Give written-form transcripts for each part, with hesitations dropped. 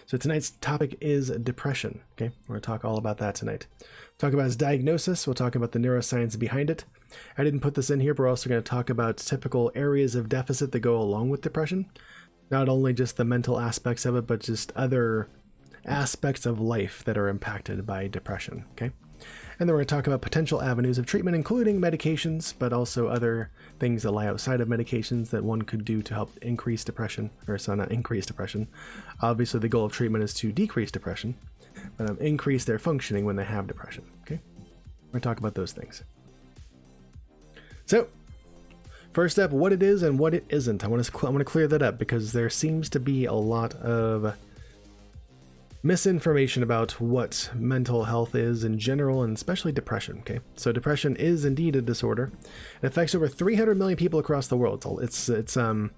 So tonight's topic is depression. Okay, we're going to talk all about that tonight. Talk about its diagnosis. We'll talk about the neuroscience behind it. I didn't put this in here, but we're also going to talk about typical areas of deficit that go along with depression. Not only just the mental aspects of it, but just other aspects of life that are impacted by depression. Okay. And then we're going to talk about potential avenues of treatment, including medications, but also other things that lie outside of medications that one could do to help increase depression, or so not increase depression. Obviously, the goal of treatment is to decrease depression, but increase their functioning when they have depression. Okay, we're going to talk about those things. So, first up, what it is and what it isn't. I want to clear that up because there seems to be a lot of misinformation about what mental health is in general, and especially depression. Okay, so depression is indeed a disorder. It affects over 300 million people across the world. It's the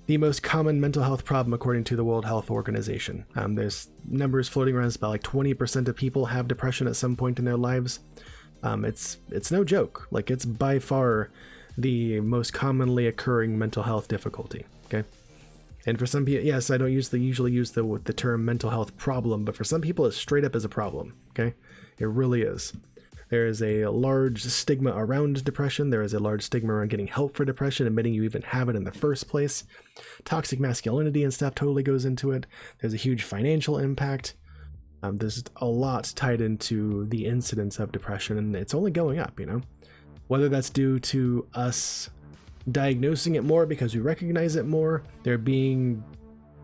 most common mental health problem according to the World Health Organization. There's numbers floating around. It's about like 20% of people have depression at some point in their lives. It's no joke. Like, it's by far the most commonly occurring mental health difficulty. Okay. And for some people, yes, I don't usually use the term mental health problem, but for some people it straight up is a problem, okay? It really is. There is a large stigma around depression. There is a large stigma around getting help for depression, admitting you even have it in the first place. Toxic masculinity and stuff totally goes into it. There's a huge financial impact. There's a lot tied into the incidence of depression, and it's only going up, you know? Whether that's due to us diagnosing it more because we recognize it more, there being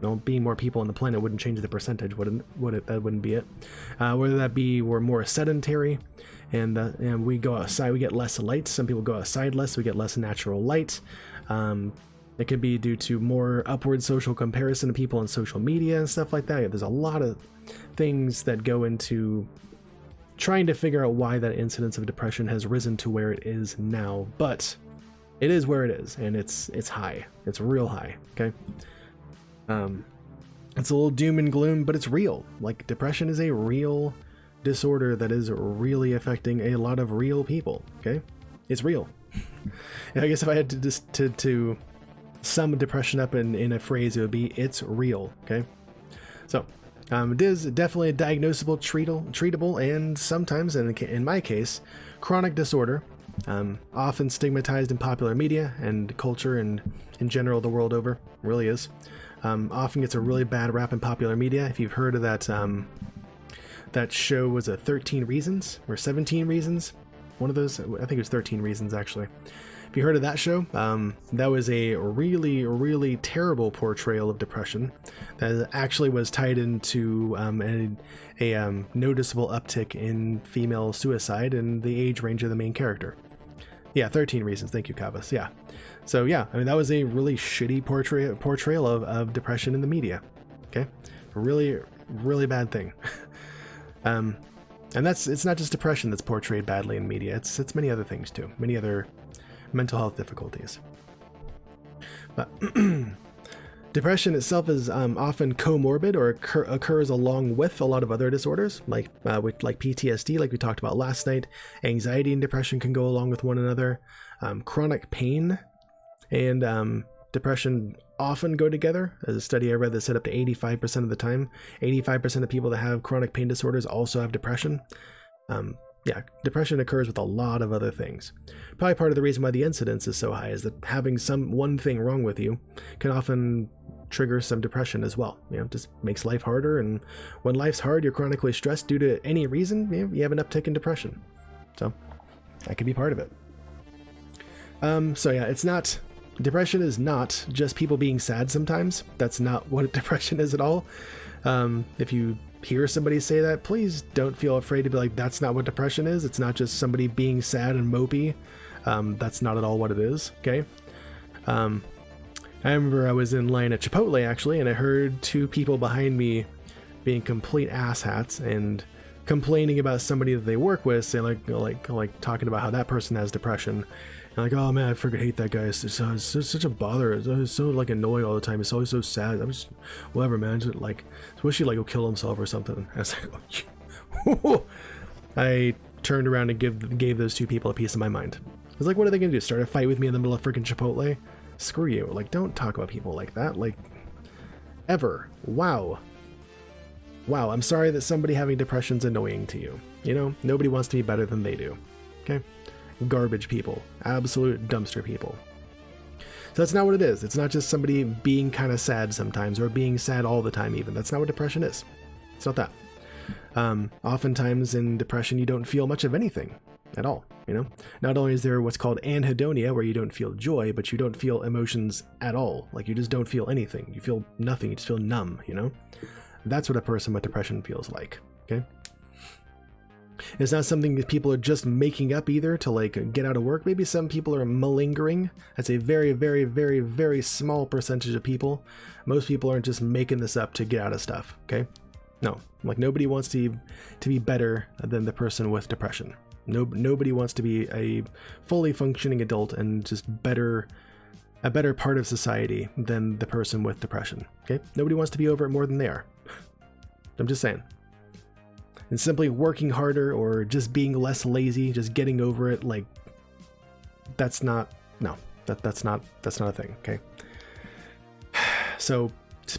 more people on the planet wouldn't change the percentage, would it? That wouldn't be it. Whether that be we're more sedentary, and we go outside, we get less light. Some people go outside less, we get less natural light. It could be due to more upward social comparison of people on social media and stuff like that. There's a lot of things that go into trying to figure out why that incidence of depression has risen to where it is now, but it is where it is, and it's high. It's real high, okay? It's a little doom and gloom, but it's real. Like, depression is a real disorder that is really affecting a lot of real people, okay? It's real. And I guess if I had to just to sum depression up in a phrase, it would be, it's real, okay? So, it is definitely a diagnosable, treatable, and sometimes, in my case, chronic disorder. Often stigmatized in popular media and culture and in general the world over. Really is. Often gets a really bad rap in popular media. If you've heard of that show, was it 13 Reasons or 17 Reasons? One of those, I think it was 13 Reasons actually. If you heard of that show, that was a really, really terrible portrayal of depression that actually was tied into a noticeable uptick in female suicide and the age range of the main character. Yeah, 13 Reasons. Thank you, Kavas. Yeah. So yeah, I mean, that was a really shitty portrayal of depression in the media. Okay. Really, really bad thing. And it's not just depression that's portrayed badly in media. It's many other things too. Many other mental health difficulties. But depression itself is often comorbid or occurs along with a lot of other disorders, like PTSD, like we talked about last night. Anxiety and depression can go along with one another. Chronic pain and depression often go together. There's a study I read that said up to 85% of the time, 85% of people that have chronic pain disorders also have depression. Yeah, depression occurs with a lot of other things. Probably part of the reason why the incidence is so high is that having one thing wrong with you can often trigger some depression as well. You know, it just makes life harder, and when life's hard, you're chronically stressed due to any reason, you have an uptick in depression. So that could be part of it. So yeah, depression is not just people being sad sometimes. That's not what depression is at all. If you hear somebody say that, please don't feel afraid to be like, that's not what depression is. It's not just somebody being sad and mopey. That's not at all what it is, okay? I remember I was in line at Chipotle actually, and I heard two people behind me being complete asshats and complaining about somebody that they work with, saying like talking about how that person has depression. And like, oh man, I freaking hate that guy. It's such a bother. It's so like annoying all the time. It's always so sad. I'm just, whatever, man. Just, like, I wish he'd like go kill himself or something. I was like, oh, I turned around and gave those two people a piece of my mind. I was like, what are they gonna do? Start a fight with me in the middle of freaking Chipotle? Screw you. Like, don't talk about people like that. Like, ever. Wow. wow, I'm sorry that somebody having depression's annoying to you. You know, nobody wants to be better than they do. Okay? Garbage people. Absolute dumpster people. So that's not what it is. It's not just somebody being kind of sad sometimes, or being sad all the time even. That's not what depression is. It's not that. Oftentimes in depression, you don't feel much of anything at all, you know? Not only is there what's called anhedonia, where you don't feel joy, but you don't feel emotions at all. Like, you just don't feel anything. You feel nothing. You just feel numb, you know? That's what a person with depression feels like, okay? It's not something that people are just making up either to, like, get out of work. Maybe some people are malingering. That's a very, very, very, very small percentage of people. Most people aren't just making this up to get out of stuff, okay? No, like, nobody wants to be better than the person with depression. Nobody wants to be a fully functioning adult and just a better part of society than the person with depression, okay? Nobody wants to be over it more than they are. I'm just saying. And simply working harder or just being less lazy, just getting over it, like, that's not a thing, okay? So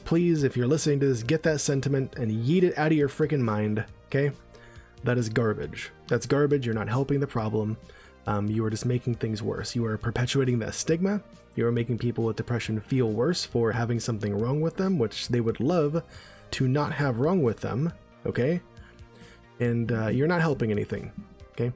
please, if you're listening to this, get that sentiment and yeet it out of your freaking mind, okay? That is garbage. That's garbage. You're not helping the problem. You are just making things worse. You are perpetuating that stigma. You are making people with depression feel worse for having something wrong with them, which they would love to not have wrong with them, okay? And you're not helping anything, okay?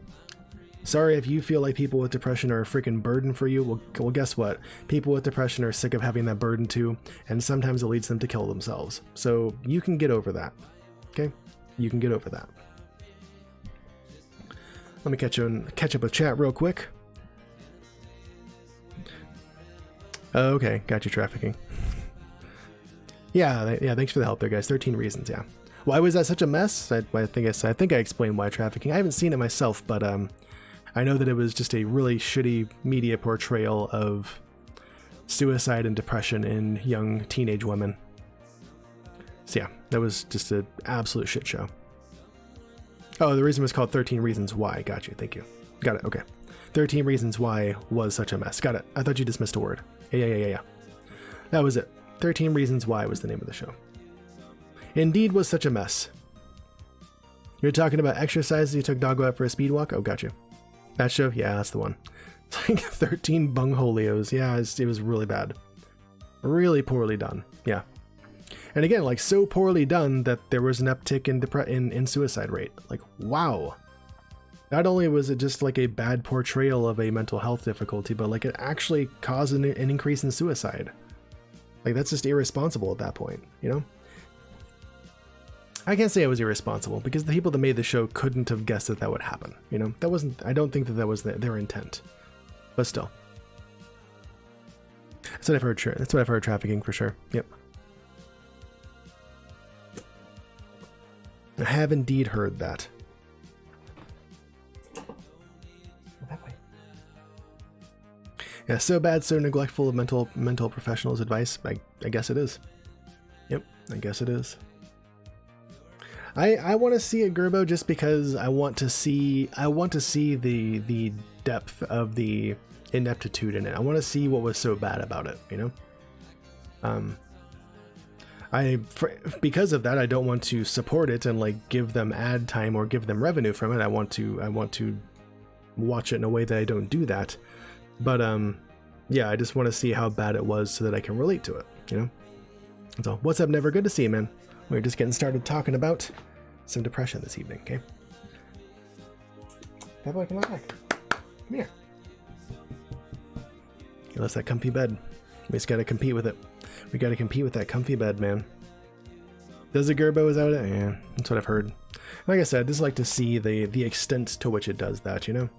Sorry if you feel like people with depression are a freaking burden for you. Well, guess what? People with depression are sick of having that burden too, and sometimes it leads them to kill themselves. So you can get over that, okay? You can get over that. Let me catch up with chat real quick. Okay, got you, trafficking. Yeah, thanks for the help there, guys. 13 reasons, yeah. Why was that such a mess? I think I explained why trafficking. I haven't seen it myself, but I know that it was just a really shitty media portrayal of suicide and depression in young teenage women. So yeah, that was just an absolute shit show. Oh, the reason was called 13 Reasons Why. Got you. Thank you. Got it. Okay. 13 Reasons Why was such a mess. Got it. I thought you dismissed a word. Yeah. That was it. 13 Reasons Why was the name of the show. Indeed was such a mess. You're talking about exercise. You took Doggo out for a speed walk? Oh, got you. That show? Yeah, that's the one. It's like 13 bungholios. Yeah, it was really bad. Really poorly done. Yeah. And again, like, so poorly done that there was an uptick in suicide rate. Like, wow. Not only was it just like a bad portrayal of a mental health difficulty, but like it actually caused an increase in suicide. Like, that's just irresponsible at that point, you know? I can't say it was irresponsible because the people that made the show couldn't have guessed that would happen, you know? I don't think that was their intent, but still. That's what I've heard. That's what I've heard. Trafficking for sure. Yep. I have indeed heard that. That way. Yeah, so bad, so neglectful of mental professionals' advice. I guess it is. Yep, I guess it is. I want to see a Gerbo just because I want to see the depth of the ineptitude in it. I want to see what was so bad about it, you know? Because of that, I don't want to support it and like give them ad time or give them revenue from it. I want to watch it in a way that I don't do that. But yeah, I just want to see how bad it was so that I can relate to it, you know? So, what's up, Never? Good to see you, man. We're just getting started talking about some depression this evening, okay? Bad boy, come on back. Come here. That's that comfy bed. We just gotta compete with it. We gotta compete with that comfy bed, man. Does the Gerbo is out of it? Yeah, that's what I've heard. Like I said, I just like to see the extent to which it does that, you know?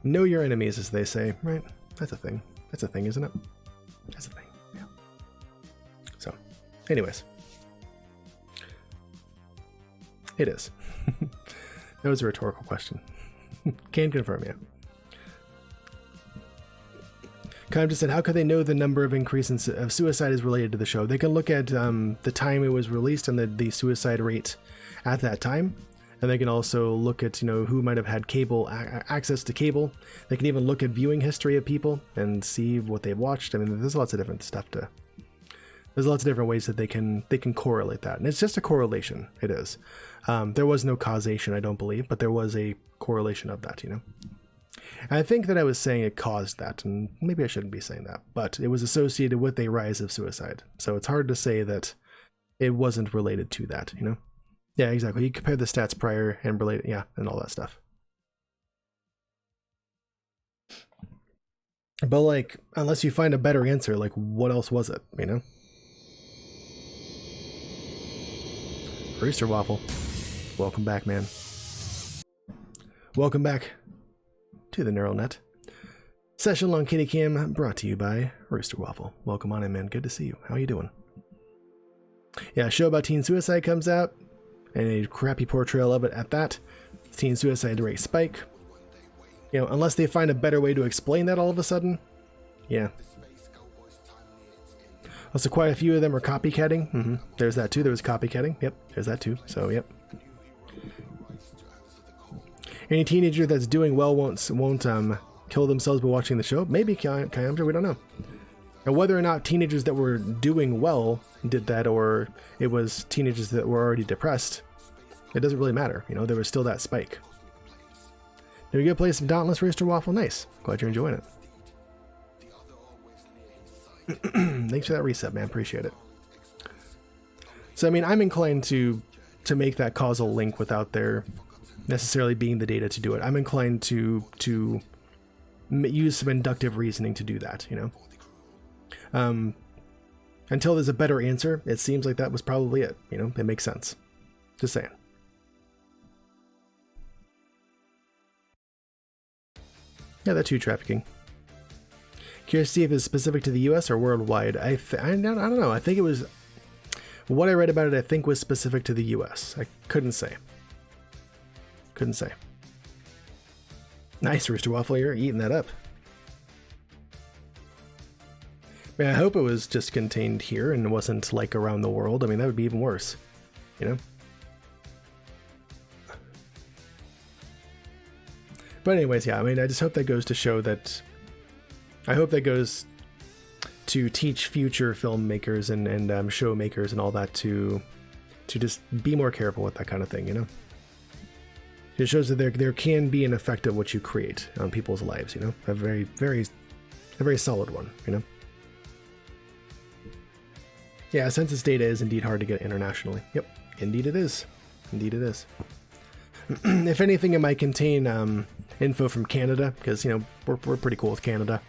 Know your enemies, as they say, right? That's a thing. That's a thing, isn't it? That's a thing, yeah. So, anyways. It is. That was a rhetorical question. Can confirm, yeah. Kind of just said, how could they know the number of increase of suicide is related to the show? They can look at the time it was released and the suicide rate at that time. And they can also look at, you know, who might have had cable access to cable. They can even look at viewing history of people and see what they've watched. I mean, there's lots of different stuff There's lots of different ways that they can correlate that, and it's just a correlation. It is. There was no causation, I don't believe, but there was a correlation of that, you know. And I think that I was saying it caused that, and maybe I shouldn't be saying that, but it was associated with a rise of suicide. So it's hard to say that it wasn't related to that, you know. Yeah, exactly. You compare the stats prior and related, yeah, and all that stuff. But like, unless you find a better answer, like what else was it, you know? Rooster Waffle, welcome back, man. Welcome back to the Neural Net. Session long kitty cam brought to you by Rooster Waffle. Welcome on in, man. Good to see you. How you doing? Yeah, a show about teen suicide comes out, and a crappy portrayal of it at that. Teen suicide rate spike. You know, unless they find a better way to explain that all of a sudden. Yeah. Also, quite a few of them are copycatting. There's that too. There was copycatting. Yep, there's that too. So, yep. Any teenager that's doing well won't kill themselves by watching the show. Maybe, Kyamja, we don't know. And whether or not teenagers that were doing well did that, or it was teenagers that were already depressed, it doesn't really matter. You know, there was still that spike. Did we go play some Dauntless, Rooster Waffle? Nice. Glad you're enjoying it. Thanks for that reset, man. Appreciate it. So, I mean, I'm inclined to make that causal link without there necessarily being the data to do it. I'm inclined to use some inductive reasoning to do that, you know? Until there's a better answer, it seems like that was probably it, you know? It makes sense. Just saying. Yeah, that too, trafficking. Curious to see if it's specific to the US or worldwide. I don't know. I think it was... What I read about it, I think was specific to the US. I couldn't say. Couldn't say. Nice, Rooster Waffle. You're eating that up. I mean, I hope it was just contained here and wasn't like around the world. I mean, that would be even worse. You know? But anyways, yeah, I mean, I just hope that goes to show that... I hope that goes to teach future filmmakers and showmakers and all that to just be more careful with that kind of thing, you know? It shows that there can be an effect of what you create on people's lives, you know? A very solid one, you know? Yeah, census data is indeed hard to get internationally. Yep, indeed it is. Indeed it is. If anything, it might contain info from Canada, because, you know, we're pretty cool with Canada.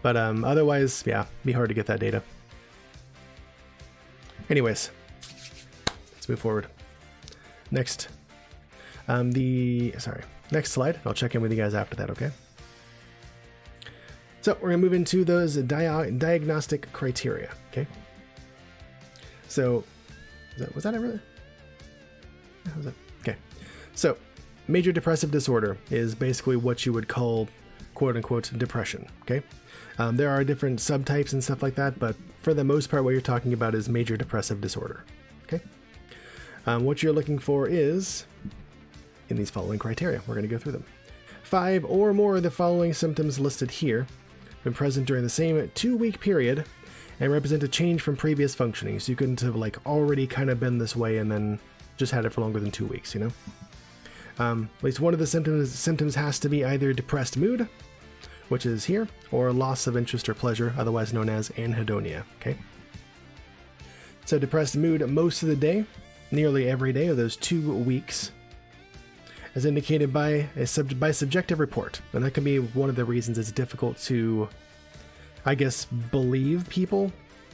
But otherwise, yeah, be hard to get that data. Anyways, let's move forward. Next. Next slide. I'll check in with you guys after that, okay? So we're gonna move into those diagnostic criteria, okay? So, was that it really? Was it? Okay. So, major depressive disorder is basically what you would call quote-unquote depression, okay? There are different subtypes and stuff like that, but for the most part, what you're talking about is major depressive disorder, okay? What you're looking for is, in these following criteria, we're going to go through them. 5 or more of the following symptoms listed here been present during the same 2-week period and represent a change from previous functioning. So you couldn't have like already kind of been this way and then just had it for longer than 2 weeks, you know? At least one of the symptoms has to be either depressed mood, which is here, or loss of interest or pleasure, otherwise known as anhedonia, okay? So depressed mood most of the day, nearly every day of those 2 weeks, as indicated by by subjective report. And that can be one of the reasons it's difficult to, I guess, believe people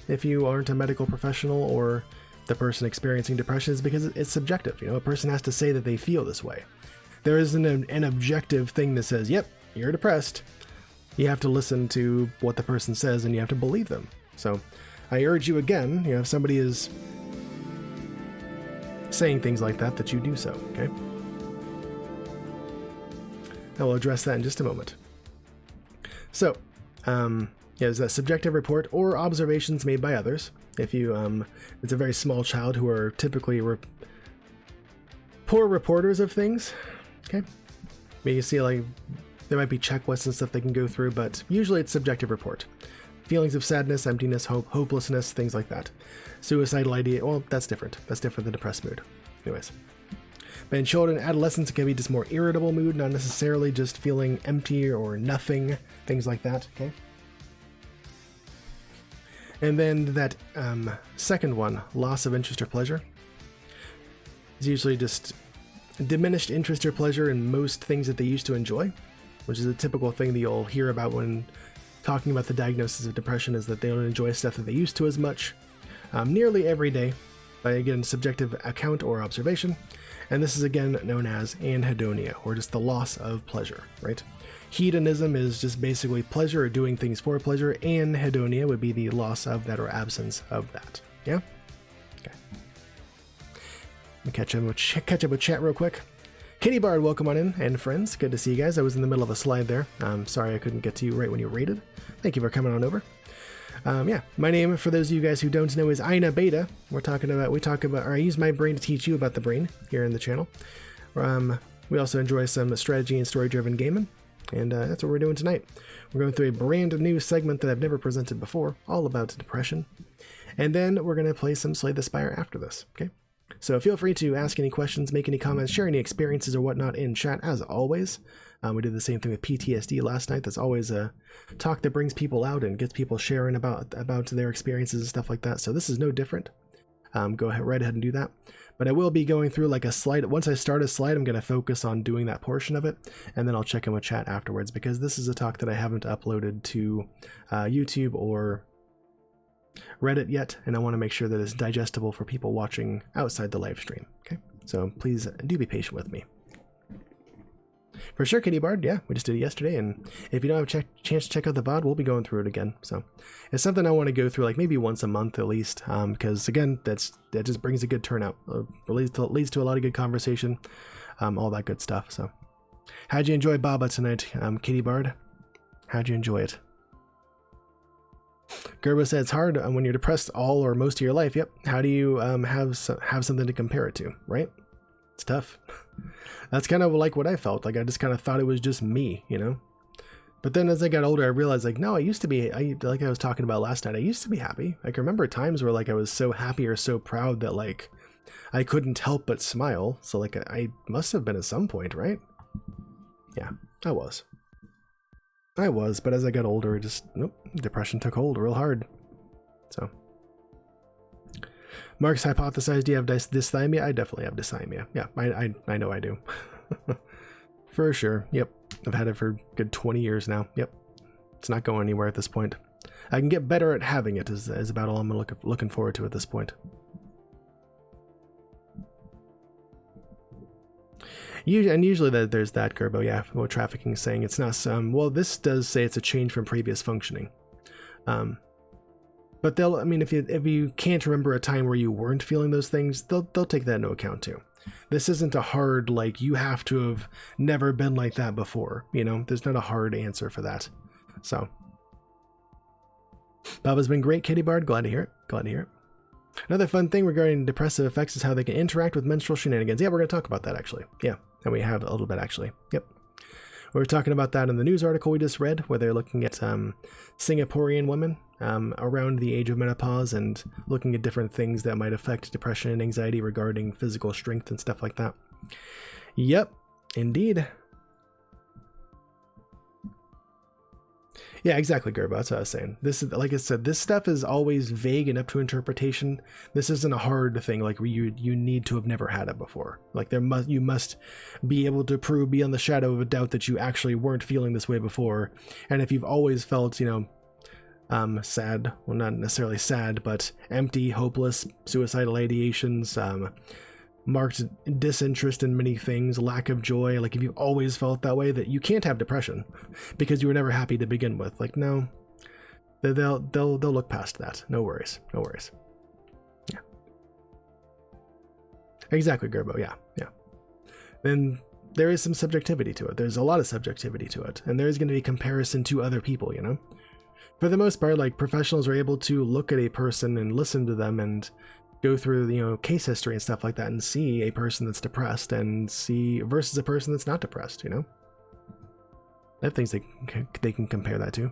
if you aren't a medical professional or the person experiencing depression, is because it's subjective. You know, a person has to say that they feel this way. There isn't an objective thing that says, yep, you're depressed. You have to listen to what the person says and you have to believe them. So I urge you again, you know, if somebody is saying things like that, that you do so, okay? I will address that in just a moment. So, is that subjective report or observations made by others. If you, it's a very small child who are typically poor reporters of things, okay? I mean, you see, like, there might be checklists and stuff they can go through, but usually it's subjective report. Feelings of sadness, emptiness, hopelessness, things like that. Suicidal idea, well, that's different. That's different than depressed mood. Anyways. But in children, adolescents, it can be just more irritable mood, not necessarily just feeling empty or nothing, things like that, okay? And then that second one, loss of interest or pleasure, is usually just diminished interest or pleasure in most things that they used to enjoy, which is a typical thing that you'll hear about when talking about the diagnosis of depression, is that they don't enjoy stuff that they used to as much, nearly every day, by again subjective account or observation. And this is again known as anhedonia, or just the loss of pleasure, right? Hedonism is just basically pleasure or doing things for pleasure. Anhedonia would be the loss of that or absence of that. Yeah? Okay. Let me catch up with chat real quick. Kitty Bard, welcome on in, and friends, good to see you guys. I was in the middle of a slide there. Sorry I couldn't get to you right when you rated. Thank you for coming on over. Yeah, my name, for those of you guys who don't know, is Ina Beta. We talk about, or I use my brain to teach you about the brain here in the channel. We also enjoy some strategy and story-driven gaming, and that's what we're doing tonight. We're going through a brand new segment that I've never presented before, all about depression. And then we're going to play some Slay the Spire after this, okay? So feel free to ask any questions, make any comments, share any experiences or whatnot in chat, as always. We did the same thing with PTSD last night. That's always a talk that brings people out and gets people sharing about their experiences and stuff like that. So this is no different. Go ahead, right ahead and do that. But I will be going through like a slide. Once I start a slide, I'm going to focus on doing that portion of it, and then I'll check in with chat afterwards, because this is a talk that I haven't uploaded to YouTube or Reddit yet, and I want to make sure that it's digestible for people watching outside the live stream. Okay, so please do be patient with me. For sure, Kitty Bard, yeah, we just did it yesterday, and if you don't have a chance to check out the VOD, we'll be going through it again. So it's something I want to go through like maybe once a month at least, because again, that just brings a good turnout. Leads to a lot of good conversation, all that good stuff. So how'd you enjoy Baba tonight, Kitty Bard? How'd you enjoy it? Gerbo said it's hard when you're depressed all or most of your life. Yep. How do you have something to compare it to, right? It's tough. That's kind of like what I felt. Like I just kind of thought it was just me, you know? But then as I got older, I realized like, no, I used to be, like I was talking about last night, I used to be happy. Like I remember times where like I was so happy or so proud that like I couldn't help but smile. So like I must have been at some point, right? Yeah, I was. But as I got older, depression took hold real hard. So. Mark's hypothesized, do you have dysthymia? I definitely have dysthymia. Yeah, I know I do. For sure. Yep. I've had it for a good 20 years now. Yep. It's not going anywhere at this point. I can get better at having it is about all I'm looking forward to at this point. Usually there's that, Gerbo, yeah, what trafficking is saying. It's not some, well, this does say it's a change from previous functioning. But I mean, if you can't remember a time where you weren't feeling those things, they'll take that into account too. This isn't a hard, like, you have to have never been like that before, you know? There's not a hard answer for that. So. Baba's been great, Kitty Bard. Glad to hear it. Another fun thing regarding depressive effects is how they can interact with menstrual shenanigans. Yeah, we're going to talk about that, actually. Yeah, and we have a little bit, actually. Yep. We were talking about that in the news article we just read, where they're looking at Singaporean women around the age of menopause and looking at different things that might affect depression and anxiety regarding physical strength and stuff like that. Yep, indeed. Yeah, exactly, Gerbo. That's what I was saying. This is, like I said, this stuff is always vague and up to interpretation. This isn't a hard thing like where you need to have never had it before. Like you must be able to prove beyond the shadow of a doubt that you actually weren't feeling this way before. And if you've always felt, sad, well, not necessarily sad, but empty, hopeless, suicidal ideations, marked disinterest in many things, lack of joy, like if you've always felt that way, that you can't have depression because you were never happy to begin with. Like, no, they'll look past that. No worries. Yeah, exactly, Gerbo. Yeah. Then there is some subjectivity to it. There's a lot of subjectivity to it, and there's going to be comparison to other people, for the most part. Like, professionals are able to look at a person and listen to them and go through, case history and stuff like that and see a person that's depressed and see versus a person that's not depressed, They have things they can compare that to.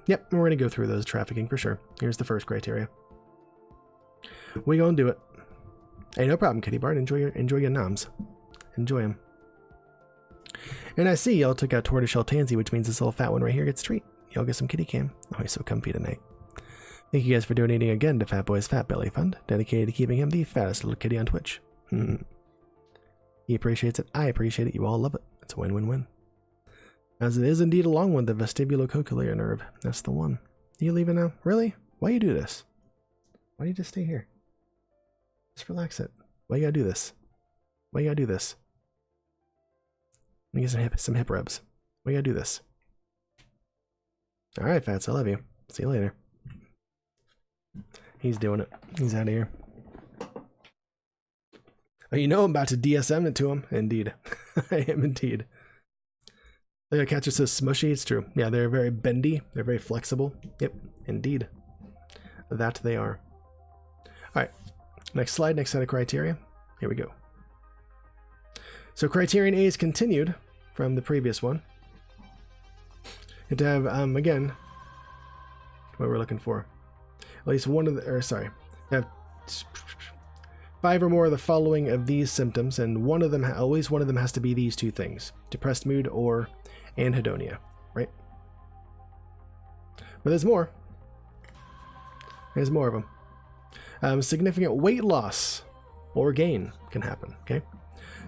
Yep, we're going to go through those trafficking for sure. Here's the first criteria. We gonna do it. Hey, no problem, Kitty Bart. Enjoy your noms. Enjoy them. And I see y'all took out Tortoiseshell Tansy, which means this little fat one right here gets a treat. Y'all get some kitty cam. Oh, he's so comfy tonight. Thank you guys for donating again to Fat Boy's Fat Belly Fund, dedicated to keeping him the fattest little kitty on Twitch. He appreciates it. I appreciate it. You all love it. It's a win-win-win. As it is indeed a long one, the vestibulocochlear nerve. That's the one. You leaving now? Really? Why you do this? Why do you just stay here? Just relax it. Why you gotta do this? Why you gotta do this? Let me get some hip rubs. Why you gotta do this? Alright, Fats, I love you. See you later. He's doing it. He's out of here. Oh, you know I'm about to DSM it to him. Indeed. I am indeed. The cats are so smushy, it's true. Yeah, they're very bendy. They're very flexible. Yep, indeed. That they are. Alright, next slide, next set of criteria. Here we go. So criterion A is continued from the previous one. And to have, again, what we're looking for. At least one of the, or sorry, have 5 or more of the following of these symptoms, and one of them, always one of them has to be these two things: depressed mood or anhedonia, right? But there's more. There's more of them. Significant weight loss or gain can happen, okay?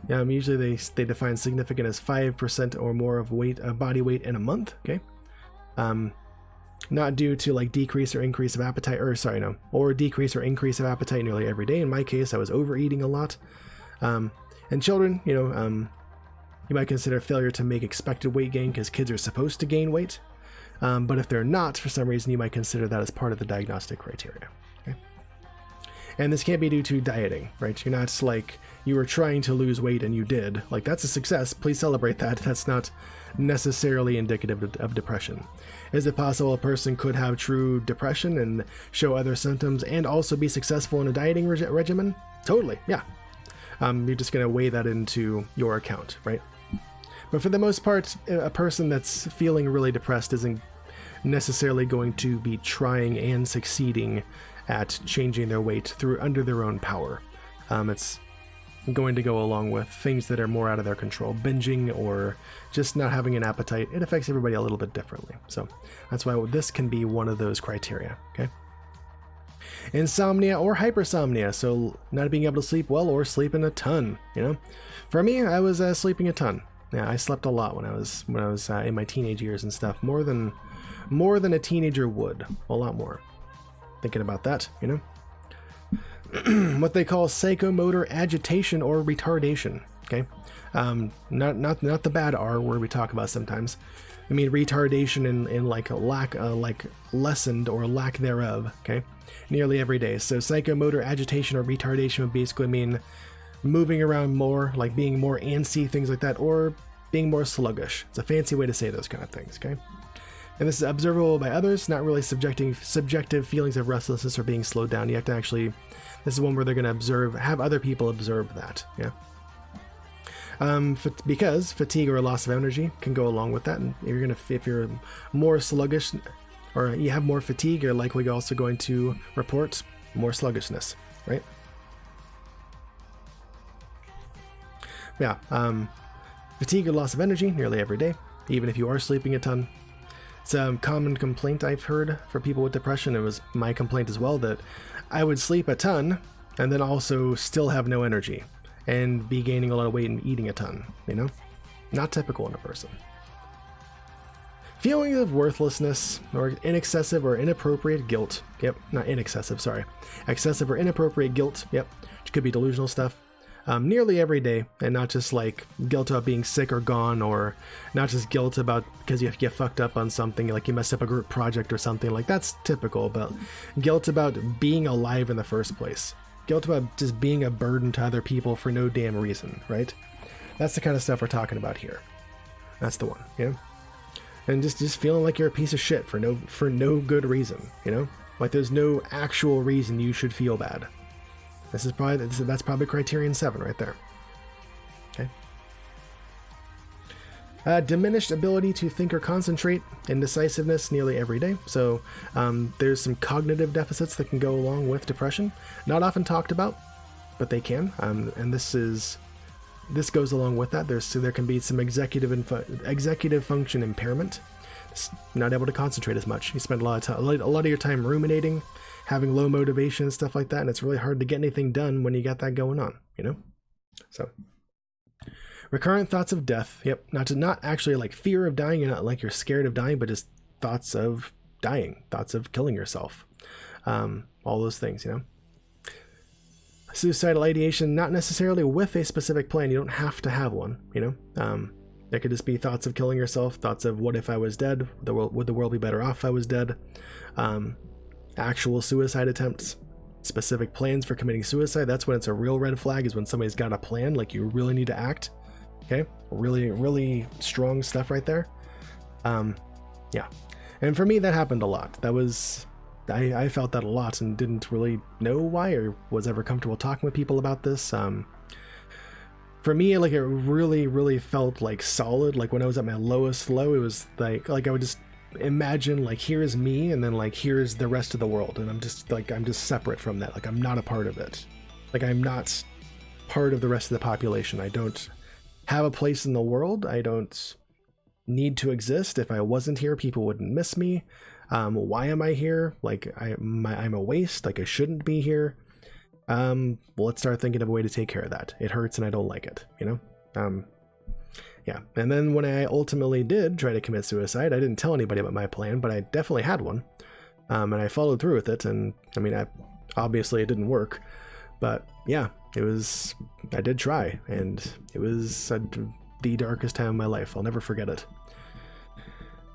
Usually they define significant as 5% or more of weight, body weight in a month, okay? Not due to like decrease or increase of appetite, or decrease or increase of appetite nearly every day. In my case, I was overeating a lot. And children, you might consider failure to make expected weight gain because kids are supposed to gain weight. But if they're not, for some reason, you might consider that as part of the diagnostic criteria. Okay? And this can't be due to dieting, right? You're not like you were trying to lose weight and you did. Like, that's a success. Please celebrate that. That's not necessarily indicative of depression. Is it possible a person could have true depression and show other symptoms and also be successful in a dieting regimen? Totally, yeah. You're just going to weigh that into your account, right? But for the most part, a person that's feeling really depressed isn't necessarily going to be trying and succeeding at changing their weight under their own power. It's going to go along with things that are more out of their control, binging or just not having an appetite. It affects everybody a little bit differently. So that's why this can be one of those criteria, okay? Insomnia or hypersomnia, so not being able to sleep well or sleeping a ton, For me, I was sleeping a ton. Yeah, I slept a lot when I was in my teenage years and stuff, more than a teenager would, a lot more. Thinking about that, what they call psychomotor agitation or retardation, okay? Not the bad R word we talk about sometimes. I mean retardation in like lack, like lessened or lack thereof, okay? Nearly every day. So psychomotor agitation or retardation would basically mean moving around more, like being more antsy, things like that, or being more sluggish. It's a fancy way to say those kind of things, okay? And this is observable by others, not really subjective feelings of restlessness or being slowed down. You have to actually, this is one where they're going to have other people observe that, yeah? Because fatigue or loss of energy can go along with that, and if you're more sluggish or you have more fatigue, you're likely also going to report more sluggishness, right? Yeah, fatigue or loss of energy nearly every day, even if you are sleeping a ton. It's a common complaint I've heard for people with depression. It was my complaint as well, that I would sleep a ton and then also still have no energy and be gaining a lot of weight and eating a ton, Not typical in a person. Feelings of worthlessness or excessive or inappropriate guilt. Yep, not inexcessive, sorry. Excessive or inappropriate guilt. Yep, which could be delusional stuff. Nearly every day, and not just like guilt about being sick or gone, or not just guilt about because you fucked up on something, like you messed up a group project or something. Like, that's typical, but guilt about being alive in the first place. Guilt about just being a burden to other people for no damn reason, right? That's the kind of stuff we're talking about here. That's the one, And just feeling like you're a piece of shit for no good reason, Like there's no actual reason you should feel bad. That's probably criterion 7 right there. Okay. Diminished ability to think or concentrate, indecisiveness nearly every day. So there's some cognitive deficits that can go along with depression. Not often talked about, but they can. And this goes along with that. There can be some executive function impairment. Not able to concentrate as much. You spend a lot of your time ruminating, having low motivation and stuff like that, and it's really hard to get anything done when you got that going on, you know? So recurrent thoughts of death. Yep. Not actually like fear of dying. You're not like you're scared of dying, but just thoughts of dying, thoughts of killing yourself. All those things, you know? Suicidal ideation, not necessarily with a specific plan. You don't have to have one, you know? There could just be thoughts of killing yourself, thoughts of what if I was dead? Would the world be better off if I was dead? Actual suicide attempts, specific plans for committing suicide. That's when it's a real red flag, is when somebody's got a plan, like you really need to act. Okay, really, really strong stuff right there. Yeah, and for me, that happened a lot. That was, I felt that a lot and didn't really know why or was ever comfortable talking with people about this. For me, like, it really, really felt like solid. Like when I was at my lowest low, it was like I would just imagine like, here's me, and then like, here's the rest of the world. And I'm just separate from that. Like I'm not a part of it. Like I'm not part of the rest of the population. I don't have a place in the world. I don't need to exist. If I wasn't here, people wouldn't miss me. Why am I here? Like I'm a waste. Like I shouldn't be here. Well, let's start thinking of a way to take care of that. It hurts and I don't like it, you know? Yeah. And then when I ultimately did try to commit suicide, I didn't tell anybody about my plan, but I definitely had one. And I followed through with it. And I mean, obviously it didn't work, but yeah, I did try, and it was the darkest time of my life. I'll never forget it.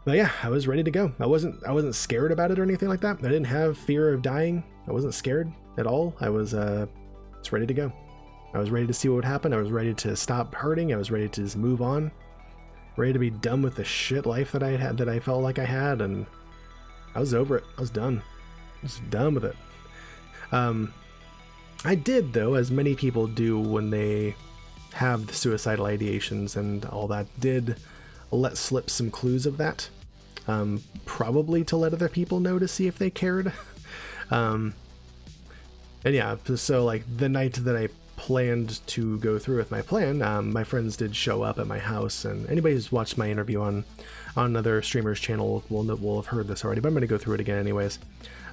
But yeah, I was ready to go. I wasn't scared about it or anything like that. I didn't have fear of dying. I wasn't scared at all. I was ready to go. I was ready to see what would happen. I was ready to stop hurting. I was ready to just move on. Ready to be done with the shit life that I had, that I felt like I had, and I was over it. I was done. I was done with it. I did, though, as many people do when they have the suicidal ideations and all that, did let slip some clues of that. Probably to let other people know, to see if they cared. And yeah, so like the night that I planned to go through with my plan, my friends did show up at my house, and anybody who's watched my interview on another streamer's channel will have heard this already, but I'm going to go through it again anyways.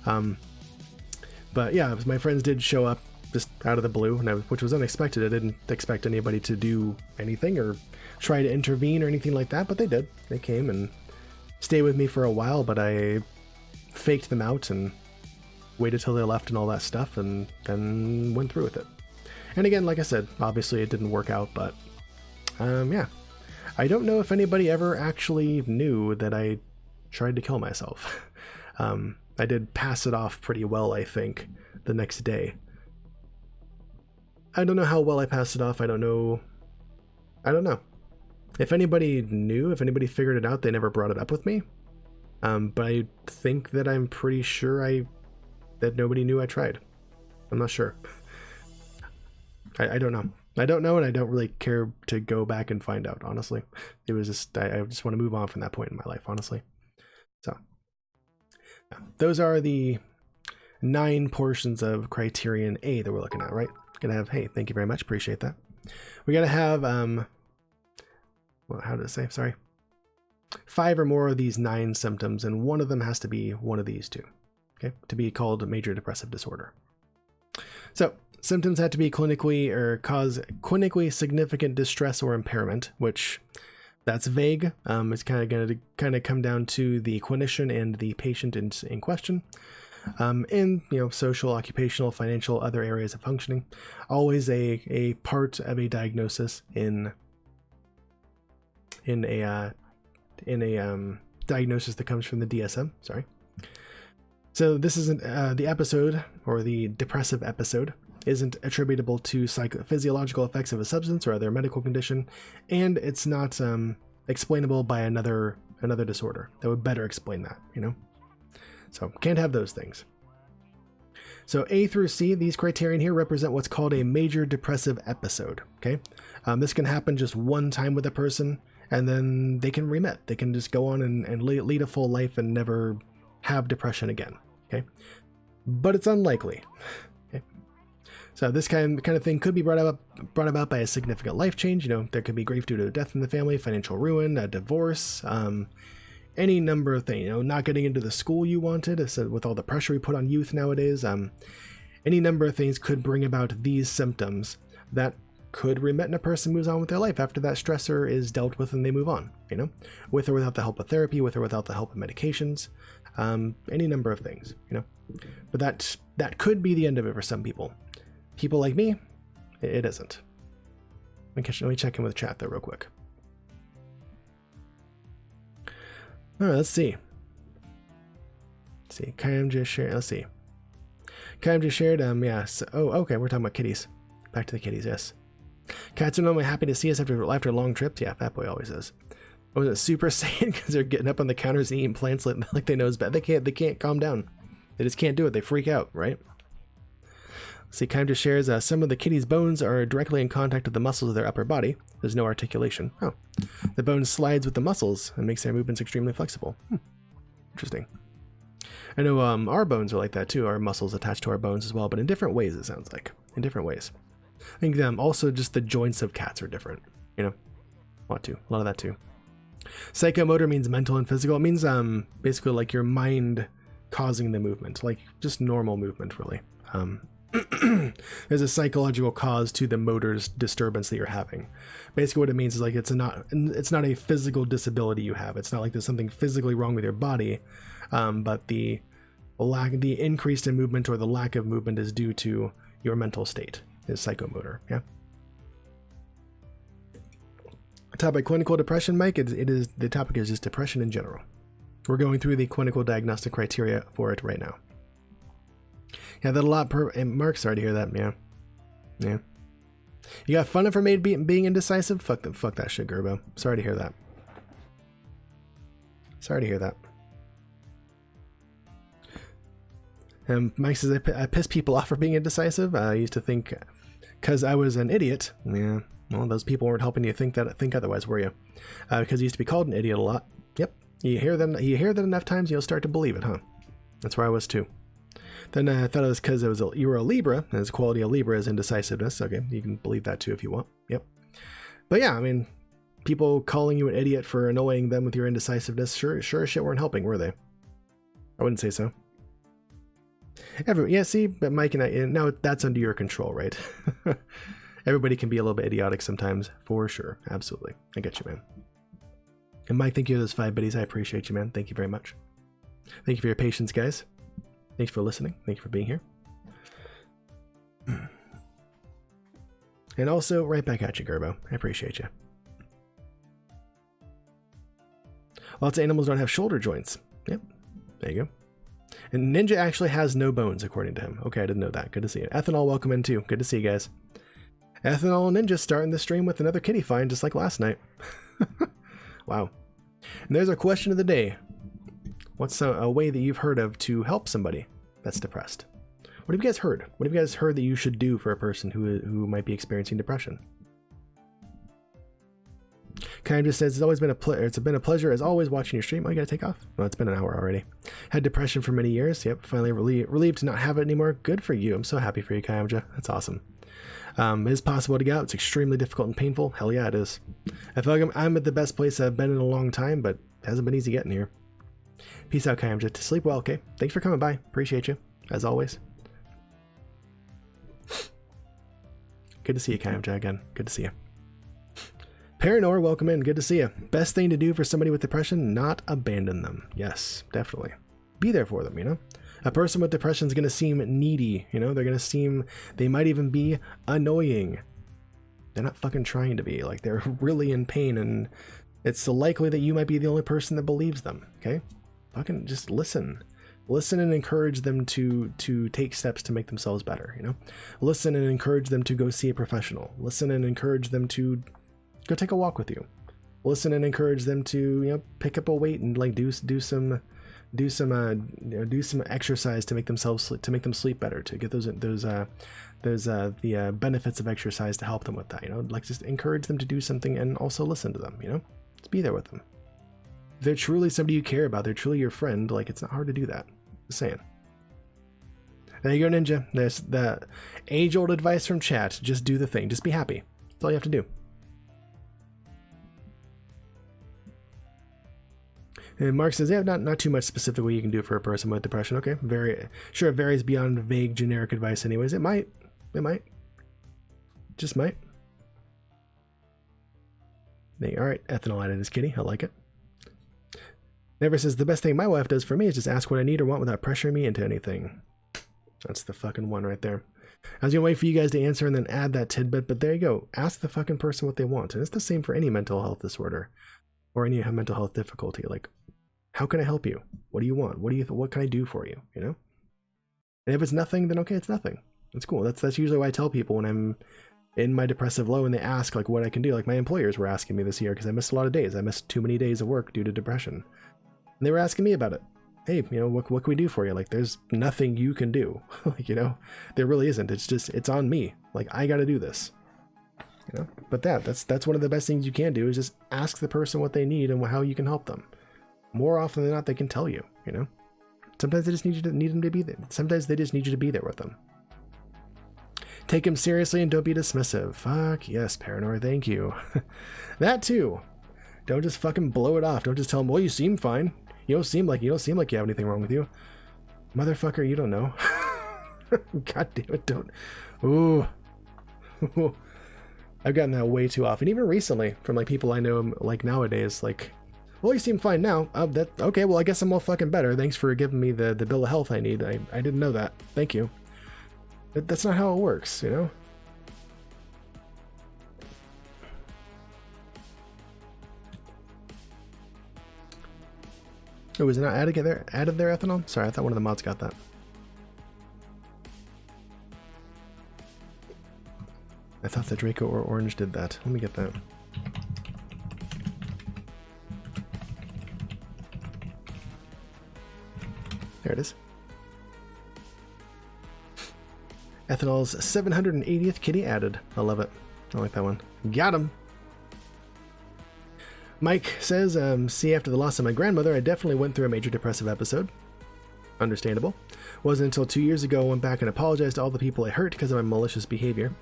But yeah, my friends did show up just out of the blue, which was unexpected. I didn't expect anybody to do anything or try to intervene or anything like that, but they did. They came and stayed with me for a while, but I faked them out and waited till they left and all that stuff, and then went through with it. And again, like I said, obviously it didn't work out, but yeah. I don't know if anybody ever actually knew that I tried to kill myself. I did pass it off pretty well, I think, the next day. I don't know how well I passed it off. I don't know. If anybody knew, if anybody figured it out, they never brought it up with me. But I think that I'm pretty sure that nobody knew I tried. I'm not sure. I don't know. I don't know, and I don't really care to go back and find out, honestly. It was just, I just want to move on from that point in my life, honestly. So, yeah. Those are the 9 portions of criterion A that we're looking at, right? Gonna have, hey, thank you very much, appreciate that. We gotta have, well, how did it say? Sorry. 5 or more of these 9 symptoms, and one of them has to be one of these 2, okay, to be called major depressive disorder. So, symptoms have to be clinically or cause clinically significant distress or impairment, which that's vague. It's kind of going to come down to the clinician and the patient in question. In social, occupational, financial, other areas of functioning, always a part of a diagnosis in a diagnosis that comes from the DSM. Sorry. So this isn't the episode, or the depressive episode, isn't attributable to physiological effects of a substance or other medical condition, and it's not explainable by another disorder that would better explain that, So can't have those things. So A through C, these criterion here represent what's called a major depressive episode, okay? This can happen just one time with a person, and then they can remit. They can just go on and lead a full life and never have depression again. Okay, but it's unlikely. Okay, so this kind of thing could be brought about by a significant life change. You know, there could be grief due to death in the family, financial ruin, a divorce, any number of things. You know, not getting into the school you wanted, with all the pressure we put on youth nowadays. Any number of things could bring about these symptoms that could remit and a person moves on with their life after that stressor is dealt with and they move on, you know, with or without the help of therapy, with or without the help of medications, any number of things, you know. But that could be the end of it for some people. People like me, it isn't. Let me check in with chat there real quick. All right, let's see. Kayam just shared. Let's see. Kayam just shared. Yeah. So, oh, okay. We're talking about kitties. Back to the kitties. Yes. Cats are normally happy to see us after long trips. Yeah, Fat Boy always is. Was it Super Saiyan because they're getting up on the counters and eating plants like they know it's bad? They can't calm down. They just can't do it. They freak out, right? See, Kayam just shares. Some of the kitties' bones are directly in contact with the muscles of their upper body. There's no articulation. Oh, the bone slides with the muscles and makes their movements extremely flexible. Interesting. I know our bones are like that too. Our muscles attached to our bones as well, but in different ways. It sounds like in different ways. I think also just the joints of cats are different. You know, a lot of that too. Psychomotor means mental and physical. It means basically like your mind causing the movement, like just normal movement, really. There's a psychological cause to the motor's disturbance that you're having. Basically what it means is like it's not a physical disability you have. It's not like there's something physically wrong with your body, but the increase in movement or the lack of movement is due to your mental state, is psychomotor. Yeah. Topic: clinical depression, Mike. The topic is just depression in general. We're going through the clinical diagnostic criteria for it right now. Yeah, that a lot and Mark, sorry to hear that. Yeah. You got fun for me being indecisive? Fuck that shit, Gerbo. Sorry to hear that. Mike says, I piss people off for being indecisive. I used to think because I was an idiot. Yeah, well, those people weren't helping you think otherwise, were you? Because you used to be called an idiot a lot. Yep. You hear that enough times, you'll start to believe it, huh? That's where I was too. Then I thought it was because you were a Libra, and his quality of Libra is indecisiveness. Okay, you can believe that too if you want. Yep. But yeah, I mean, people calling you an idiot for annoying them with your indecisiveness, sure as shit weren't helping, were they? I wouldn't say so. Yeah, see, but Mike and I, now that's under your control, right? Everybody can be a little bit idiotic sometimes, for sure. Absolutely. I get you, man. And Mike, thank you for those 5 biddies. I appreciate you, man. Thank you very much. Thank you for your patience, guys. Thanks for listening. Thank you for being here. And also, right back at you, Gerbo. I appreciate you. Lots of animals don't have shoulder joints. Yep. There you go. And Ninja actually has no bones, according to him. Okay, I didn't know that. Good to see you. Ethanol, welcome in too. Good to see you guys. Ethanol and Ninja starting the stream with another kitty find, just like last night. Wow. And there's our question of the day. What's a way that you've heard of to help somebody that's depressed? What have you guys heard? What have you guys heard that you should do for a person who might be experiencing depression? Kind of just says, it's been a pleasure as always watching your stream. Oh, you gotta take off? Well, it's been an hour already. Had depression for many years. Yep, finally relieved to not have it anymore. Good for you. I'm so happy for you, Kayamja. That's awesome. It is possible to get out. It's extremely difficult and painful. Hell yeah, it is. I feel like I'm at the best place I've been in a long time, but it hasn't been easy getting here. Peace out, Kayamja. To sleep well, okay? Thanks for coming by. Appreciate you, as always. Good to see you, Kayamja, again. Good to see you. Paranor, welcome in. Good to see you. Best thing to do for somebody with depression, not abandon them. Yes, definitely. Be there for them, you know? A person with depression is going to seem needy, you know? They might even be annoying. They're not fucking trying to be. Like, they're really in pain, and it's likely that you might be the only person that believes them, okay? Fucking just listen. Listen and encourage them to take steps to make themselves better, you know? Listen and encourage them to go see a professional. Listen and encourage them to go take a walk with you. Listen and encourage them to, pick up a weight and like do some exercise to make them sleep better, to get the benefits of exercise to help them with that, like just encourage them to do something and also listen to them, Just be there with them. If they're truly somebody you care about, they're truly your friend, like, it's not hard to do that. Just saying. There you go, Ninja. There's the age-old advice from chat. Just do the thing. Just be happy. That's all you have to do. And Mark says, yeah, not too much specific what you can do for a person with depression. Okay, sure, it varies beyond vague generic advice anyways. It might. Just might. All right, ethanol added is kitty. I like it. Never says, the best thing my wife does for me is just ask what I need or want without pressuring me into anything. That's the fucking one right there. I was gonna wait for you guys to answer and then add that tidbit, but there you go. Ask the fucking person what they want. And it's the same for any mental health disorder or any mental health difficulty. Like, how can I help you? What do you want? What can I do for you? You know? And if it's nothing, then okay, it's nothing. That's cool. That's usually why I tell people when I'm in my depressive low and they ask like what I can do. Like my employers were asking me this year because I missed a lot of days. I missed too many days of work due to depression. And they were asking me about it. Hey, you know, what can we do for you? Like, there's nothing you can do. Like, you know, there really isn't. It's on me. Like, I got to do this. You know, but that's one of the best things you can do is just ask the person what they need and how you can help them. More often than not, they can tell you. You know, sometimes they just need them to be there. Sometimes they just need you to be there with them. Take them seriously and don't be dismissive. Fuck yes, Paranoid. Thank you. That too. Don't just fucking blow it off. Don't just tell them, well, you seem fine. You don't seem like you have anything wrong with you. Motherfucker, you don't know. God damn it, don't. Ooh. I've gotten that way too often. Even recently, from like people I know like nowadays, like, well, you seem fine now. Okay, well, I guess I'm all fucking better. Thanks for giving me the bill of health I need. I didn't know that. Thank you. That's not how it works, you know? Oh, was it not added there ethanol? Sorry, I thought one of the mods got that. I thought the Draco or Orange did that. Let me get that. There it is. Ethanol's 780th kitty added. I love it. I like that one. Got him! Mike says, see, after the loss of my grandmother, I definitely went through a major depressive episode. Understandable. Wasn't until 2 years ago I went back and apologized to all the people I hurt because of my malicious behavior.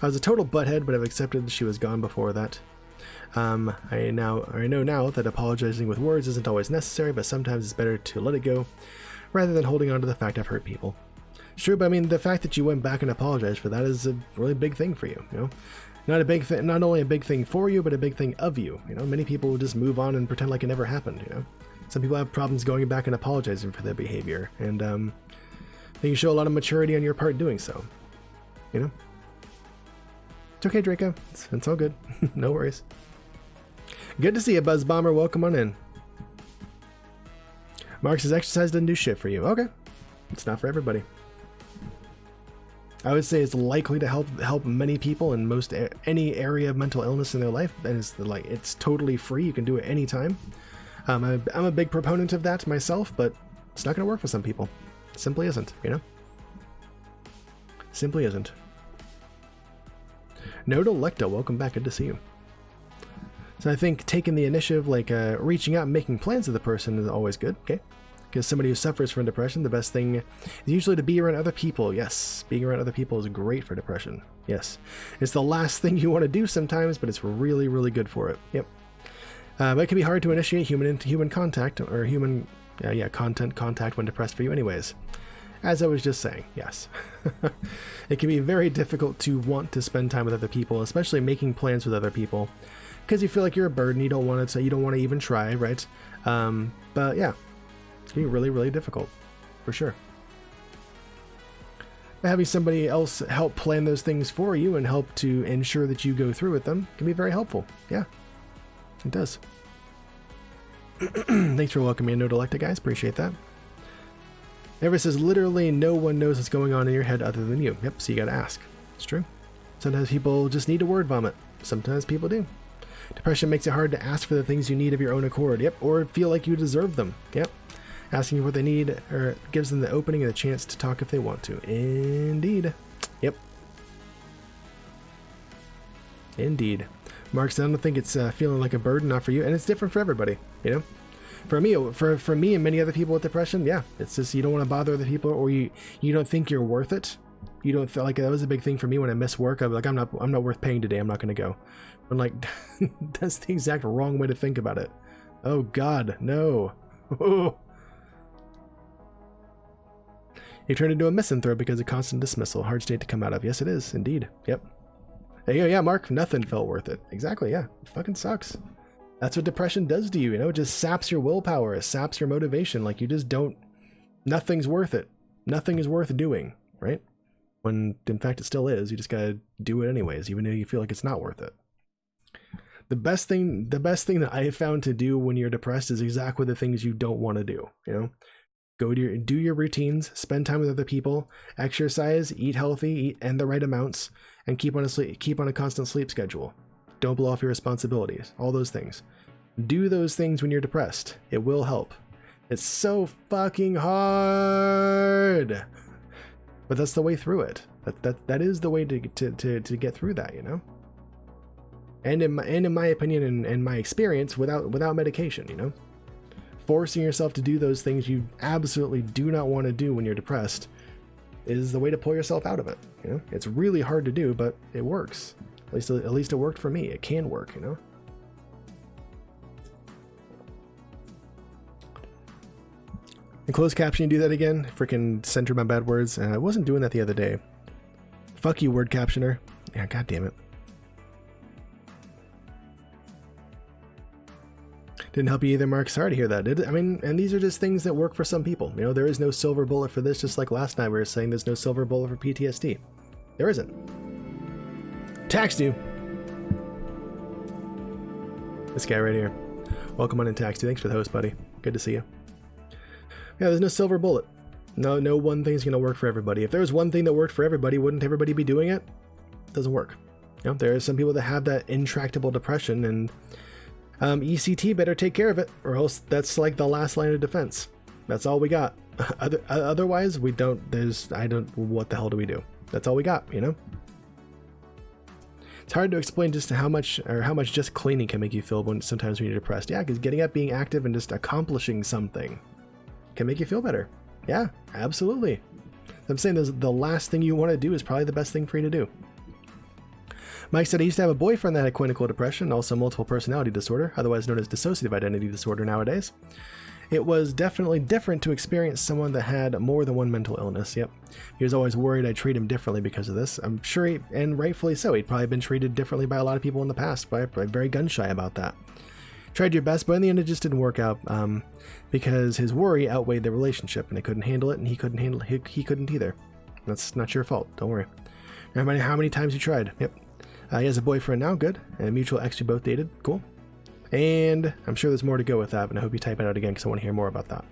I was a total butthead, but I've accepted that she was gone before that. I know now that apologizing with words isn't always necessary, but sometimes it's better to let it go rather than holding on to the fact I've hurt people. It's true, but I mean, the fact that you went back and apologized for that is a really big thing for you, you know? Not a big thing, not only a big thing for you, but a big thing of you. You know, many people will just move on and pretend like it never happened, you know? Some people have problems going back and apologizing for their behavior, and you show a lot of maturity on your part doing so, you know? It's okay, Draco. It's all good. No worries. Good to see you, Buzz Bomber. Welcome on in. Mark says exercise doesn't do shit for you. Okay. It's not for everybody. I would say it's likely to help many people in any area of mental illness in their life, and it's totally free. You can do it anytime. I'm a big proponent of that myself, but it's not going to work for some people. It simply isn't, you know? Simply isn't. Nodal Lecta, welcome back. Good to see you. So I think taking the initiative, like reaching out and making plans with the person is always good, okay? Because somebody who suffers from depression, the best thing is usually to be around other people. Yes, being around other people is great for depression. Yes. It's the last thing you want to do sometimes, but it's really, really good for it. Yep. But it can be hard to initiate human-to-human contact or contact when depressed for you anyways. As I was just saying, yes. It can be very difficult to want to spend time with other people, especially making plans with other people, because you feel like you're a burden. You don't want to even try, right? But yeah. It can be really, really difficult, for sure. But having somebody else help plan those things for you and help to ensure that you go through with them can be very helpful. Yeah, it does. Thanks for welcoming me, Nodelecta, guys. Appreciate that. Never says literally no one knows what's going on in your head other than you. Yep, so you gotta ask. It's true. Sometimes people just need a word vomit. Sometimes people do. Depression makes it hard to ask for the things you need of your own accord. Yep, or feel like you deserve them. Yep. Asking what they need or gives them the opening and the chance to talk if they want to. Indeed. Yep. Indeed. Mark said, I don't think it's feeling like a burden, not for you. And it's different for everybody, you know? For me and many other people with depression, yeah, it's just you don't want to bother other people, or you don't think you're worth it. You don't feel like that was a big thing for me when I missed work. I'm like, I'm not worth paying today. I'm not going to go. I'm like, that's the exact wrong way to think about it. Oh God, no. You turned into a misanthrope because of constant dismissal. Hard state to come out of. Yes, it is indeed. Yep. Hey, yeah, Mark. Nothing felt worth it. Exactly. Yeah. It fucking sucks. That's what depression does to you. You know, it just saps your willpower. It saps your motivation. Like you just don't. Nothing's worth it. Nothing is worth doing. Right. When in fact it still is. You just gotta do it anyways, even though you feel like it's not worth it. The best thing that I have found to do when you're depressed is exactly the things you don't want to do. You know, do your routines, spend time with other people, exercise, eat healthy, and the right amounts, and keep on a constant sleep schedule. Don't blow off your responsibilities. All those things. Do those things when you're depressed. It will help. It's so fucking hard. But that's the way through it. That is the way to get through that, you know. And in my opinion and my experience, without medication, you know, forcing yourself to do those things you absolutely do not want to do when you're depressed is the way to pull yourself out of it. You know, it's really hard to do, but it works. At least it worked for me. It can work, you know. In closed caption, do that again. Freaking center my bad words. And I wasn't doing that the other day. Fuck you, word captioner. Yeah, god damn it. Didn't help you either, Mark. Sorry to hear that. I mean, and these are just things that work for some people. You know, there is no silver bullet for this, just like last night we were saying there's no silver bullet for PTSD. There isn't. Tax due. This guy right here. Welcome on in, Tax due. Thanks for the host, buddy. Good to see you. Yeah, there's no silver bullet. No one thing's gonna work for everybody. If there was one thing that worked for everybody, wouldn't everybody be doing it? It doesn't work. You know, there are some people that have that intractable depression, and ECT better take care of it, or else that's like the last line of defense. That's all we got. Otherwise, we don't. What the hell do we do? That's all we got. You know. It's hard to explain just how much just cleaning can make you feel sometimes when you're depressed. Yeah, because getting up, being active, and just accomplishing something can make you feel better. Yeah, absolutely. I'm saying the last thing you want to do is probably the best thing for you to do. Mike said, I used to have a boyfriend that had clinical depression, also multiple personality disorder, otherwise known as dissociative identity disorder nowadays. It was definitely different to experience someone that had more than one mental illness. Yep. He was always worried I'd treat him differently because of this. I'm sure, and rightfully so, he'd probably been treated differently by a lot of people in the past, but I'm very gun shy about that. Tried your best, but in the end it just didn't work out because his worry outweighed the relationship, and I couldn't handle it, and he couldn't either. That's not your fault. Don't worry. No matter how many times you tried. Yep. He has a boyfriend now. Good. And a mutual ex you both dated. Cool. And I'm sure there's more to go with that, but I hope you type it out again because I want to hear more about that.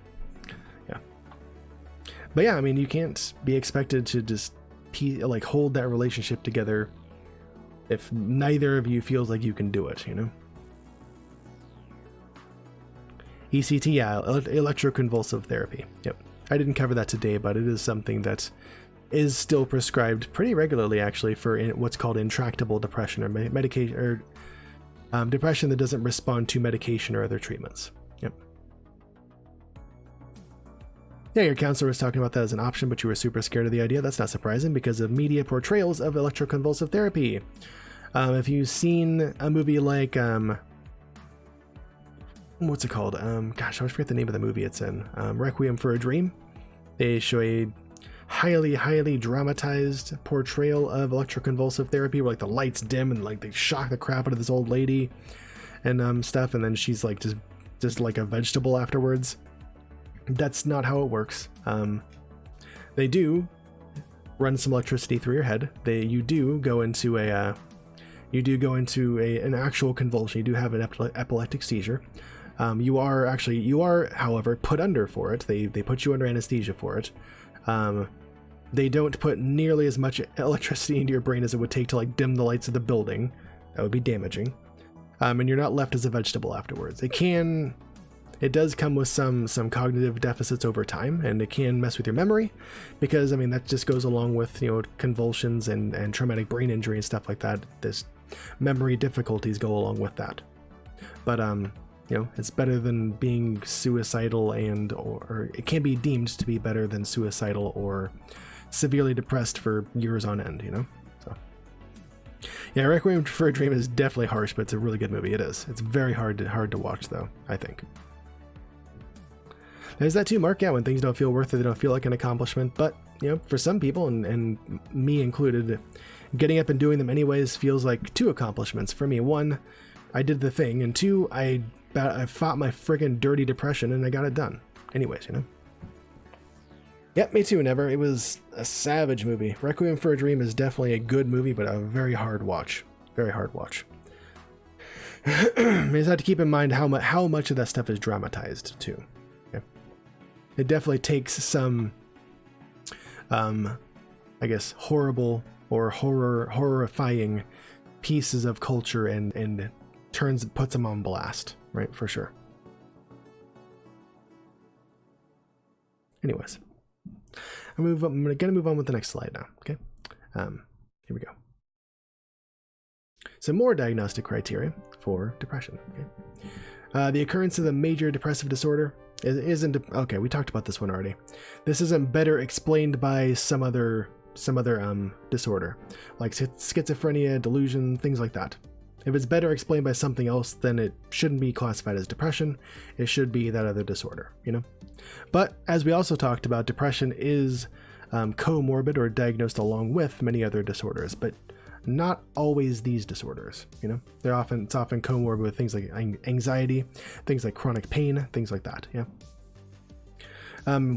Yeah. But yeah, I mean, you can't be expected to just hold that relationship together if neither of you feels like you can do it, you know? ECT, yeah, electroconvulsive therapy. Yep. I didn't cover that today, but it is something that is still prescribed pretty regularly, actually, for what's called intractable depression or medication or depression that doesn't respond to medication or other treatments. Yep. Yeah, your counselor was talking about that as an option, but you were super scared of the idea. That's not surprising because of media portrayals of electroconvulsive therapy. If you've seen a movie like what's it called? Gosh, I always forget the name of the movie it's in. Requiem for a Dream. They show a highly dramatized portrayal of electroconvulsive therapy where like the lights dim and like they shock the crap out of this old lady and stuff, and then she's like just like a vegetable afterwards. That's not how it works. They do run some electricity through your head. You do go into an actual convulsion. You do have an epileptic seizure. You are, however, put under for it. They put you under anesthesia for it. They don't put nearly as much electricity into your brain as it would take to like dim the lights of the building. That would be damaging. And you're not left as a vegetable afterwards. It does come with some cognitive deficits over time, and it can mess with your memory because, I mean, that just goes along with, you know, convulsions and traumatic brain injury and stuff like that. memory difficulties go along with that. But you know, it's better than being suicidal or it can be deemed to be better than suicidal or severely depressed for years on end, you know? So yeah, Requiem for a Dream is definitely harsh, but it's a really good movie. It is. It's very hard to watch though, I think. There's that too, Mark. Yeah, when things don't feel worth it, they don't feel like an accomplishment. But, you know, for some people, and me included, getting up and doing them anyways feels like 2 accomplishments. For me, 1, I did the thing, and 2, I fought my friggin' dirty depression and I got it done. Anyways, you know. Yep, me too, Never. It was a savage movie. Requiem for a Dream is definitely a good movie, but a very hard watch. Very hard watch. You just have to keep in mind how much of that stuff is dramatized too. Okay? It definitely takes some, I guess, horrible or horrifying pieces of culture and puts them on blast, right? For sure. Anyways, I'm gonna move on with the next slide now. Okay, here we go. Some more diagnostic criteria for depression. Okay, the occurrence of the major depressive disorder isn't okay. We talked about this one already. This isn't better explained by some other disorder, like schizophrenia, delusion, things like that. If it's better explained by something else, then it shouldn't be classified as depression. It should be that other disorder, you know? But as we also talked about, depression is comorbid or diagnosed along with many other disorders, but not always these disorders, you know? It's often comorbid with things like anxiety, things like chronic pain, things like that, yeah?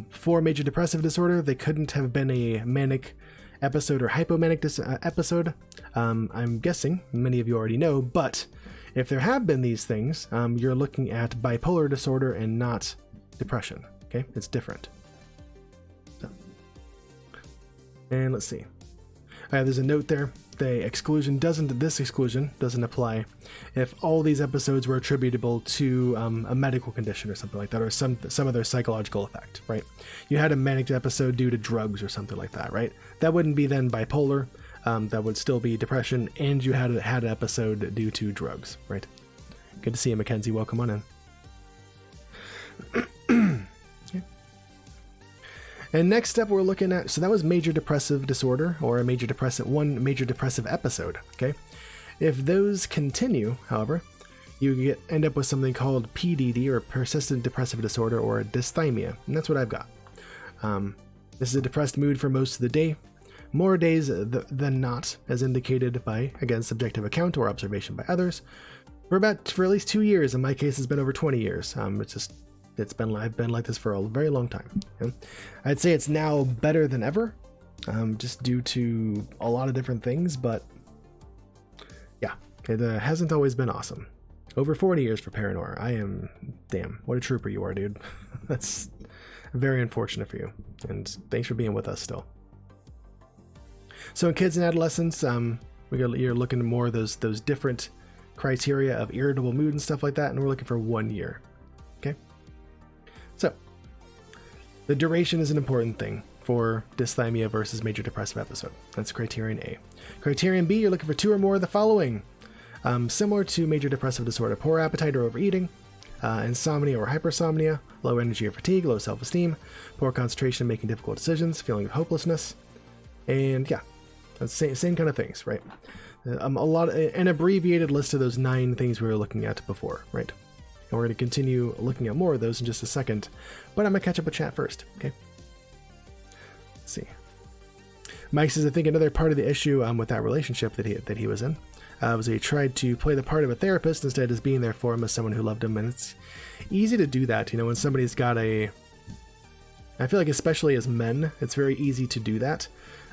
For major depressive disorder, they couldn't have been a manic episode or hypomanic episode. I'm guessing many of you already know, but if there have been these things, you're looking at bipolar disorder and not depression. Okay, it's different. So, and let's see. There's a note there. This exclusion doesn't apply if all these episodes were attributable to a medical condition or something like that, or some other psychological effect, right? You had a manic episode due to drugs or something like that, right? That wouldn't be then bipolar. That would still be depression, and you had an episode due to drugs, right? Good to see you, Mackenzie. Welcome on in. Okay. And next up, we're looking at, so that was major depressive disorder, or one major depressive episode, okay? If those continue, however, you end up with something called PDD, or persistent depressive disorder, or dysthymia, and that's what I've got. This is a depressed mood for most of the day, more days than not, as indicated by, again, subjective account or observation by others, for at least 2 years. In my case, it's been over 20 years. I've been like this for a very long time. Okay? I'd say it's now better than ever, just due to a lot of different things, but yeah, it hasn't always been awesome. Over 40 years for Paranor. Damn, what a trooper you are, dude. That's very unfortunate for you, and thanks for being with us still. So in kids and adolescents, you're looking at more of those different criteria of irritable mood and stuff like that, and we're looking for 1 year. Okay. So the duration is an important thing for dysthymia versus major depressive episode. That's criterion A. Criterion B, you're looking for 2 or more of the following. Similar to major depressive disorder: poor appetite or overeating, insomnia or hypersomnia, low energy or fatigue, low self-esteem, poor concentration, making difficult decisions, feeling of hopelessness, and yeah, that's same kind of things, right? An abbreviated list of those 9 things we were looking at before, right? And we're going to continue looking at more of those in just a second, but I'm going to catch up with chat first, okay? Let's see. Mike says, I think another part of the issue with that relationship that he was in was he tried to play the part of a therapist instead of being there for him as someone who loved him, and it's easy to do that, you know, when somebody's got I feel like especially as men, it's very easy to do that.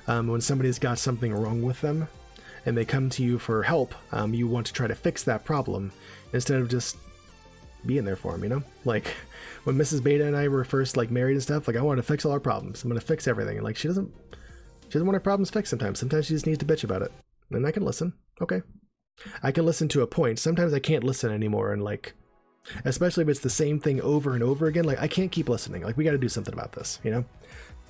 When somebody's got something wrong with them and they come to you for help, you want to try to fix that problem instead of just being there for them, you know? Like when Mrs. Beta and I were first like married and stuff, like I want to fix all our problems. I'm going to fix everything. And like she doesn't want her problems fixed sometimes. Sometimes she just needs to bitch about it. And I can listen. Okay. I can listen to a point. Sometimes I can't listen anymore, and like, especially if it's the same thing over and over again, like I can't keep listening. Like we got to do something about this, you know?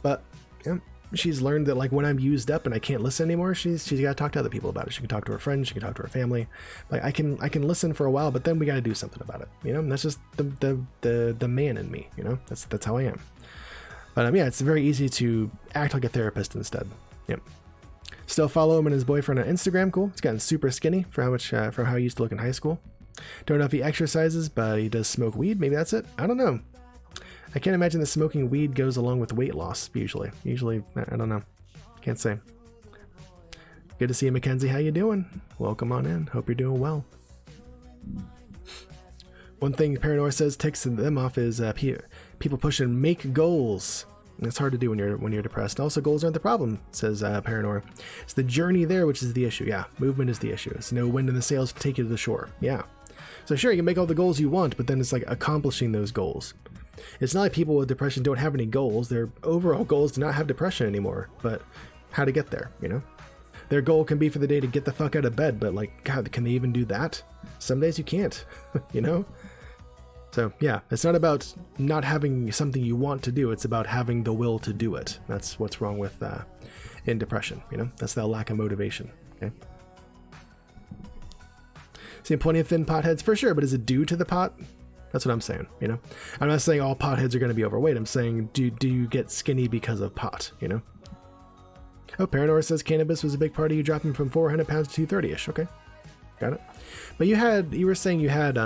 But yeah, she's learned that like when I'm used up and I can't listen anymore, she's got to talk to other people about it. She can talk to her friends, she can talk to her family. Like I can listen for a while, but then we got to do something about it. You know, and that's just the man in me. You know, that's how I am. But yeah, it's very easy to act like a therapist instead. Yep. Still follow him and his boyfriend on Instagram. Cool. He's gotten super skinny for how he used to look in high school. Don't know if he exercises, but he does smoke weed. Maybe that's it. I don't know. I can't imagine that smoking weed goes along with weight loss, usually. I don't know. Can't say. Good to see you, Mackenzie. How you doing? Welcome on in. Hope you're doing well. One thing Paranor says ticks them off is people pushing make goals. It's hard to do when you're depressed. Also, goals aren't the problem, says Paranor. It's the journey there which is the issue. Yeah, movement is the issue. It's no wind in the sails to take you to the shore. Yeah. So sure, you can make all the goals you want, but then it's like accomplishing those goals. It's not like people with depression don't have any goals. Their overall goal is to not have depression anymore, but how to get there, you know? Their goal can be for the day to get the fuck out of bed, but like, God, can they even do that? Some days you can't, you know? So yeah, it's not about not having something you want to do. It's about having the will to do it. That's what's wrong with in depression, you know? That's that lack of motivation, okay? Seeing plenty of thin potheads for sure, but is it due to the pot? That's what I'm saying, you know? I'm not saying all potheads are going to be overweight. I'm saying, do you get skinny because of pot, you know? Oh, Paranor says cannabis was a big part of you dropping from 400 pounds to 230-ish. Okay, got it. But you were saying you had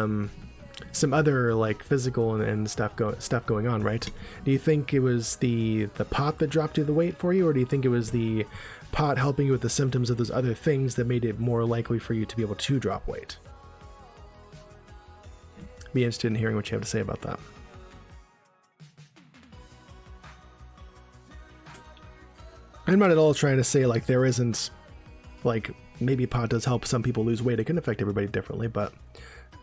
some other like physical and stuff going on, right? Do you think it was the pot that dropped you the weight for you, or do you think it was the pot helping you with the symptoms of those other things that made it more likely for you to be able to drop weight? Be interested in hearing what you have to say about that. I'm not at all trying to say like there isn't, like maybe pot does help some people lose weight. It can affect everybody differently, but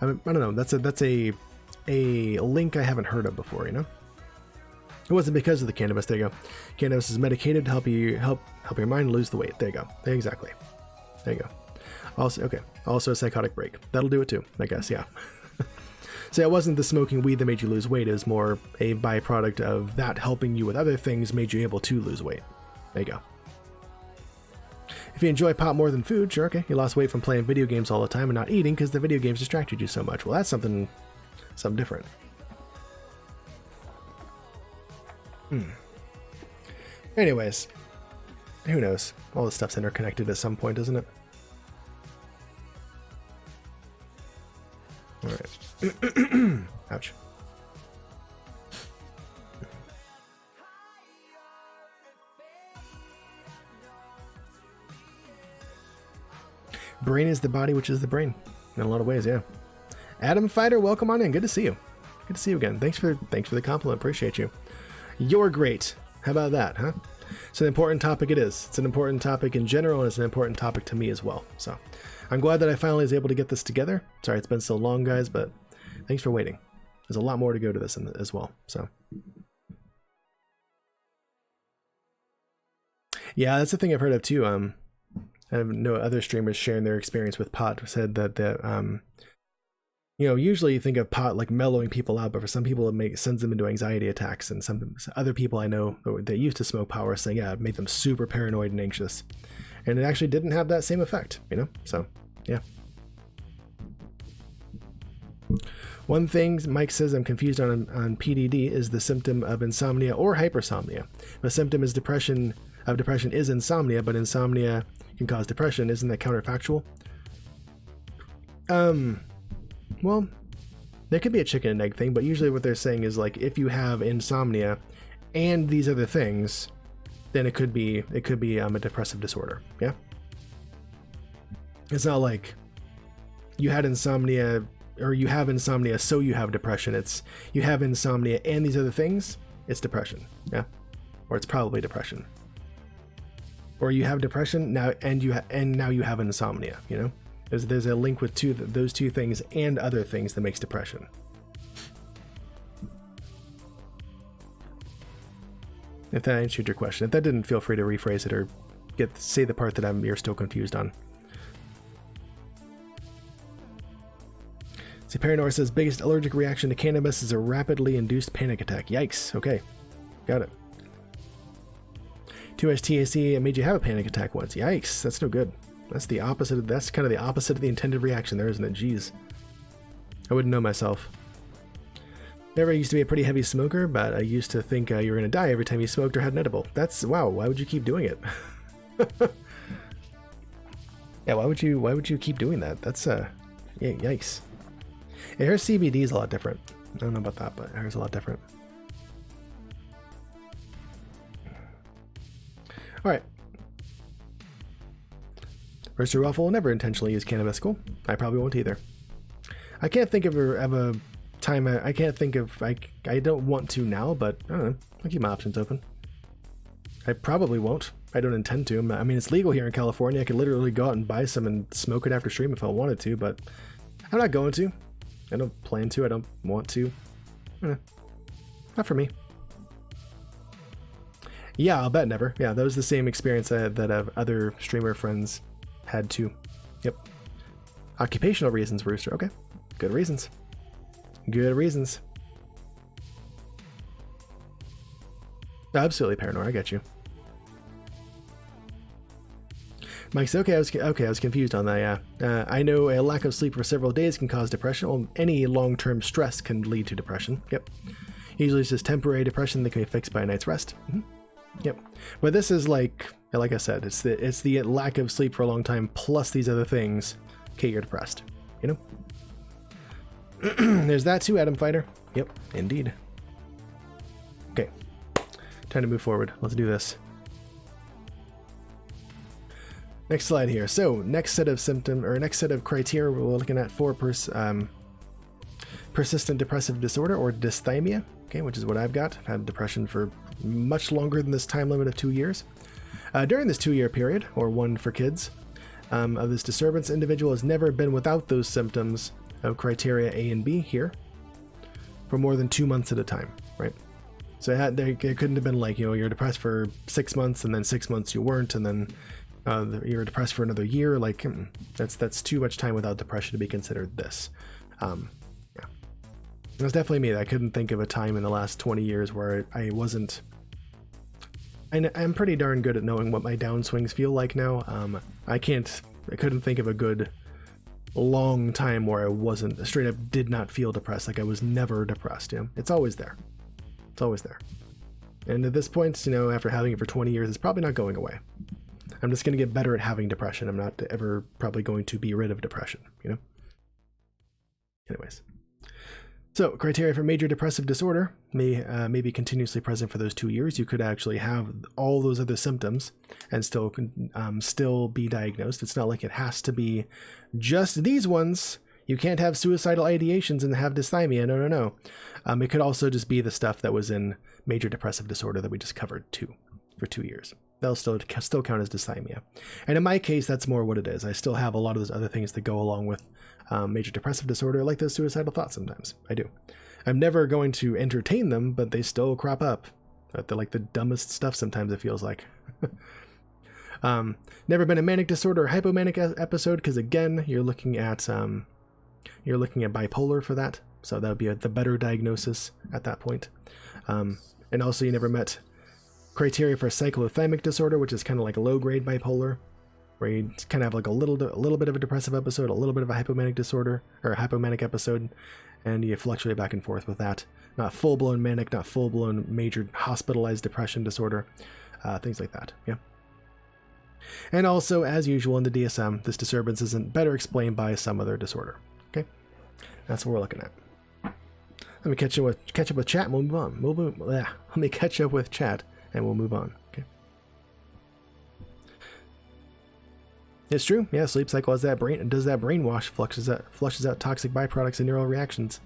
I don't know. That's a link I haven't heard of before. You know, it wasn't because of the cannabis. There you go. Cannabis is medicated to help your mind lose the weight. There you go. Exactly. There you go. Also a psychotic break. That'll do it too, I guess. Yeah. So it wasn't the smoking weed that made you lose weight. It was more a byproduct of that helping you with other things made you able to lose weight. There you go. If you enjoy pot more than food, sure, okay. You lost weight from playing video games all the time and not eating because the video games distracted you so much. Well, that's something different. Anyways, who knows? All this stuff's interconnected at some point, isn't it? All right. Ouch. Brain is the body, which is the brain. In a lot of ways, yeah. Adam Fighter, welcome on in. Good to see you. Good to see you again. Thanks for the compliment. Appreciate you. You're great. How about that, huh? It's an important topic it is. It's an important topic in general, and it's an important topic to me as well. So I'm glad that I finally was able to get this together. Sorry it's been so long, guys, but thanks for waiting. There's a lot more to go to this as well. So yeah, that's the thing I've heard of too. I have no other streamers sharing their experience with pot said that you know, usually you think of pot like mellowing people out, but for some people it sends them into anxiety attacks, and some other people I know that used to smoke pot were saying, yeah, it made them super paranoid and anxious, and it actually didn't have that same effect, you know. So yeah. One thing Mike says I'm confused on PDD is the symptom of insomnia or hypersomnia. If a symptom is depression is insomnia, but insomnia can cause depression. Isn't that counterfactual? Well, there could be a chicken and egg thing, but usually what they're saying is like if you have insomnia and these other things, then it could be a depressive disorder. Yeah. It's not like you had insomnia or you have insomnia so you have depression. It's you have insomnia and these other things, it's depression. Yeah. Or it's probably depression. Or you have depression now and now you have insomnia, you know? There's a link with those two things and other things that makes depression. If that answered your question. If that didn't, feel free to rephrase it or say the part that you're still confused on. See, Paranor says biggest allergic reaction to cannabis is a rapidly induced panic attack. Yikes. Okay, got it. Too much THC made you have a panic attack once. Yikes, that's no good. That's the opposite. That's kind of the opposite of the intended reaction there, isn't it? Jeez. I wouldn't know myself. Never used to be a pretty heavy smoker, but I used to think you were going to die every time you smoked or had an edible. That's, wow, why would you keep doing it? Yeah, why would you keep doing that? That's, yeah, yikes. Yeah, her CBD is a lot different. I don't know about that, but hers is a lot different. Alright. First Ruffle will never intentionally use cannabis. Cool. I probably won't either. I can't think of a time. I can't think of. I don't want to now, but I don't know. I'll keep my options open. I probably won't. I don't intend to. I mean, it's legal here in California. I could literally go out and buy some and smoke it after stream if I wanted to, but I'm not going to. I don't plan to. I don't want to. Not for me. Yeah, I'll bet never. Yeah, that was the same experience that other streamer friends had too. Yep. Occupational reasons, Rooster. Okay. Good reasons. Good reasons. Absolutely paranoid. I get you. Mike said, okay, I was confused on that, yeah. I know a lack of sleep for several days can cause depression. Well, any long-term stress can lead to depression. Yep. Usually it's just temporary depression that can be fixed by a night's rest. Yep. But this is like I said, it's the lack of sleep for a long time plus these other things. Okay, you're depressed. You know? There's that too, Adam Fighter. Yep, indeed. Okay. Time to move forward. Let's do this. Next slide here. So, next set of criteria we're looking at for persistent depressive disorder or dysthymia, okay, which is what I've got. I've had depression for much longer than this time limit of 2 years. During this 2-year period, or one for kids, of this disturbance, individual has never been without those symptoms of criteria A and B here for more than 2 months at a time, right? So it couldn't have been like, you're depressed for 6 months and then 6 months you weren't, and then you're depressed for another year. Like, that's too much time without depression to be considered this. Yeah. It was definitely me. I couldn't think of a time in the last 20 years where I wasn't. I'm pretty darn good at knowing what my downswings feel like now. I couldn't think of a good long time where I wasn't straight up did not feel depressed. Like I was never depressed. It's always there. It's always there. And at this point, after having it for 20 years, it's probably not going away. I'm just going to get better at having depression. I'm not ever probably going to be rid of depression, Anyways. So, criteria for major depressive disorder may be continuously present for those 2 years. You could actually have all those other symptoms and still be diagnosed. It's not like it has to be just these ones. You can't have suicidal ideations and have dysthymia. No. It could also just be the stuff that was in major depressive disorder that we just covered for 2 years. They'll still count as dysthymia. And in my case, that's more what it is. I still have a lot of those other things that go along with major depressive disorder, like those suicidal thoughts sometimes. I do. I'm never going to entertain them, but they still crop up. They're like the dumbest stuff sometimes, it feels like. Never been a manic disorder or hypomanic episode, because again, you're looking at bipolar for that. So that would be the better diagnosis at that point. And also you never met criteria for cyclothymic disorder, which is kind of like a low-grade bipolar, where you kind of have like a little bit of a depressive episode, a little bit of a hypomanic disorder, or a hypomanic episode, and you fluctuate back and forth with that. Not full-blown manic, not full-blown major hospitalized depression disorder, things like that, yeah. And also, as usual in the DSM, this disturbance isn't better explained by some other disorder, okay? That's what we're looking at. Let me catch up with chat and we'll move on. Let me catch up with chat and we'll move on. Okay. It's true. Yeah, sleep cycle does that brainwash, flushes out toxic byproducts and neural reactions.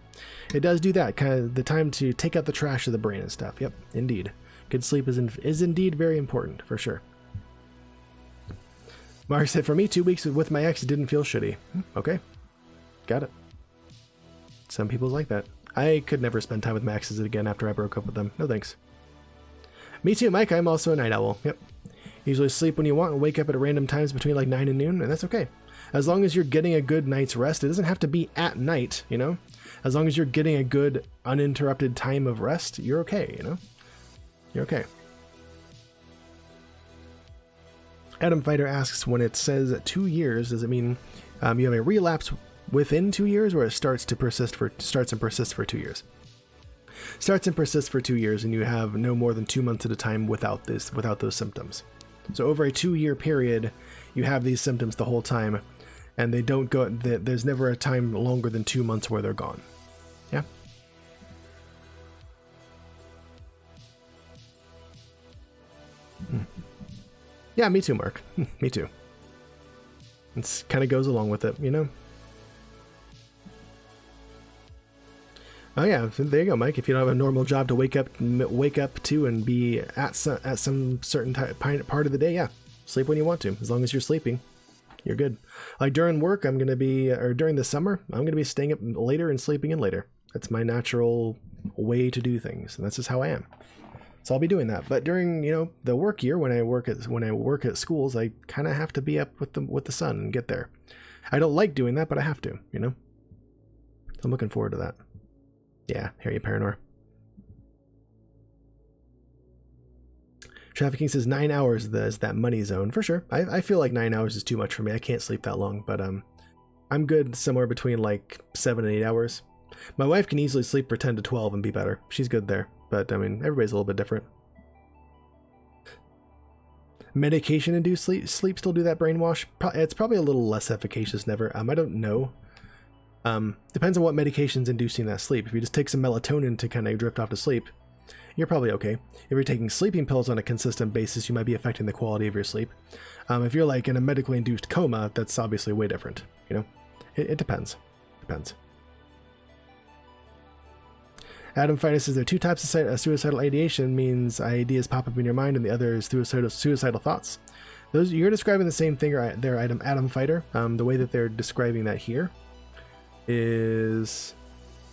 It does do that. Kind of the time to take out the trash of the brain and stuff. Yep, indeed. Good sleep is indeed very important, for sure. Mark said, for me, 2 weeks with my ex didn't feel shitty. Okay. Got it. Some people's like that. I could never spend time with my exes again after I broke up with them. No thanks. Me too, Mike. I'm also a night owl. Yep. Usually sleep when you want and wake up at random times between like 9 and noon, and that's okay. As long as you're getting a good night's rest, it doesn't have to be at night, As long as you're getting a good uninterrupted time of rest, you're okay, You're okay. Adam Fighter asks, when it says 2 years, does it mean you have a relapse within 2 years, or it starts and persists for 2 years? Starts and persists for 2 years, and you have no more than 2 months at a time without those symptoms. So over a 2-year period, you have these symptoms the whole time, and they don't go. There's never a time longer than 2 months where they're gone. Yeah. Yeah, me too, Mark. Me too. It kind of goes along with it, you know? Oh yeah, there you go, Mike. If you don't have a normal job to wake up to and be at some certain part of the day, yeah, sleep when you want to. As long as you're sleeping, you're good. Like during work, during the summer, I'm gonna be staying up later and sleeping in later. That's my natural way to do things, and that's just how I am. So I'll be doing that. But during, the work year, when I work at schools, I kind of have to be up with the sun and get there. I don't like doing that, but I have to, So I'm looking forward to that. Yeah, hear you, Paranor. Trafficking says 9 hours is that money zone. For sure. I feel like 9 hours is too much for me. I can't sleep that long, but I'm good somewhere between like 7 and 8 hours. My wife can easily sleep for 10 to 12 and be better. She's good there. But, I mean, everybody's a little bit different. Medication-induced sleep still do that brainwash? It's probably a little less efficacious never. I don't know. Depends on what medication's inducing that sleep. If you just take some melatonin to kind of drift off to sleep, you're probably okay. If you're taking sleeping pills on a consistent basis, you might be affecting the quality of your sleep. If you're like in a medically induced coma, that's obviously way different, It depends. Depends. Adam Fighter says there are 2 types of suicidal ideation, means ideas pop up in your mind, and the other is suicidal thoughts. Those you're describing the same thing there, Adam Fighter. The way that they're describing that here is,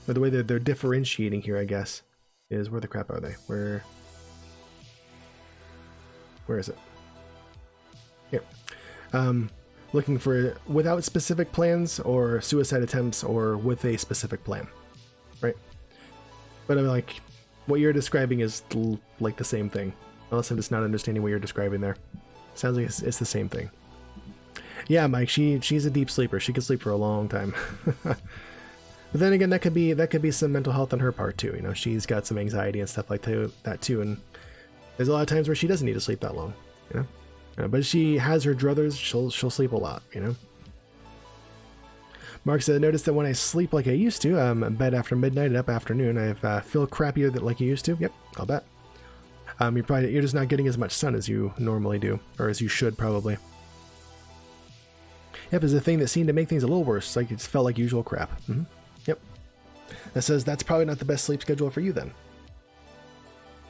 or the way that they're differentiating here, I guess, is where the crap are they? Where is it? Here. Looking for without specific plans, or suicide attempts, or with a specific plan, right? But I'm like, what you're describing is like the same thing. Unless I'm just not understanding what you're describing there. Sounds like it's the same thing. Yeah, Mike, she's a deep sleeper. She could sleep for a long time. But then again, that could be some mental health on her part too. She's got some anxiety and stuff like that too. And there's a lot of times where she doesn't need to sleep that long. But she has her druthers. She'll sleep a lot. Mark said, I noticed that when I sleep like I used to, bed after midnight and up afternoon, I feel crappier like you used to. Yep, I'll bet. You're just not getting as much sun as you normally do, or as you should probably. Yep, it's a thing that seemed to make things a little worse. Like it felt like usual crap. Yep. That says that's probably not the best sleep schedule for you then.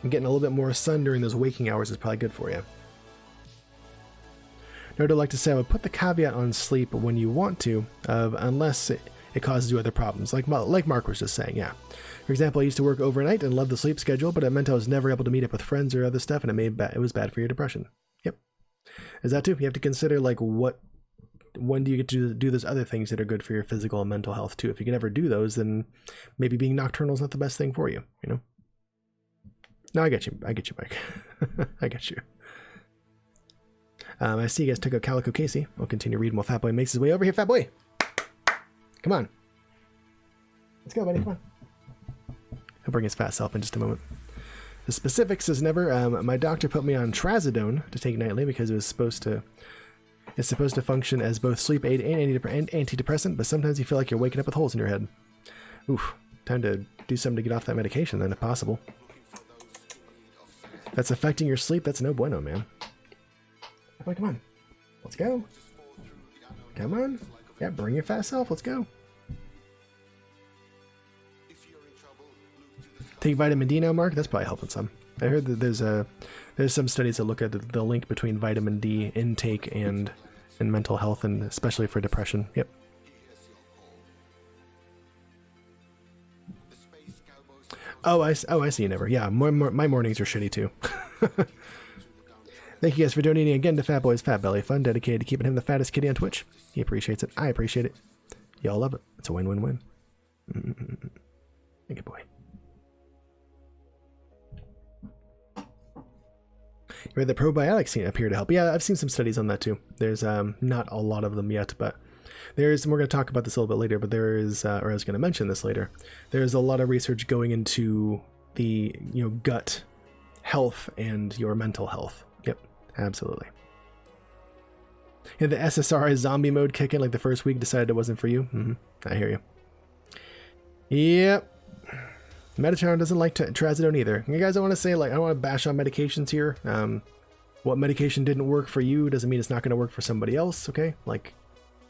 And getting a little bit more sun during those waking hours is probably good for you. I'd like to say I would put the caveat on sleep when you want to, unless it causes you other problems, like Mark was just saying, yeah. For example, I used to work overnight and loved the sleep schedule, but it meant I was never able to meet up with friends or other stuff, and it was bad for your depression. Yep. Is that too? You have to consider, like, when do you get to do those other things that are good for your physical and mental health too? If you can never do those, then maybe being nocturnal is not the best thing for you, No, I get you, Mike. I get you. I see you guys took out Calico Casey. We'll continue reading while Fatboy makes his way over here. Fatboy! Come on. Let's go, buddy. Come on. He'll bring his fat self in just a moment. The specifics is never. My doctor put me on trazodone to take nightly because it's supposed to function as both sleep aid and antidepressant, but sometimes you feel like you're waking up with holes in your head. Oof. Time to do something to get off that medication then, if possible. That's affecting your sleep. That's no bueno, man. Oh, come on. Let's go. Come on. Yeah, bring your fast self. Let's go. Take vitamin D now, Mark? That's probably helping some. I heard that there's some studies that look at the link between vitamin D intake and mental health, and especially for depression. Yep. Oh, I see you never. Yeah, my mornings are shitty too. Thank you guys for donating again to Fatboy's Fat Belly Fund, dedicated to keeping him the fattest kitty on Twitch. He appreciates it. I appreciate it. Y'all love it. It's a win-win-win. Thank you, boy. Where the probiotics appear to help. Yeah, I've seen some studies on that too. There's not a lot of them yet, but there's, and we're going to talk about this a little bit later, but there is, or I was going to mention this later, there's a lot of research going into the, gut health and your mental health. Yep, absolutely. Yeah, the SSRI zombie mode kick in like the first week, decided it wasn't for you. I hear you. Yep. Metatrone doesn't like trazodone either. You guys don't want to say, like, I don't want to bash on medications here. What medication didn't work for you doesn't mean it's not going to work for somebody else, okay? Like,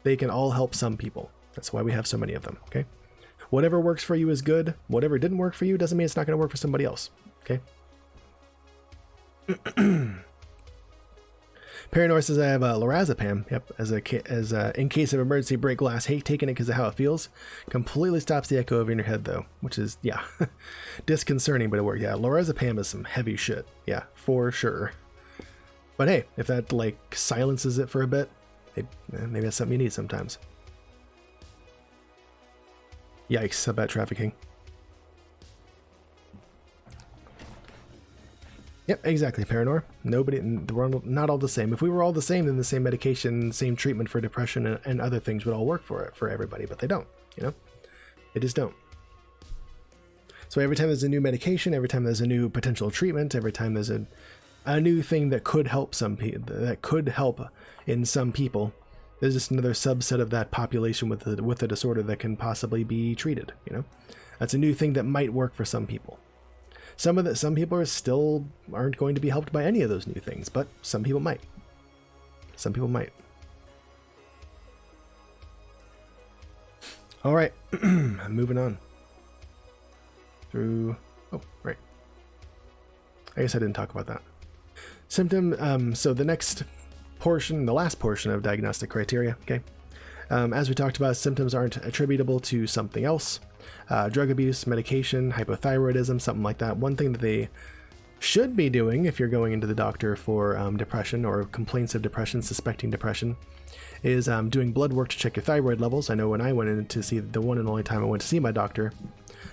they can all help some people. That's why we have so many of them, okay? Whatever works for you is good. Whatever didn't work for you doesn't mean it's not going to work for somebody else, okay? Paranor says I have lorazepam. Yep, as in case of emergency, break glass. Hate taking it because of how it feels. Completely stops the echo over in your head though, which is, yeah, disconcerting, but it works. Yeah, lorazepam is some heavy shit. Yeah, for sure. But hey, if that like silences it for a bit, maybe that's something you need sometimes. Yikes about trafficking. Yep, exactly, Paranor. We're not all the same. If we were all the same, then the same medication, same treatment for depression and other things would all work for everybody, but they don't, They just don't. So every time there's a new medication, every time there's a new potential treatment, every time there's a new thing that could help in some people, there's just another subset of that population with the disorder that can possibly be treated, That's a new thing that might work for some people. Some people aren't going to be helped by any of those new things, but some people might. Some people might. All right, moving on through. Oh, right. I guess I didn't talk about that. So the next portion, the last portion of diagnostic criteria. Okay, as we talked about, symptoms aren't attributable to something else. Drug abuse, medication, hypothyroidism, something like that. One thing that they should be doing if you're going into the doctor for depression or complaints of depression, suspecting depression, is doing blood work to check your thyroid levels. I know when I went in to see, the one and only time I went to see my doctor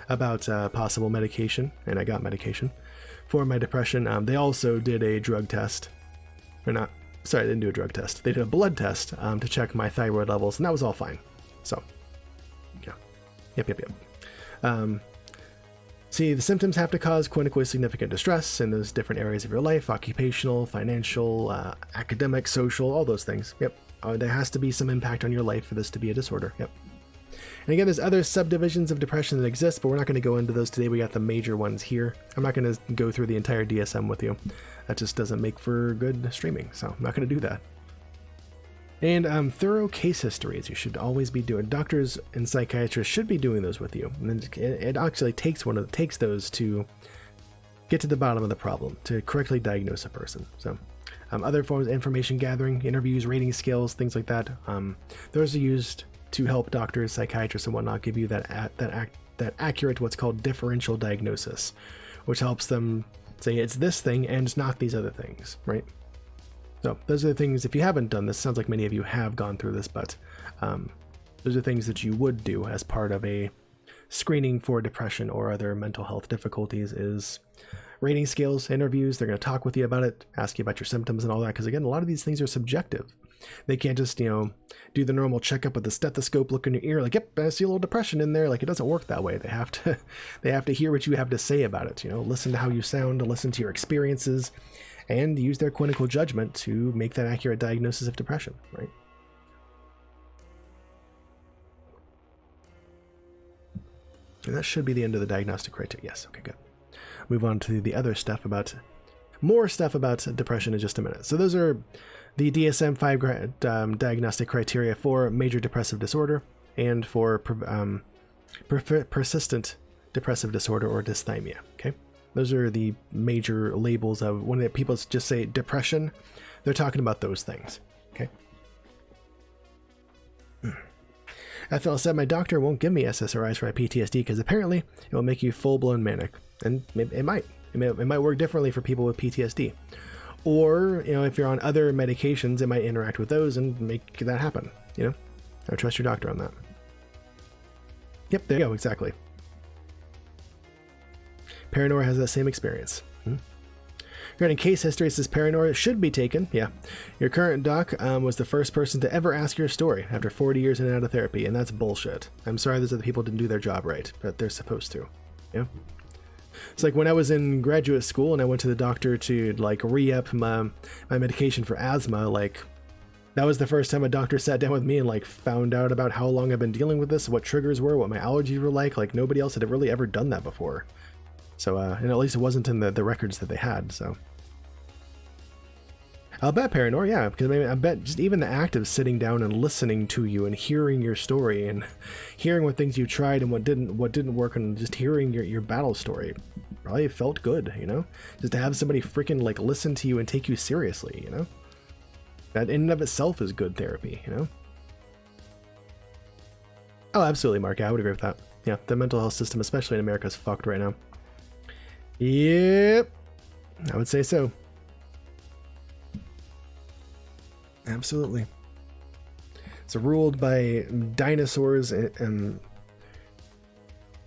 about possible medication, and I got medication for my depression, they also did a drug test. Or not, sorry, they didn't do a drug test. They did a blood test to check my thyroid levels, and that was all fine. So, yeah. Yep. See, the symptoms have to cause clinically significant distress in those different areas of your life: occupational, financial, academic, social, all those things. Yep. There has to be some impact on your life for this to be a disorder. Yep. And again, there's other subdivisions of depression that exist, but we're not going to go into those today. We got the major ones here. I'm not going to go through the entire DSM with you. That just doesn't make for good streaming, so I'm not going to do that. And thorough case histories you should always be doing. Doctors and psychiatrists should be doing those with you. And it actually takes those to get to the bottom of the problem, to correctly diagnose a person. So other forms of information gathering, interviews, rating scales, things like that, those are used to help doctors, psychiatrists, and whatnot give you that accurate, what's called differential diagnosis, which helps them say it's this thing and not these other things, right? So those are the things, if you haven't done this, sounds like many of you have gone through this, but those are things that you would do as part of a screening for depression or other mental health difficulties, is rating scales, interviews. They're going to talk with you about it, ask you about your symptoms and all that, because again, a lot of these things are subjective. They can't just, do the normal checkup with the stethoscope, look in your ear, like, yep, I see a little depression in there. Like, it doesn't work that way. They have to hear what you have to say about it, listen to how you sound, listen to your experiences, and use their clinical judgment to make that accurate diagnosis of depression, right? And that should be the end of the diagnostic criteria. Yes, okay, good. Move on to the other stuff more stuff about depression in just a minute. So those are the DSM-5 diagnostic criteria for major depressive disorder and for persistent depressive disorder or dysthymia, okay? Those are the major labels of when people just say depression, they're talking about those things, okay? Ethel said, my doctor won't give me SSRIs for my PTSD because apparently it will make you full-blown manic. And it might. It might work differently for people with PTSD. Or, if you're on other medications, it might interact with those and make that happen, I trust your doctor on that. Yep, there you go, exactly. Paranor has that same experience. Regarding case history, it says Paranor should be taken. Yeah. Your current doc was the first person to ever ask your story after 40 years in and out of therapy, and that's bullshit. I'm sorry those other people didn't do their job right, but they're supposed to. Yeah. It's like when I was in graduate school and I went to the doctor to like re-up my medication for asthma, like that was the first time a doctor sat down with me and like found out about how long I've been dealing with this, what triggers were, what my allergies were like nobody else had really ever done that before. So, and at least it wasn't in the records that they had, so. I'll bet Paranor, yeah, because I bet just even the act of sitting down and listening to you and hearing your story and hearing what things you tried and what didn't work and just hearing your battle story probably felt good, you know? Just to have somebody freaking like listen to you and take you seriously, you know? That in and of itself is good therapy, you know? Oh, absolutely, Mark, yeah, I would agree with that. Yeah, the mental health system, especially in America, is fucked right now. Yep, I would say so. Absolutely. It's ruled by dinosaurs and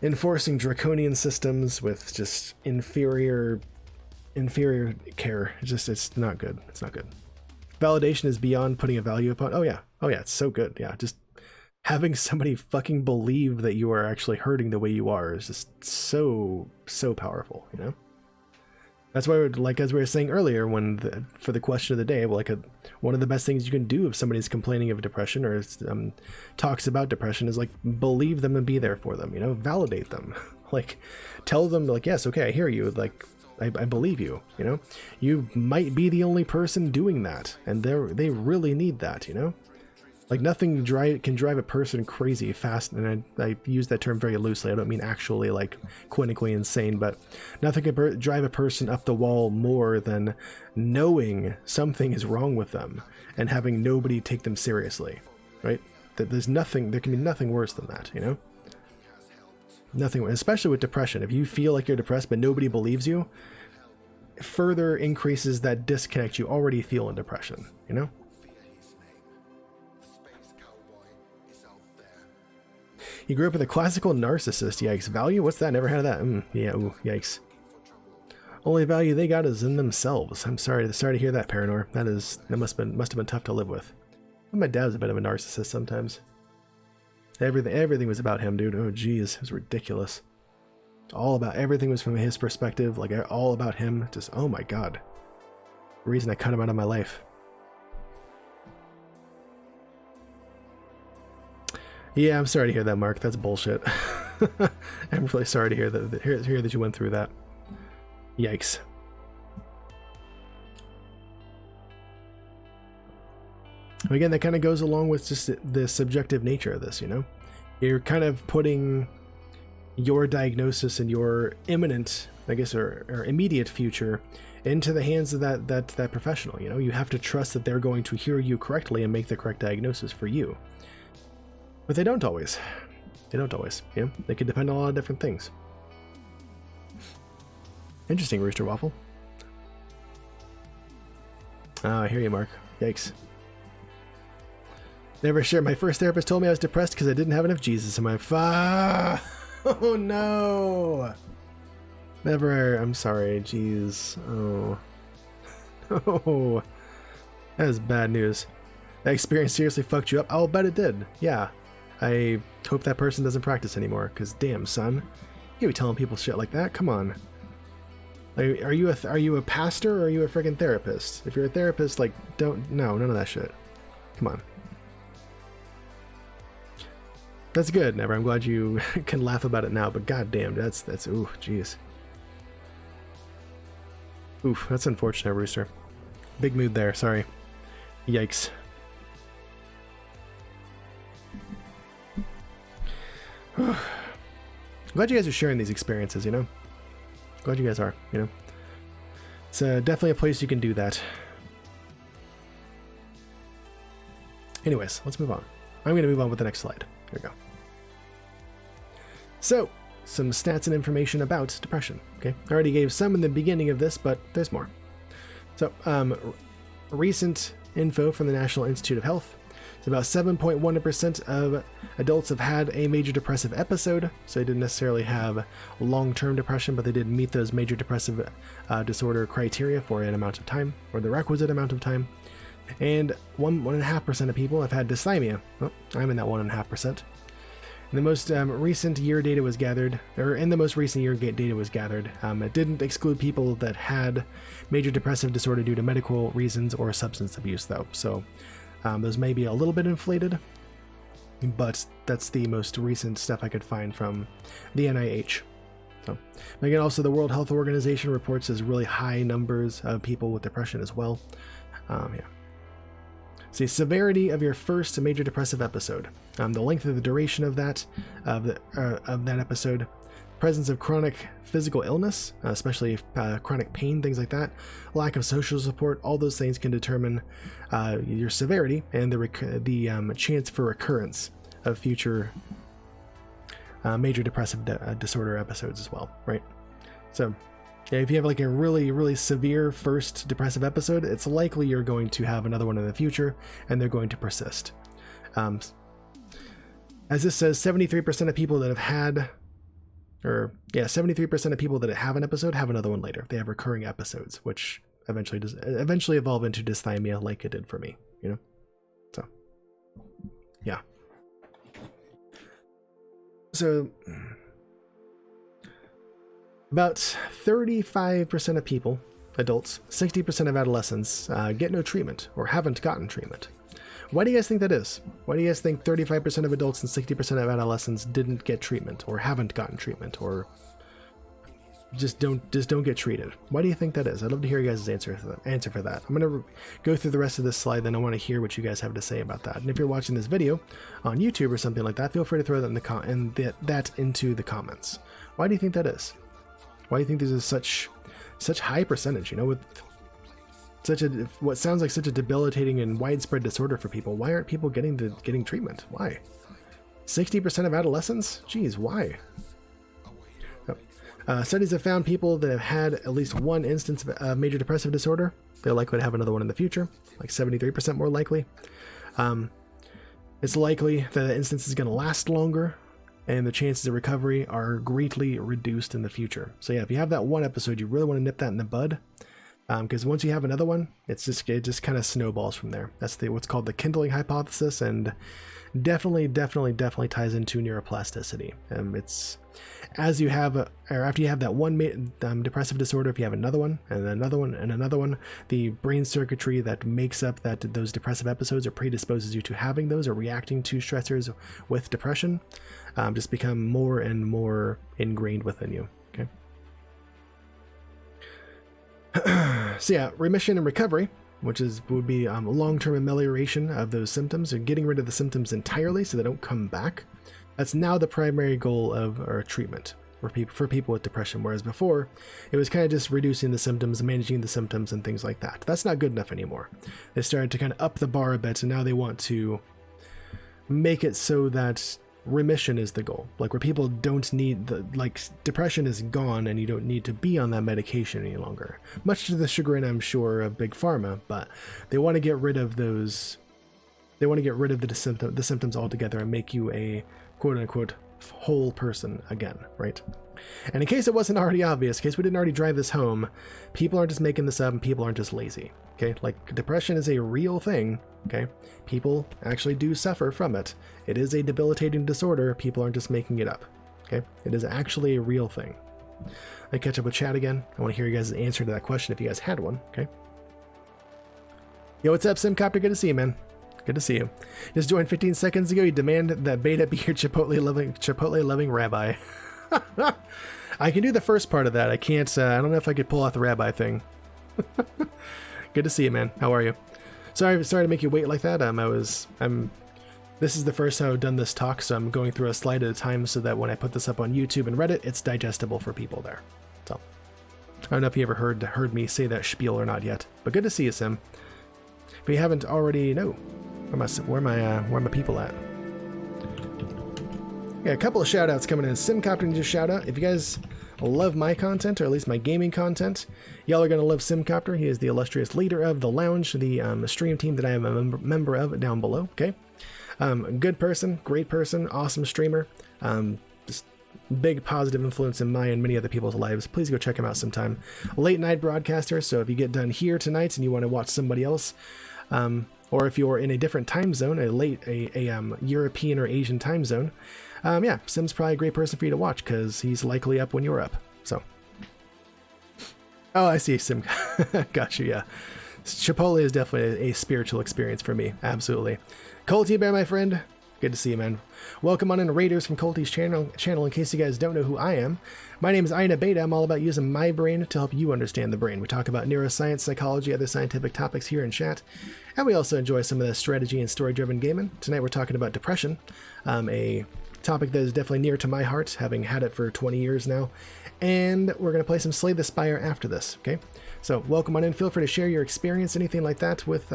enforcing draconian systems with just inferior care. It's not good. It's not good. Validation is beyond putting a value upon. Oh yeah, it's so good. Yeah, just having somebody fucking believe that you are actually hurting the way you are is just so powerful, you know? That's why, like as we were saying earlier, for the question of the day, one of the best things you can do if somebody's complaining of depression or talks about depression is like believe them and be there for them, you know, validate them, like tell them like, yes, okay, I hear you, like I believe you, you know, you might be the only person doing that, and they really need that, you know. Like nothing can drive a person crazy fast, and I use that term very loosely. I don't mean actually like clinically insane, but nothing can drive a person up the wall more than knowing something is wrong with them and having nobody take them seriously, right? That there can be nothing worse than that, you know? Nothing, especially with depression. If you feel like you're depressed but nobody believes you, it further increases that disconnect you already feel in depression, you know? You grew up with a classical narcissist. Yikes. Value? What's that? Never had that. Yeah. Ooh, yikes. Only value they got is in themselves. I'm sorry to hear that, Paranor. That must have been tough to live with. My dad was a bit of a narcissist sometimes. Everything was about him, dude. Oh, geez, it was ridiculous. Everything was from his perspective, like all about him. Just, oh my god. The reason I cut him out of my life. Yeah, I'm sorry to hear that, Mark. That's bullshit. I'm really sorry to hear that you went through that. Yikes. Again, that kind of goes along with just the subjective nature of this, you know? You're kind of putting your diagnosis and your imminent, I guess, or immediate future into the hands of that professional, you know? You have to trust that they're going to hear you correctly and make the correct diagnosis for you. But they don't always. You know? They can depend on a lot of different things. Interesting, Rooster Waffle. I hear you, Mark. Yikes. Never sure. My first therapist told me I was depressed because I didn't have enough Jesus in my Oh no! Never. I'm sorry. Jeez. Oh. Oh. That is bad news. That experience seriously fucked you up? I'll bet it did. Yeah. I hope that person doesn't practice anymore, because damn, son. You can't be telling people shit like that. Come on. Like, are you a pastor or are you a friggin' therapist? If you're a therapist, like, none of that shit. Come on. That's good, Never. I'm glad you can laugh about it now, but goddamn, that's ooh, jeez. Oof, that's unfortunate, Rooster. Big mood there, sorry. Yikes. Glad you guys are sharing these experiences, you know? Glad you guys are, you know? It's definitely a place you can do that. Anyways, let's move on. I'm going to move on with the next slide. Here we go. So, some stats and information about depression, okay? I already gave some in the beginning of this, but there's more. So, recent info from the National Institute of Health. So about 7.1% of adults have had a major depressive episode. So they didn't necessarily have long-term depression, but they did meet those major depressive disorder criteria for an amount of time, or the requisite amount of time. And 1.5% of people have had dysthymia. Well, I'm in that 1.5%. The most recent year data was gathered, or in the most recent year data was gathered. It didn't exclude people that had major depressive disorder due to medical reasons or substance abuse, though. So those may be a little bit inflated, but that's the most recent stuff I could find from the NIH. So, again, also the World Health Organization reports as really high numbers of people with depression as well. Yeah. See, severity of your first major depressive episode, the length of the duration of that episode, presence of chronic physical illness, especially chronic pain, things like that, lack of social support, all those things can determine your severity and the chance for recurrence of future major depressive disorder episodes as well, right? So if you have like a really, really severe first depressive episode, it's likely you're going to have another one in the future, and they're going to persist. As this says, 73% of people that have had, 73% of people that have an episode have another one later. They have recurring episodes, which eventually evolve into dysthymia, like it did for me. You know, so yeah. So about 35% of people, adults, 60% of adolescents get no treatment or haven't gotten treatment. Why do you guys think that is? Why do you guys think 35% of adults and 60% of adolescents didn't get treatment or haven't gotten treatment or just don't get treated? Why do you think that is? I'd love to hear you guys' answer for that. I'm going to go through the rest of this slide, then I want to hear what you guys have to say about that. And if you're watching this video on YouTube or something like that, feel free to throw that that into the comments. Why do you think that is? Why do you think there's such high percentage, you know, with such what sounds like such a debilitating and widespread disorder for people? Why aren't people getting treatment? Why? 60% of adolescents? Geez, why? Studies have found people that have had at least one instance of major depressive disorder, they're likely to have another one in the future, like 73% more likely. It's likely that the instance is going to last longer, and the chances of recovery are greatly reduced in the future. So yeah, if you have that one episode, you really want to nip that in the bud, because once you have another one, it just kind of snowballs from there. That's what's called the kindling hypothesis, and definitely ties into neuroplasticity. It's as you have, or after you have that one depressive disorder, if you have another one and another one and another one, the brain circuitry that makes up those depressive episodes or predisposes you to having those or reacting to stressors with depression just become more and more ingrained within you. Okay. So yeah, remission and recovery, which would be long-term amelioration of those symptoms, or getting rid of the symptoms entirely so they don't come back. That's now the primary goal of our treatment for people with depression, whereas before it was kind of just reducing the symptoms, managing the symptoms, and things like that. That's not good enough anymore. They started to kind of up the bar a bit, and now they want to make it so that remission is the goal, like where people don't need depression is gone and you don't need to be on that medication any longer, much to the chagrin, I'm sure, of big pharma. But they want to get rid of those, they want to get rid of the symptoms altogether and make you a quote-unquote whole person again, right? And in case it wasn't already obvious, in case we didn't already drive this home, people aren't just making this up and people aren't just lazy. Okay, like depression is a real thing. Okay, people actually do suffer from it. It is a debilitating disorder. People aren't just making it up. Okay, it is actually a real thing. I catch up with chat again. I want to hear you guys' answer to that question if you guys had one. Okay. Yo, what's up, Simcopter? Good to see you, man. Good to see you. Just joined 15 seconds ago. You demand that Beta be your Chipotle-loving rabbi. I can do the first part of that. I can't. I don't know if I could pull off the rabbi thing. Good to see you, man. How are you? Sorry to make you wait like that. This is the first time I've done this talk, so I'm going through a slide at a time so that when I put this up on YouTube and Reddit, it's digestible for people there. So I don't know if you ever heard me say that spiel or not yet, but good to see you, Sim. If you haven't already, no. Where are my people at? Yeah, a couple of shout outs coming in. Simcopter needs a shout out. If you guys love my content, or at least my gaming content, y'all are going to love Simcopter. He is the illustrious leader of the Lounge, the stream team that I am a member of down below, okay? Good person, great person, awesome streamer, just big positive influence in my and many other people's lives. Please go check him out sometime. Late night broadcaster, so if you get done here tonight and you want to watch somebody else, or if you're in a different time zone, a European or Asian time zone, yeah, Sim's probably a great person for you to watch because he's likely up when you're up. So, oh, I see, Sim. Got you. Yeah, Chipotle is definitely a spiritual experience for me. Absolutely. Colty Bear, my friend. Good to see you, man. Welcome on in, Raiders from Colty's channel. In case you guys don't know who I am, my name is Ina Beta. I'm all about using my brain to help you understand the brain. We talk about neuroscience, psychology, other scientific topics here in chat, and we also enjoy some of the strategy and story-driven gaming. Tonight we're talking about depression, a topic that is definitely near to my heart, having had it for 20 years now, and we're going to play some Slay the Spire after this, okay? So welcome on in. Feel free to share your experience, anything like that, with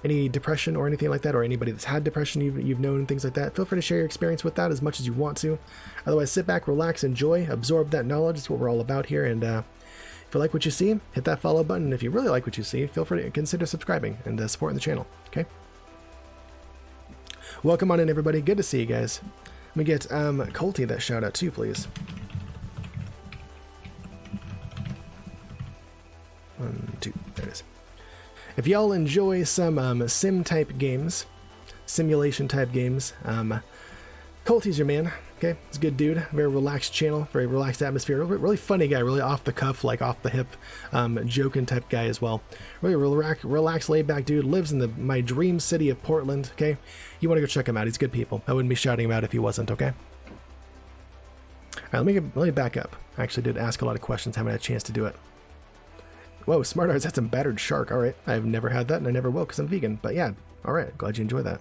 any depression or anything like that, or anybody that's had depression you've known and things like that. Feel free to share your experience with that as much as you want to. Otherwise, sit back, relax, enjoy, absorb that knowledge. It's what we're all about here. And if you like what you see, hit that follow button. And if you really like what you see, feel free to consider subscribing and supporting the channel. Okay. Welcome on in, everybody. Good to see you guys. Let me get Colty that shout out too, please. 1, 2, there it is. If y'all enjoy some sim-type games, simulation-type games, Colty's your man, okay? He's a good dude, very relaxed channel, very relaxed atmosphere, really funny guy, really off-the-cuff, like off-the-hip, joking type guy as well. Really relaxed, laid-back dude, lives in my dream city of Portland, okay? You want to go check him out, he's good people. I wouldn't be shouting him out if he wasn't, okay? All right, let me back up. I actually did ask a lot of questions, haven't had a chance to do it. Whoa, Smart Arts had some battered shark. All right, I've never had that, and I never will because I'm vegan. But yeah, all right, glad you enjoy that.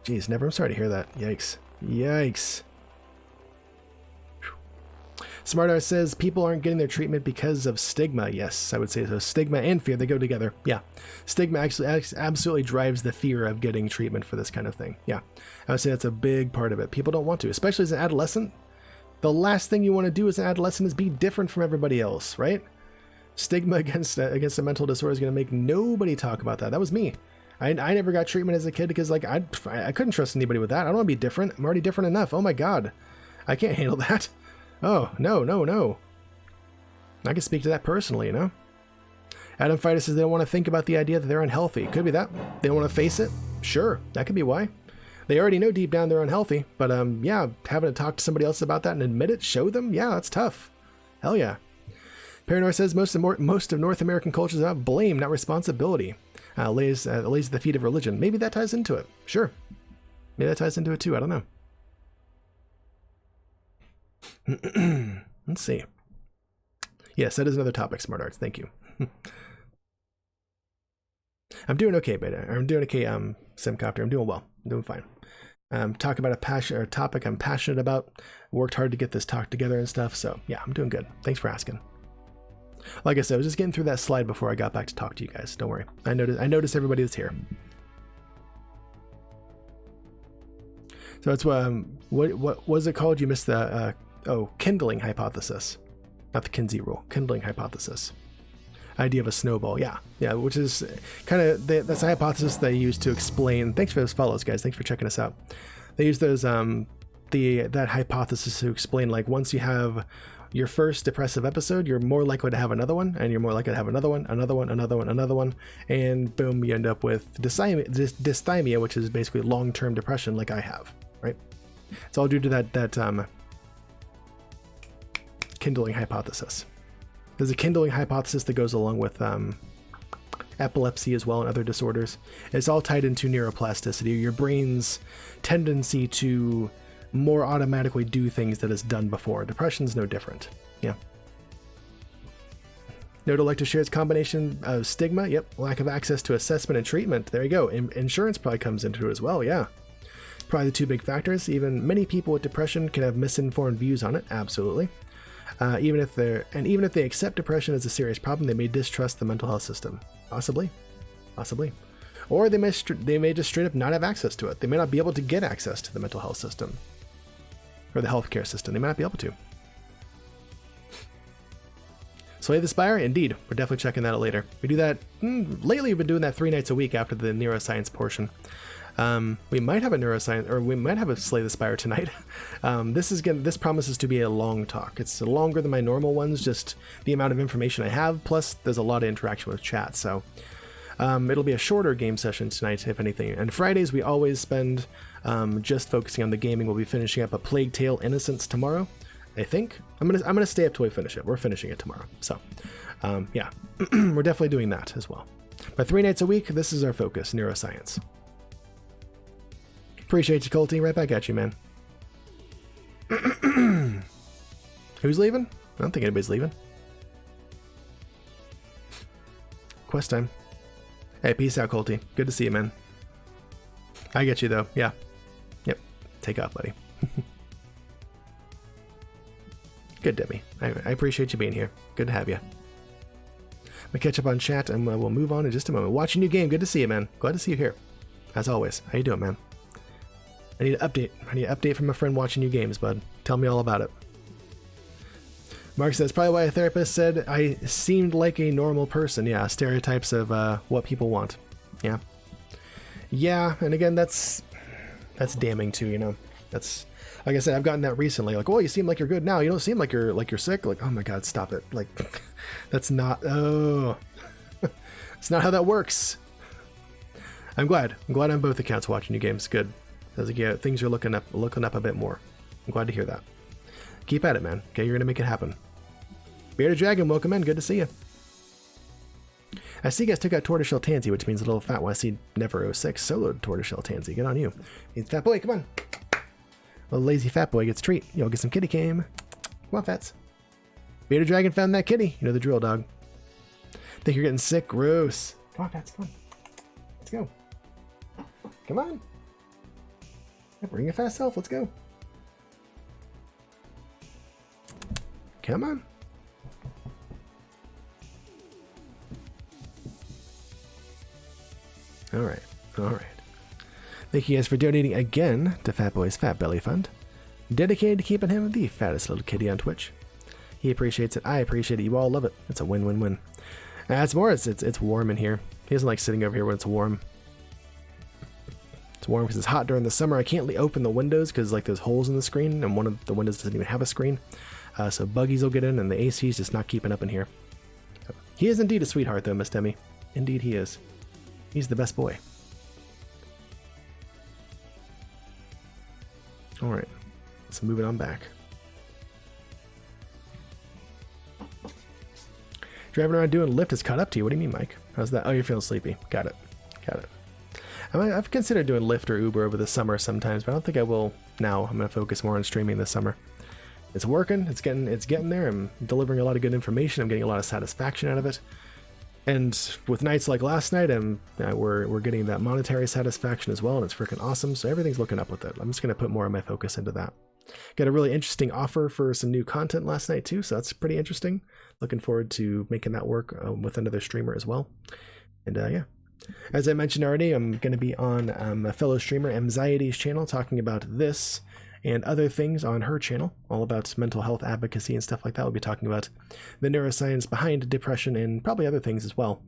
Jeez, never. I'm sorry to hear that. Yikes. Yikes. Smart Arts says people aren't getting their treatment because of stigma. Yes, I would say so. Stigma and fear, they go together. Yeah, stigma actually absolutely drives the fear of getting treatment for this kind of thing. Yeah, I would say that's a big part of it. People don't want to, especially as an adolescent. The last thing you want to do as an adolescent is be different from everybody else, right? Stigma against a mental disorder is going to make nobody talk about that. That was me. I never got treatment as a kid because like I couldn't trust anybody with that. I don't want to be different. I'm already different enough. Oh my God, I can't handle that. Oh no. I can speak to that personally, you know. Adam Fighter says they don't want to think about the idea that they're unhealthy. Could be that they don't want to face it. Sure, that could be why. They already know deep down they're unhealthy, but yeah, having to talk to somebody else about that and admit it, show them, yeah, that's tough. Hell yeah. Paranor says most of North American culture is about blame, not responsibility. Lays at the feet of religion. Maybe that ties into it. Sure. Maybe that ties into it too. I don't know. Let's see. Yes, that is another topic, Smart Arts. Thank you. I'm doing okay, Beta. I'm doing okay, Simcopter. I'm doing well. I'm doing fine. Talk about a topic I'm passionate about. Worked hard to get this talk together and stuff. So yeah, I'm doing good. Thanks for asking. Like I said, I was just getting through that slide before I got back to talk to you guys. Don't worry. I noticed everybody that's here. So that's what was it called? You missed the kindling hypothesis, not the Kinsey rule. Kindling hypothesis. Idea of a snowball, yeah, which is kind of that's a hypothesis they use to explain. Thanks for those follows, guys. Thanks for checking us out. They use those that hypothesis to explain like once you have your first depressive episode, you're more likely to have another one, and you're more likely to have another one, and boom, you end up with dysthymia, which is basically long-term depression, like I have. Right? It's all due to that kindling hypothesis. There's a kindling hypothesis that goes along with epilepsy as well and other disorders. It's all tied into neuroplasticity, your brain's tendency to more automatically do things that it's done before. Depression's no different. Yeah. Note Elector shares combination of stigma. Yep. Lack of access to assessment and treatment. There you go. Insurance probably comes into it as well. Yeah. Probably the two big factors. Even many people with depression can have misinformed views on it. Absolutely. Even if they accept depression as a serious problem, they may distrust the mental health system. Possibly, or they may just straight up not have access to it. They may not be able to get access to the mental health system. or the healthcare system. They might not be able to. Slay the Spire? Indeed. We're definitely checking that out later. We do that... lately, we've been doing that 3 nights a week after the neuroscience portion. We might have a neuroscience... or we might have a Slay the Spire tonight. This promises to be a long talk. It's longer than my normal ones, just the amount of information I have, plus there's a lot of interaction with chat, so... it'll be a shorter game session tonight, if anything. And Fridays, we always spend just focusing on the gaming. We'll be finishing up A Plague Tale: Innocence tomorrow, I think. I'm gonna stay up till we finish it. We're finishing it tomorrow, so yeah, we're definitely doing that as well. But 3 nights a week, this is our focus: neuroscience. Appreciate you, Colty. Right back at you, man. Who's leaving? I don't think anybody's leaving. Quest time. Hey, peace out, Colty. Good to see you, man. I get you, though. Yeah. Yep. Take off, buddy. Good, Demi. I appreciate you being here. Good to have you. I'm going to catch up on chat, and we'll move on in just a moment. Watching new game. Good to see you, man. Glad to see you here. As always. How you doing, man? I need an update. I need an update from a friend watching new games, bud. Tell me all about it. Mark says, probably why a therapist said I seemed like a normal person. Yeah, stereotypes of what people want. Yeah. Yeah, and again, that's damning too, you know. That's, like I said, I've gotten that recently. Like, oh, you seem like you're good now. You don't seem like you're sick. Like, oh my God, stop it. Like, that's not, oh. It's not how that works. I'm glad on both accounts watching new games. Good. Sounds like, yeah, things are looking up a bit more. I'm glad to hear that. Keep at it, man. Okay, you're gonna make it happen. Bearded Dragon, welcome in. Good to see you. I see you guys took out Tortoiseshell Tansy, which means a little fat one. I see Never06 soloed Tortoiseshell Tansy. Good on you. Hey, fat boy, come on. Little lazy fat boy gets a treat. You'll get some kitty cam. Come on, Fats. Bearded Dragon found that kitty. You know the drill, dog. Think you're getting sick? Gross. Come on, Fats, come on. Let's go. Come on. Bring your fast self. Let's go. Come on. All right. Thank you guys for donating again to Fat Boy's Fat Belly Fund. Dedicated to keeping him the fattest little kitty on Twitch. He appreciates it. I appreciate it. You all love it. It's a win-win-win. It's more. It's warm in here. He doesn't like sitting over here when it's warm. It's warm because it's hot during the summer. I can't open the windows because like there's holes in the screen, and one of the windows doesn't even have a screen. So buggies will get in, and the AC's just not keeping up in here. He is indeed a sweetheart, though, Miss Demi. Indeed he is. He's the best boy. Alright, let's move it on back. Driving around doing lift is caught up to you. What do you mean, Mike? How's that? Oh, you're feeling sleepy. Got it. I've considered doing Lyft or Uber over the summer sometimes, but I don't think I will now. I'm going to focus more on streaming this summer. It's working. It's getting there. I'm delivering a lot of good information. I'm getting a lot of satisfaction out of it. And with nights like last night, we're getting that monetary satisfaction as well, and it's freaking awesome. So everything's looking up with it. I'm just going to put more of my focus into that. Got a really interesting offer for some new content last night too, so that's pretty interesting. Looking forward to making that work with another streamer as well. And yeah. As I mentioned already, I'm going to be on a fellow streamer, Anxiety's channel, talking about this and other things on her channel, all about mental health advocacy and stuff like that. We'll be talking about the neuroscience behind depression and probably other things as well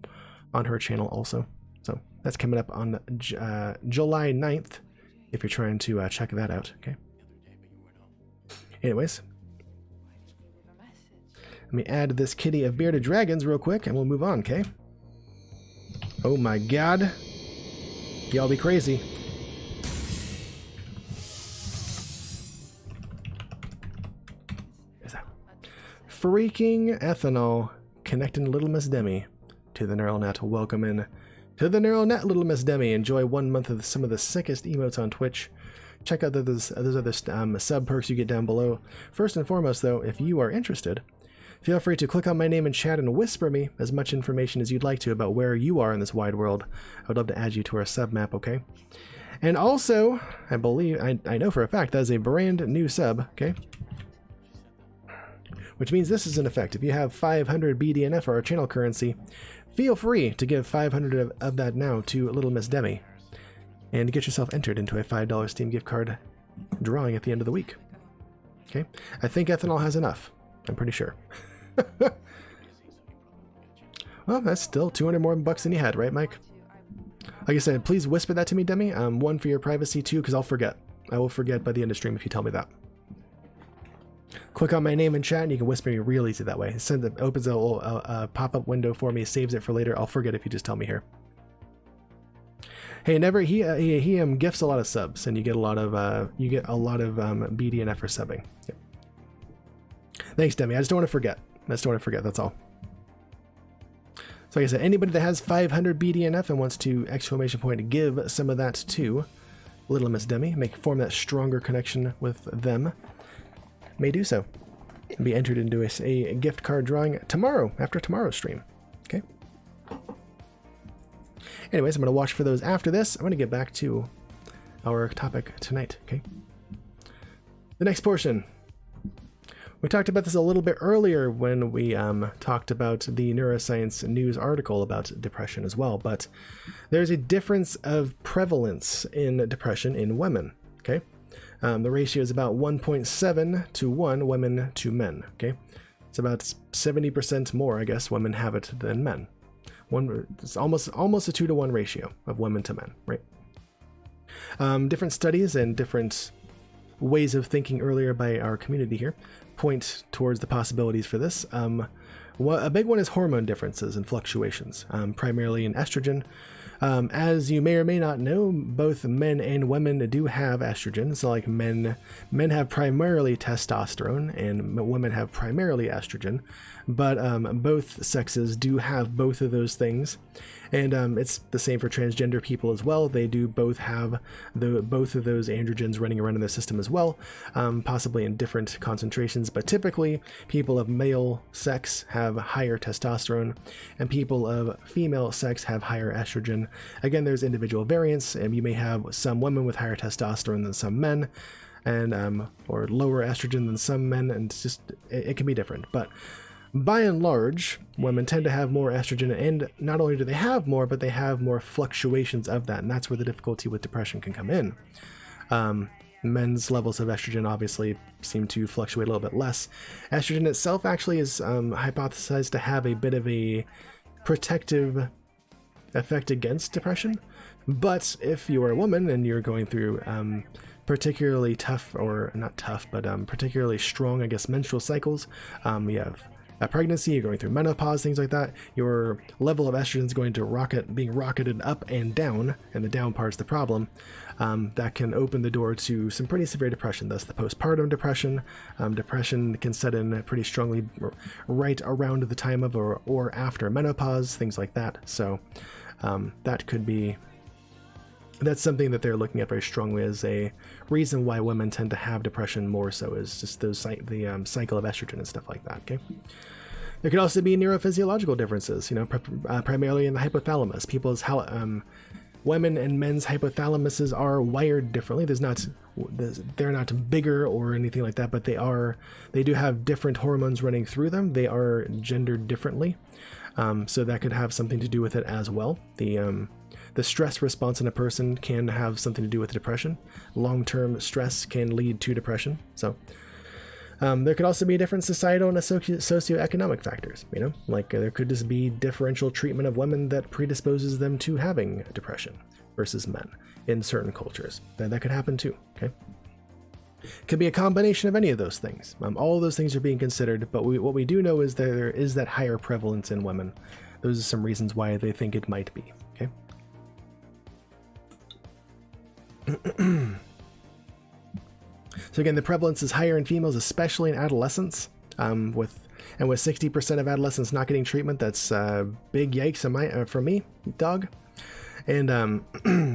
on her channel also. So that's coming up on July 9th, if you're trying to check that out, okay? Anyways, let me add this kitty of bearded dragons real quick, and we'll move on, okay? Oh my God. Y'all be crazy. Is that freaking ethanol connecting little Miss Demi to the neural net? Welcome in to the neural net, little Miss Demi. Enjoy 1 month of some of the sickest emotes on Twitch. Check out those other sub perks you get down below. First and foremost, though, if you are interested, feel free to click on my name in chat and whisper me as much information as you'd like to about where you are in this wide world. I would love to add you to our sub map, okay? And also, I believe, I know for a fact, that is a brand new sub, okay? Which means this is in effect. If you have 500 BDNF or our channel currency, feel free to give 500 of that now to Little Miss Demi and get yourself entered into a $5 Steam gift card drawing at the end of the week. Okay, I think ethanol has enough. I'm pretty sure. Well, that's still 200 more bucks than you had, right, Mike? Like I said, please whisper that to me, Demi. One, for your privacy, two, because I'll forget. I will forget by the end of stream if you tell me that. Click on my name in chat and you can whisper me real easy that way. It opens a little pop-up window for me, saves it for later. I'll forget if you just tell me here. Hey, Never, he gifts a lot of subs, and you get a lot of BDNF for subbing. Yep. Thanks, Demi. I just don't want to forget. That's all. So like I said, anybody that has 500 BDNF and wants to give some of that to Little Miss Demi, form that stronger connection with them, may do so. And be entered into a gift card drawing tomorrow, after tomorrow's stream. Okay. Anyways, I'm going to watch for those after this. I'm going to get back to our topic tonight. Okay. The next portion. We talked about this a little bit earlier when we talked about the Neuroscience news article about depression as well, but there's a difference of prevalence in depression in women, okay? The ratio is about 1.7 to 1 women to men, okay? It's about 70% more, I guess, women have it than men. It's almost a 2 to 1 ratio of women to men, right? Different studies and different ways of thinking earlier by our community here point towards the possibilities for this. A big one is hormone differences and fluctuations, primarily in estrogen. As you may or may not know, both men and women do have estrogen. So like men have primarily testosterone and women have primarily estrogen, but both sexes do have both of those things. And it's the same for transgender people as well. They do both have both of those androgens running around in their system as well, possibly in different concentrations. But typically, people of male sex have higher testosterone, and people of female sex have higher estrogen. Again, there's individual variants, and you may have some women with higher testosterone than some men, and or lower estrogen than some men, and it's just it can be different. But by and large, women tend to have more estrogen, and not only do they have more, but they have more fluctuations of that, and that's where the difficulty with depression can come in. Men's levels of estrogen obviously seem to fluctuate a little bit less. Estrogen itself actually is hypothesized to have a bit of a protective effect against depression, but if you are a woman and you're going through particularly tough, or not tough, but particularly strong, I guess, menstrual cycles, you have a pregnancy, you're going through menopause, things like that, your level of estrogen is going to being rocketed up and down, and the down part's the problem. That can open the door to some pretty severe depression. Thus the postpartum depression. Depression can set in pretty strongly right around the time of or after menopause, things like that. So that's something that they're looking at very strongly as a reason why women tend to have depression more so, is just the cycle of estrogen and stuff like that. Okay. There could also be neurophysiological differences, primarily in the hypothalamus. Women and men's hypothalamuses are wired differently. They're not bigger or anything like that, but they do have different hormones running through them. They are gendered differently. So that could have something to do with it as well. The stress response in a person can have something to do with depression. Long-term stress can lead to depression. So there could also be different societal and socioeconomic factors, like there could just be differential treatment of women that predisposes them to having depression versus men in certain cultures. That could happen too, okay? Could be a combination of any of those things. All of those things are being considered, but what we do know is there is that higher prevalence in women. Those are some reasons why they think it might be, okay? So again, the prevalence is higher in females, especially in adolescence. With 60% of adolescents not getting treatment, that's big yikes for me, dog. And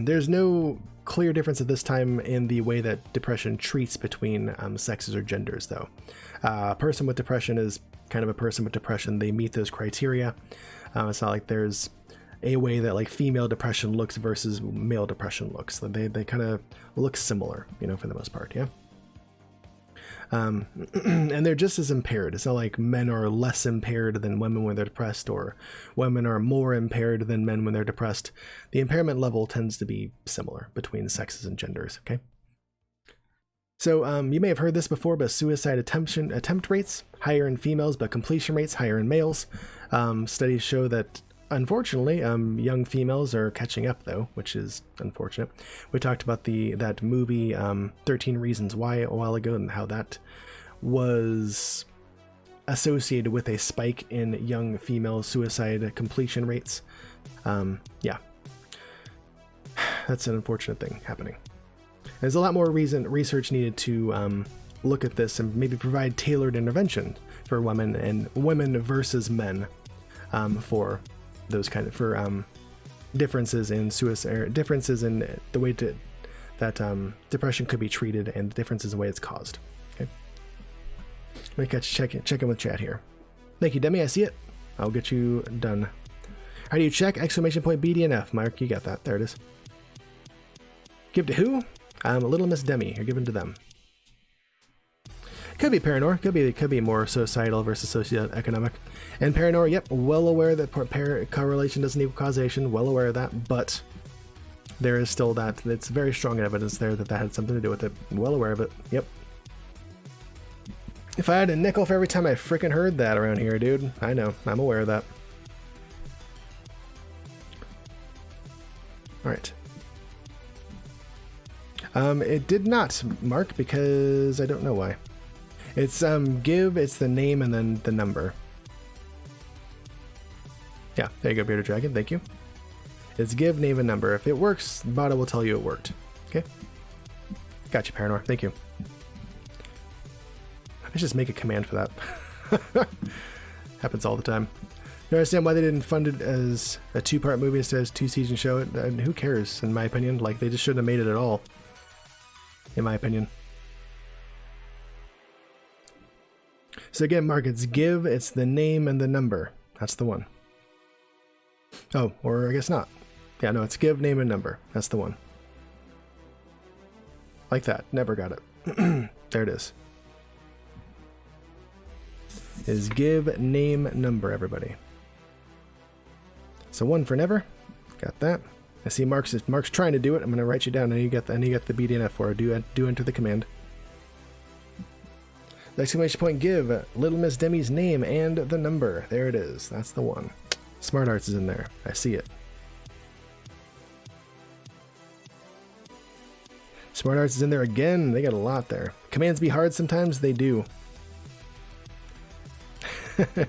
there's no clear difference at this time in the way that depression treats between sexes or genders, though. A person with depression is kind of a person with depression. They meet those criteria. It's not like there's a way that like female depression looks versus male depression looks. They kind of look similar, for the most part, yeah. And they're just as impaired. It's not like men are less impaired than women when they're depressed, or women are more impaired than men when they're depressed. The impairment level tends to be similar between sexes and genders, okay? So you may have heard this before, but suicide attempt rates higher in females, but completion rates higher in males. Studies show that, unfortunately, young females are catching up, though, which is unfortunate. We talked about that movie 13 Reasons Why a while ago, and how that was associated with a spike in young female suicide completion rates. Yeah, that's an unfortunate thing happening. There's a lot more research needed to look at this and maybe provide tailored intervention for women and women versus men for those differences in suicide, differences in the way that depression could be treated, and differences in the way it's caused. Okay, let me check in with chat here. Thank you, Demi. I see it. I'll get you done. How do you check? Exclamation point BDNF. Mark, you got that. There it is. Give to who? Little Miss Demi. You're giving to them. Could be Paranor. Could be more societal versus socioeconomic. And Paranor, yep, well aware that correlation doesn't equal causation. Well aware of that, but there is still that. It's very strong evidence there that had something to do with it. Well aware of it. Yep. If I had a nickel for every time I freaking heard that around here, dude. I know. I'm aware of that. All right. It did not, Mark, because I don't know why. It's give, it's the name and then the number. Yeah, there you go, Bearded Dragon, thank you. It's give, name, and number. If it works, Bada will tell you it worked. Okay? Gotcha, Paranor, thank you. Let's just make a command for that. Happens all the time. I don't understand why they didn't fund it as a 2-part movie instead of 2-season show. And who cares, in my opinion? Like, they just shouldn't have made it at all. In my opinion. So again, Mark, it's give, it's the name and the number. That's the one. Oh, or I guess not. Yeah, no, it's give, name, and number. That's the one. Like that. Never got it. There it is. Is give, name, number, everybody. So 1 for never. Got that. I see Mark's trying to do it. I'm going to write you down, and you got the BDNF for it. Do enter the command. The exclamation point give, Little Miss Demi's name and the number. There it is. That's the one. Smart Arts is in there. I see it. Smart Arts is in there again. They got a lot there. Commands be hard sometimes. They do. They're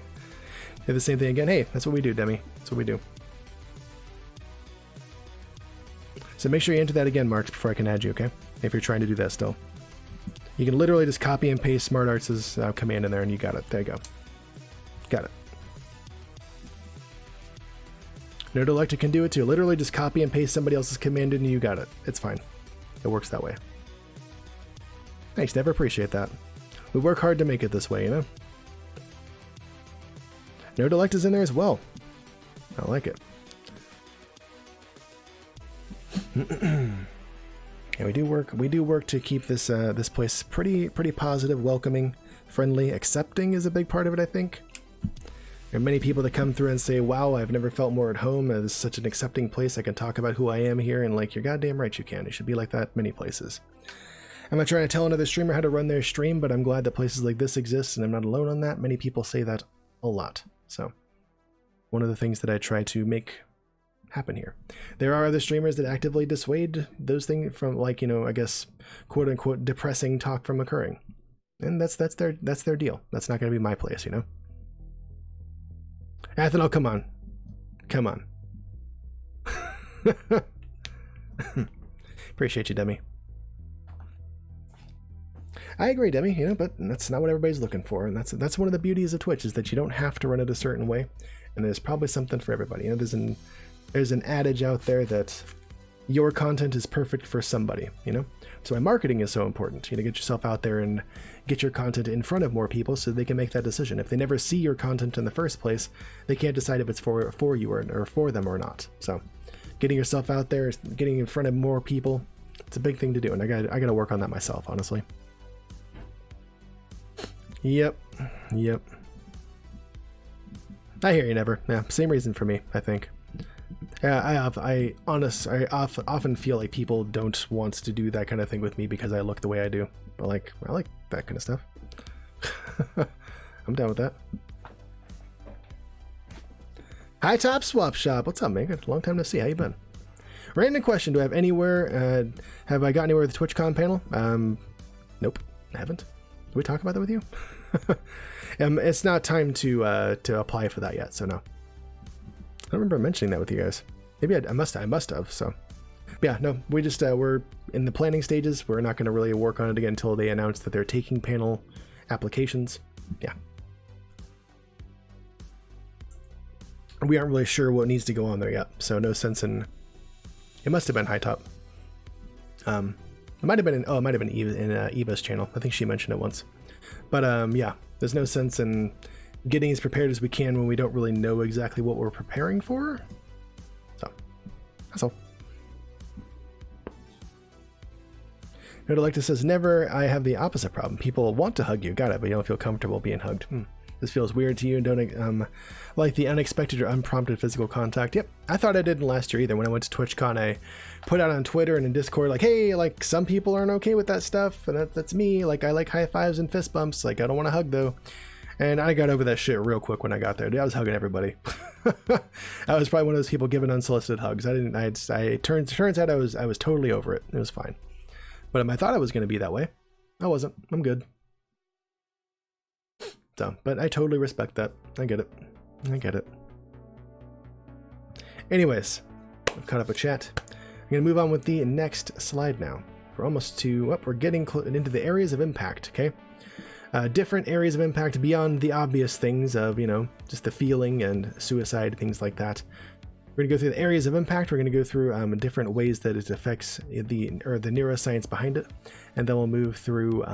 the same thing again. Hey, that's what we do, Demi. That's what we do. So make sure you enter that again, Mark, before I can add you, okay? If you're trying to do that still. You can literally just copy and paste Smart Arts' command in there, and you got it. There you go. Got it. Nerdalecta can do it too. Literally just copy and paste somebody else's command in, and you got it. It's fine. It works that way. Thanks, never appreciate that. We work hard to make it this way, you know? Nerdalecta's in there as well. I like it. Yeah, we do work to keep this this place pretty positive, welcoming, friendly, accepting is a big part of it, I think. There are many people that come through and say, wow, I've never felt more at home. This is such an accepting place. I can talk about who I am here, and like, you're goddamn right you can. It should be like that many places. I'm not trying to tell another streamer how to run their stream, but I'm glad that places like this exist, and I'm not alone on that. Many people say that a lot. So, one of the things that I try to make happen here. There are other streamers that actively dissuade those things from, like, you know, I guess, quote unquote, depressing talk from occurring. And that's their deal. That's not going to be my place, you know? Athanol, come on. Come on. Appreciate you, Demi. I agree, Demi, you know, but that's not what everybody's looking for. And that's one of the beauties of Twitch, is that you don't have to run it a certain way. And there's probably something for everybody. You know, there's an adage out there that your content is perfect for somebody, you know? So why marketing is so important, you know, get yourself out there and get your content in front of more people so they can make that decision. If they never see your content in the first place, they can't decide if it's for you or for them or not. So getting yourself out there, getting in front of more people, it's a big thing to do. And I got to work on that myself, honestly. Yep. I hear you, Never. Yeah, same reason for me, I think. Yeah, I often feel like people don't want to do that kind of thing with me because I look the way I do. But like, I like that kind of stuff. I'm down with that. Hi, Top Swap Shop. What's up, man? Good. Long time to see. How you been? Random question. Do I have anywhere? Have I got anywhere with the TwitchCon panel? Nope, I haven't. Did we talk about that with you? It's not time to apply for that yet, so no. I don't remember mentioning that with you guys. Maybe I must have. So, but yeah, no, we just we're in the planning stages. We're not going to really work on it again until they announce that they're taking panel applications. Yeah, we aren't really sure what needs to go on there yet, so no sense in. It must have been High Top. It might have been in Eva's channel. I think she mentioned it once. But yeah, there's no sense in getting as prepared as we can when we don't really know exactly what we're preparing for. So that's all. Nodelecta says, never. I have the opposite problem. People want to hug you, got it, but you don't feel comfortable being hugged. This feels weird to you and don't like the unexpected or unprompted physical contact. Yep, I thought I didn't last year either. When I went to TwitchCon, I put out on Twitter and in Discord, like, hey, like, some people aren't okay with that stuff, and that's me. Like, I like high fives and fist bumps. Like, I don't want to hug though. And I got over that shit real quick when I got there. Dude, I was hugging everybody. I was probably one of those people giving unsolicited hugs. Turns out I was totally over it. It was fine. But I thought I was going to be that way. I wasn't. I'm good. So, but I totally respect that. I get it. I get it. Anyways, I've caught up with chat. I'm going to move on with the next slide now. We're almost to, we're getting into the areas of impact, okay? Different areas of impact beyond the obvious things of, you know, just the feeling and suicide, things like that. We're going to go through the areas of impact. We're going to go through different ways that it affects the neuroscience behind it. And then we'll move through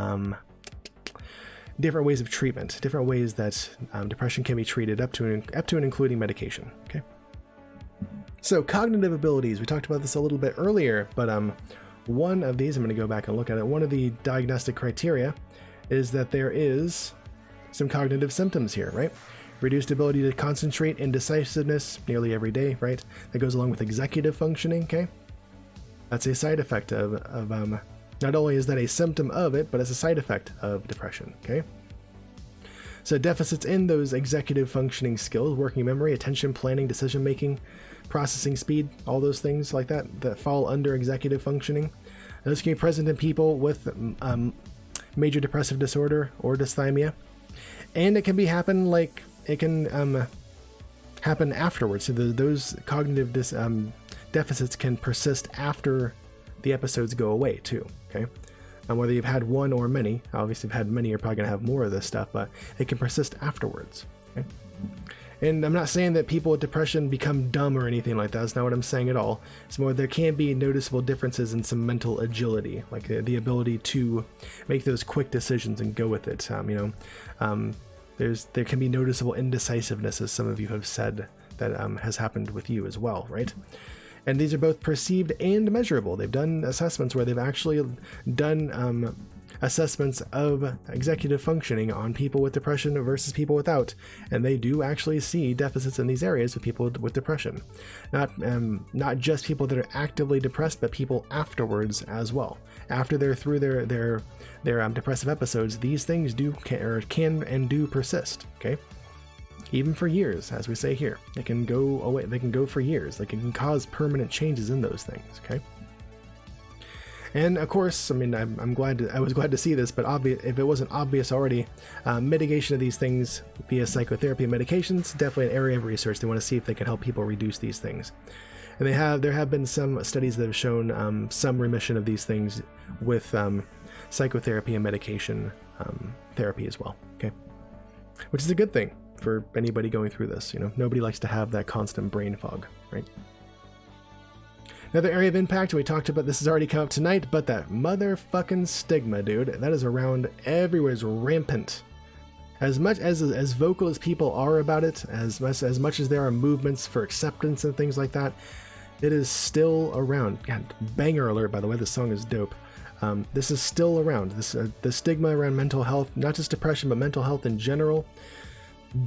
different ways of treatment, different ways that depression can be treated up to and including medication. Okay. So cognitive abilities, we talked about this a little bit earlier, but one of these, I'm going to go back and look at it. One of the diagnostic criteria is that there is some cognitive symptoms here, right? Reduced ability to concentrate, indecisiveness nearly every day, right? That goes along with executive functioning, okay? That's a side effect of not only is that a symptom of it, but it's a side effect of depression, okay? So deficits in those executive functioning skills, working memory, attention, planning, decision-making, processing speed, all those things like that fall under executive functioning. Those can be present in people with major depressive disorder or dysthymia. And it can happen afterwards. So those cognitive deficits can persist after the episodes go away too, okay? Whether you've had one or many, obviously if you've had many, you're probably gonna have more of this stuff, but it can persist afterwards, okay? And I'm not saying that people with depression become dumb or anything like that. That's not what I'm saying at all. It's more there can be noticeable differences in some mental agility, like the ability to make those quick decisions and go with it. There can be noticeable indecisiveness, as some of you have said, that has happened with you as well, right? And these are both perceived and measurable. They've done assessments where they've actually done assessments of executive functioning on people with depression versus people without, and they do actually see deficits in these areas with people with depression. Not just people that are actively depressed, but people afterwards as well. After they're through their depressive episodes, these things can and do persist. Okay. Even for years, as we say here, they can go away. They can go for years. They can cause permanent changes in those things. Okay. And of course, I mean, I was glad to see this, but if it wasn't obvious already, mitigation of these things via psychotherapy and medications, definitely an area of research. They want to see if they can help people reduce these things. And there have been some studies that have shown some remission of these things with psychotherapy and medication therapy as well. Okay. Which is a good thing for anybody going through this. You know, nobody likes to have that constant brain fog, right? Another area of impact, we talked about, this has already come up tonight, but that motherfucking stigma, dude, that is around everywhere, is rampant. As much as vocal as people are about it, as much as there are movements for acceptance and things like that, it is still around. God, banger alert, by the way, this song is dope. This is still around. The stigma around mental health, not just depression, but mental health in general,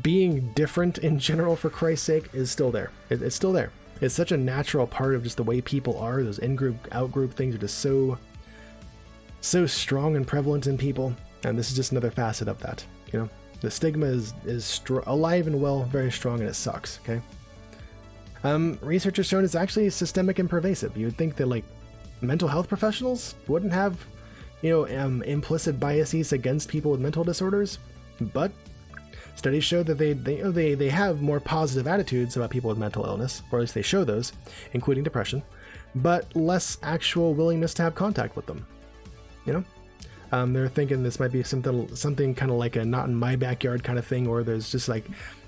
being different in general, for Christ's sake, is still there. It's still there. It's such a natural part of just the way people are. Those in-group, out-group things are just so strong and prevalent in people. And this is just another facet of that, you know? The stigma is alive and well, very strong, and it sucks, okay? Research has shown it's actually systemic and pervasive. You would think that, like, mental health professionals wouldn't have, you know, implicit biases against people with mental disorders, but studies show that they have more positive attitudes about people with mental illness, or at least they show those, including depression, but less actual willingness to have contact with them, you know? They're thinking this might be something kind of like a not in my backyard kind of thing, or there's just like,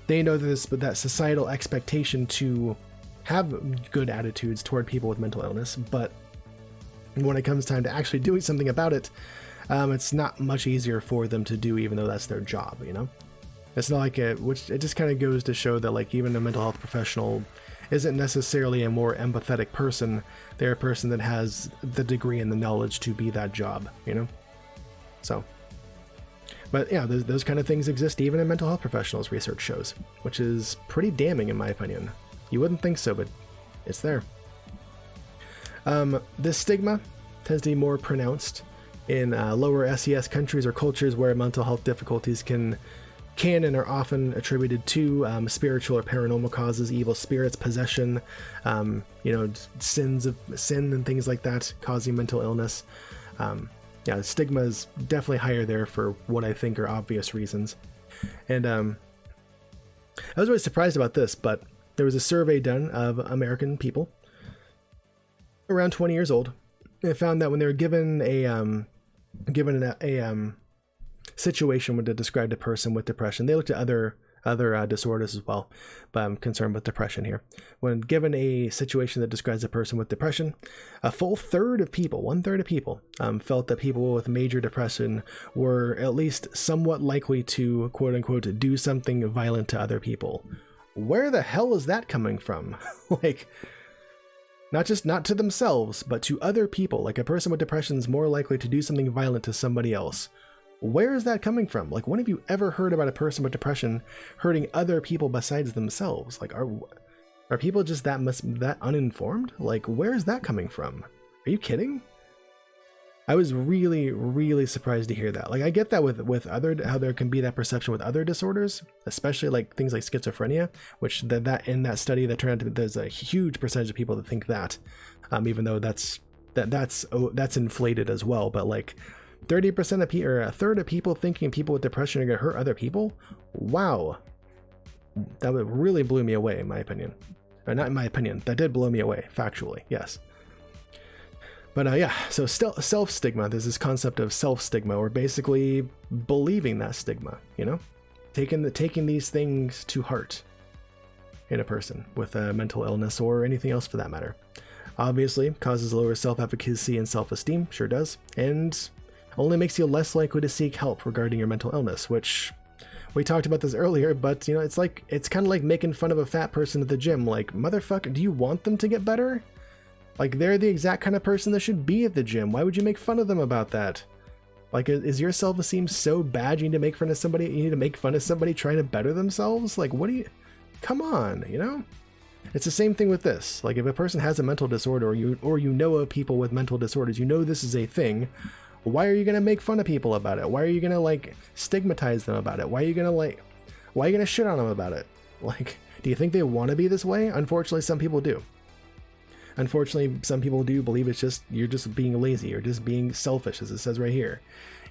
they know that societal expectation to have good attitudes toward people with mental illness, but when it comes time to actually doing something about it, it's not much easier for them to do, even though that's their job, you know? It's not like which it just kind of goes to show that, like, even a mental health professional isn't necessarily a more empathetic person. They're a person that has the degree and the knowledge to be that job, you know? So, but yeah, those kind of things exist even in mental health professionals, research shows, which is pretty damning in my opinion. You wouldn't think so, but it's there. This stigma tends to be more pronounced in lower SES countries or cultures where mental health difficulties can and are often attributed to spiritual or paranormal causes, evil spirits, possession, you know, sin and things like that causing mental illness. Yeah, the stigma is definitely higher there for what I think are obvious reasons. And I was really surprised about this, but there was a survey done of American people around 20 years old. And it found that when they were given a situation when to describe a person with depression, they looked at other disorders as well, but I'm concerned with depression here. When given a situation that describes a person with depression, a full one-third of people felt that people with major depression were at least somewhat likely to, quote unquote, do something violent to other people. Where the hell is that coming from? Like, not to themselves, but to other people. Like, a person with depression is more likely to do something violent to somebody else. Where is that coming from? Like, when have you ever heard about a person with depression hurting other people besides themselves? Like, are people just that uninformed? Like, where is that coming from? Are you kidding? I was really, really surprised to hear that. Like, I get that with other, how there can be that perception with other disorders, especially like things like schizophrenia, which that in that study that turned out to be, there's a huge percentage of people that think that, even though that's inflated as well. But like, 30% of people, or a third of people thinking people with depression are going to hurt other people? Wow. That really blew me away, in my opinion. Or not in my opinion, that did blow me away, factually, yes. But yeah, so self-stigma, there's this concept of self-stigma, or basically believing that stigma, you know? Taking these things to heart in a person with a mental illness or anything else for that matter. Obviously, causes lower self-efficacy and self-esteem, sure does, and only makes you less likely to seek help regarding your mental illness, which we talked about this earlier, but you know, it's kind of like making fun of a fat person at the gym. Like, motherfucker, do you want them to get better? Like, they're the exact kind of person that should be at the gym. Why would you make fun of them about that? Like, is your self-esteem so bad you need to make fun of somebody? You need to make fun of somebody trying to better themselves? Like, what do you? Come on, you know? It's the same thing with this. Like, if a person has a mental disorder, or you know of people with mental disorders, you know this is a thing. Why are you going to make fun of people about it? Why are you going to, like, stigmatize them about it? Why are you going to shit on them about it? Like, do you think they want to be this way? Unfortunately, some people do. Unfortunately, some people do believe you're just being lazy. You're just being selfish, as it says right here.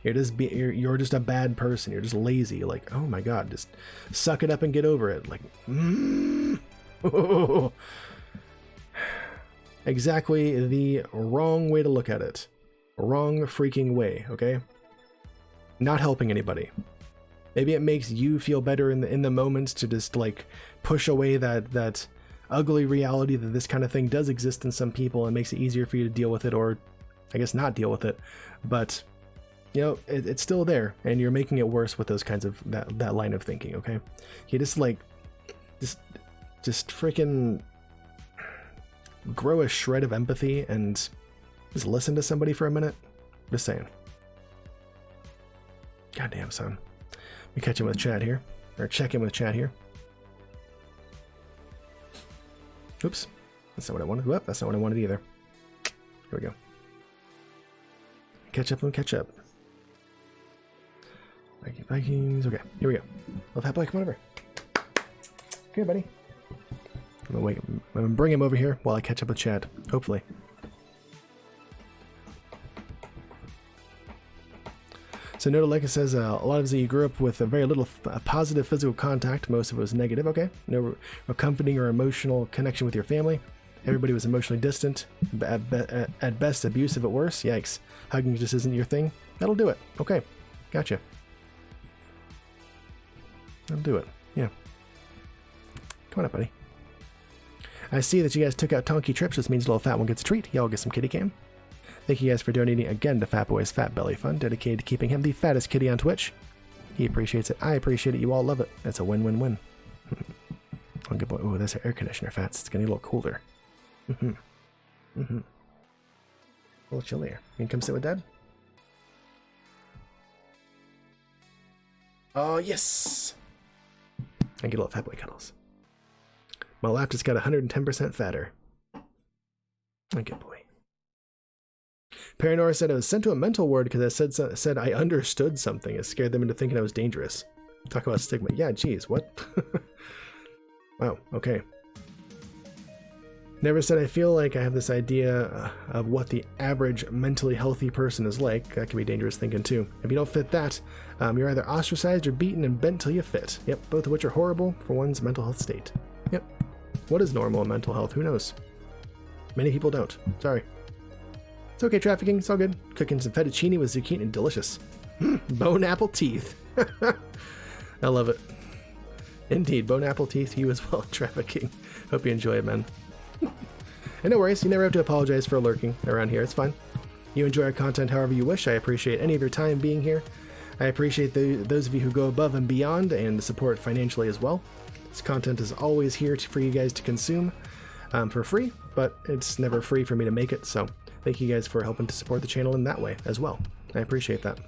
You're just a bad person. You're just lazy. Like, oh my God, just suck it up and get over it. Like, exactly the wrong way to look at it. Wrong freaking way, okay? Not helping anybody. Maybe it makes you feel better in the moment to just like push away that ugly reality that this kind of thing does exist in some people, and makes it easier for you to deal with it, or I guess not deal with it. But you know, it's still there, and you're making it worse with those kinds of that line of thinking, okay? You just freaking grow a shred of empathy and just listen to somebody for a minute. Just saying. Goddamn, son. Let me catch him with chat here. Or check in with chat here. Oops. That's not what I wanted. Whoop, that's not what I wanted either. Here we go. Catch up and catch up. Vikings. Okay, here we go. Love Hat Boy, come on over. Okay, buddy. I'm gonna bring him over here while I catch up with Chad. Hopefully. So Nodaleka says, a lot of you grew up with a very little positive physical contact. Most of it was negative. Okay. No accompanying or emotional connection with your family. Everybody was emotionally distant. At best, abusive at worst. Yikes. Hugging just isn't your thing. That'll do it. Okay. Gotcha. That'll do it. Yeah. Come on up, buddy. I see that you guys took out Tonky Trips. This means Little Fat One gets a treat. Y'all get some kitty cam. Thank you guys for donating again to Fat Boy's Fat Belly Fund, dedicated to keeping him the fattest kitty on Twitch. He appreciates it. I appreciate it. You all love it. It's a win-win-win. Oh, good boy. Oh, that's our air conditioner, Fats. It's getting a little cooler. A little chillier. You can come sit with Dad? Oh, yes! I get a little Fat Boy cuddles. My lap just got 110% fatter. Oh, good boy. Paranor said I was sent to a mental ward because I said I understood something. It scared them into thinking I was dangerous. Talk about stigma. Yeah, geez, what? Wow, okay. Never said I feel like I have this idea of what the average mentally healthy person is like. That can be dangerous thinking too. If you don't fit that, you're either ostracized or beaten and bent till you fit. Yep, both of which are horrible for one's mental health state. Yep. What is normal in mental health? Who knows? Many people don't. Sorry. It's okay, trafficking. It's all good. Cooking some fettuccine with zucchini. Delicious. Bone apple teeth. I love it. Indeed, bone apple teeth, you as well, trafficking. Hope you enjoy it, man. And no worries, you never have to apologize for lurking around here. It's fine. You enjoy our content however you wish. I appreciate any of your time being here. I appreciate those of you who go above and beyond and support financially as well. This content is always here for you guys to consume for free, but it's never free for me to make it, so thank you guys for helping to support the channel in that way as well. I appreciate that.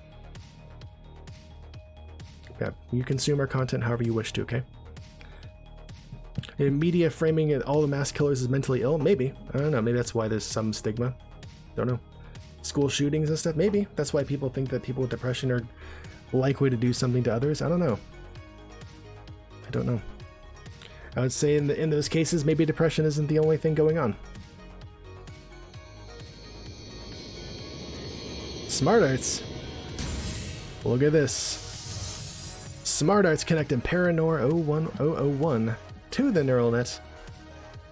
Yeah, you consume our content however you wish to, okay? In media framing all the mass killers as mentally ill? Maybe. I don't know. Maybe that's why there's some stigma. Don't know. School shootings and stuff? Maybe. That's why people think that people with depression are likely to do something to others. I don't know. I don't know. I would say in those cases, maybe depression isn't the only thing going on. Smart Arts. Look at this. Smart Arts connecting Paranor 01001 to the neural net.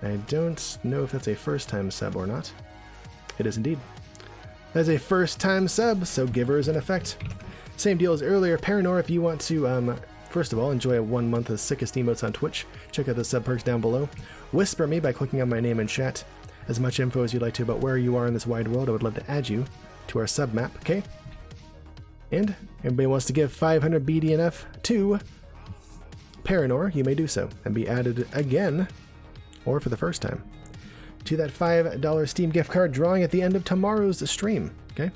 I don't know if that's a first-time sub or not. It is indeed. That's a first-time sub, so givers in effect. Same deal as earlier. Paranor, if you want to, first of all, enjoy 1 month of sickest emotes on Twitch, check out the sub perks down below. Whisper me by clicking on my name in chat. As much info as you'd like to about where you are in this wide world, I would love to add you to our sub map, okay? And everybody wants to give 500 BDNF to Paranor, you may do so and be added again, or for the first time, to that $5 Steam gift card drawing at the end of tomorrow's stream, okay?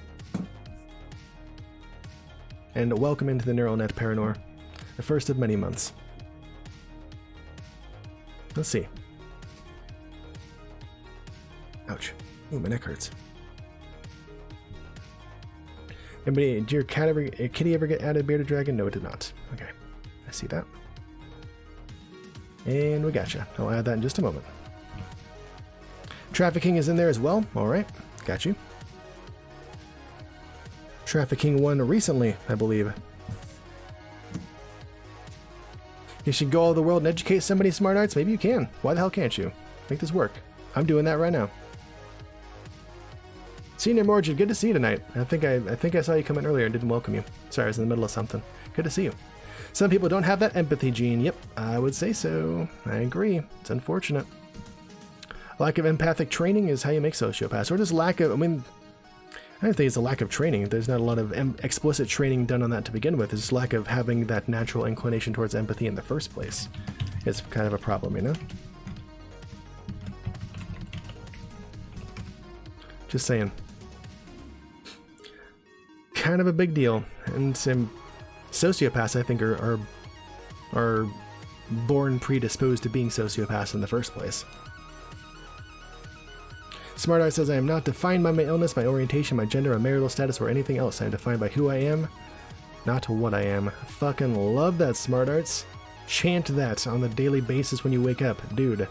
And welcome into the neural net, Paranor, the first of many months. Let's see. Ouch. Ooh, my neck hurts. Anybody, did your kitty ever get added Bearded Dragon? No, it did not. Okay, I see that. And we gotcha. I'll add that in just a moment. Trafficking is in there as well. All right, got you. Trafficking won recently, I believe. You should go all over the world and educate somebody Smart Arts. Maybe you can. Why the hell can't you? Make this work. I'm doing that right now. Senior Morgan, good to see you tonight. I think I saw you come in earlier and didn't welcome you. Sorry, I was in the middle of something. Good to see you. Some people don't have that empathy gene. Yep, I would say so. I agree. It's unfortunate. Lack of empathic training is how you make sociopaths. Or just lack of, I mean, I don't think it's a lack of training. There's not a lot of explicit training done on that to begin with. It's just lack of having that natural inclination towards empathy in the first place. It's kind of a problem, you know? Just saying. Kind of a big deal. And some sociopaths, I think, are born predisposed to being sociopaths in the first place. Smart Art says, I am not defined by my illness, my orientation, my gender, my marital status, or anything else. I am defined by who I am, not what I am. Fucking love that, Smart Arts. Chant that on the daily basis when you wake up. Dude.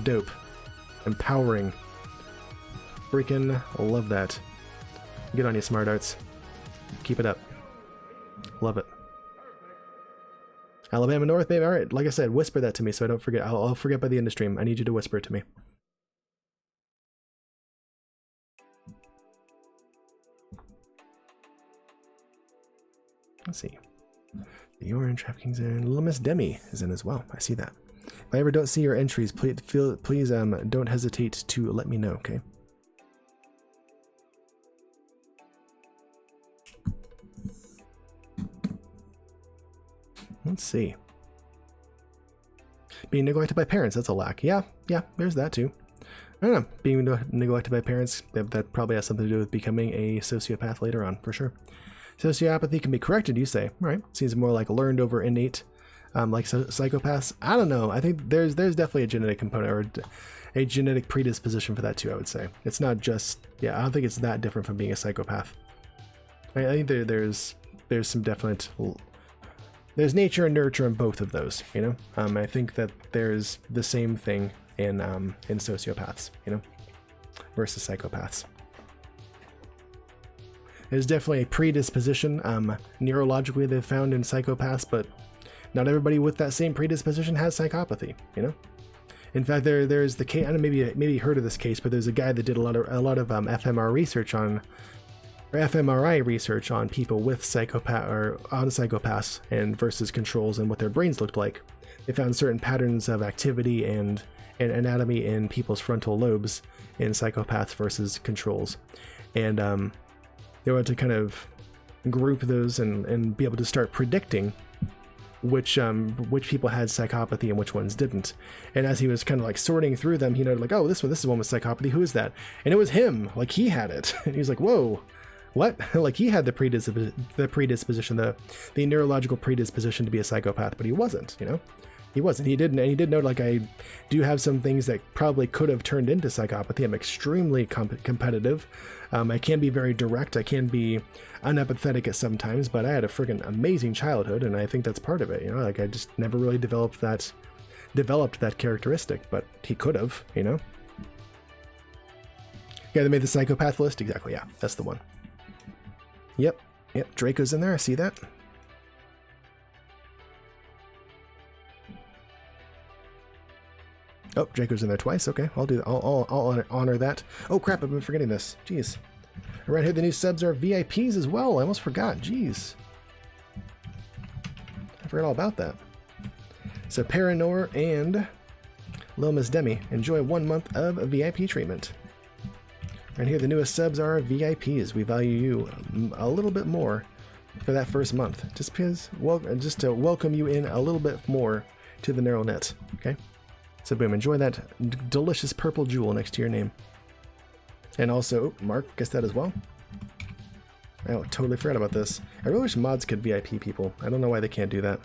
Dope. Empowering. Freaking love that. Good on you, Smart Arts. Keep it up. Love it. Alabama North, baby. Alright, like I said, whisper that to me so I don't forget. I'll forget by the end of stream. I need you to whisper it to me. Let's see. You're in Trafficking's in. Little Miss Demi is in as well. I see that. If I ever don't see your entries, please don't hesitate to let me know, okay? Let's see. Being neglected by parents, that's a lack. Yeah, there's that too. I don't know. Being neglected by parents, that probably has something to do with becoming a sociopath later on, for sure. Sociopathy can be corrected, you say. Right. Seems more like learned over innate, like psychopaths. I don't know. I think there's definitely a genetic component or a genetic predisposition for that too, I would say. It's not just, yeah, I don't think it's that different from being a psychopath. I think there's some definite... There's nature and nurture in both of those, you know? I think that there's the same thing in sociopaths, you know, versus psychopaths. There's definitely a predisposition, neurologically they've found in psychopaths, but not everybody with that same predisposition has psychopathy, you know? In fact, there's the case, I don't know, maybe you heard of this case, but there's a guy that did a lot of fMRI research on people with psychopaths and versus controls and what their brains looked like. They found certain patterns of activity and anatomy in people's frontal lobes in psychopaths versus controls, and they wanted to kind of group those and be able to start predicting which people had psychopathy and which ones didn't. And as he was kind of like sorting through them, he noted like, oh, this is one with psychopathy. Who is that? And it was him. Like, he had it. And he was like, whoa. What? Like, he had the predisposition, the neurological predisposition to be a psychopath, but he wasn't, you know? He wasn't. He didn't. And he did note, like, I do have some things that probably could have turned into psychopathy. I'm extremely competitive. I can be very direct. I can be unempathetic at some times, but I had a friggin' amazing childhood, and I think that's part of it, you know? Like, I just never really developed that characteristic, but he could have, you know? Yeah, they made the psychopath list? Exactly, yeah. That's the one. Yep, Draco's in there, I see that. Oh, Draco's in there twice, okay, I'll honor that. Oh crap, I've been forgetting this, jeez. Right here, the new subs are VIPs as well, I almost forgot, jeez. I forgot all about that. So Paranor and Lil Miss Demi enjoy 1 month of VIP treatment. And here the newest subs are VIPs. We value you a little bit more for that first month, just because, well, just to welcome you in a little bit more to the neural net. Okay, so boom, enjoy that delicious purple jewel next to your name. And also, Mark gets that as well. Oh, totally forgot about this. I really wish mods could VIP people. I don't know why they can't do that.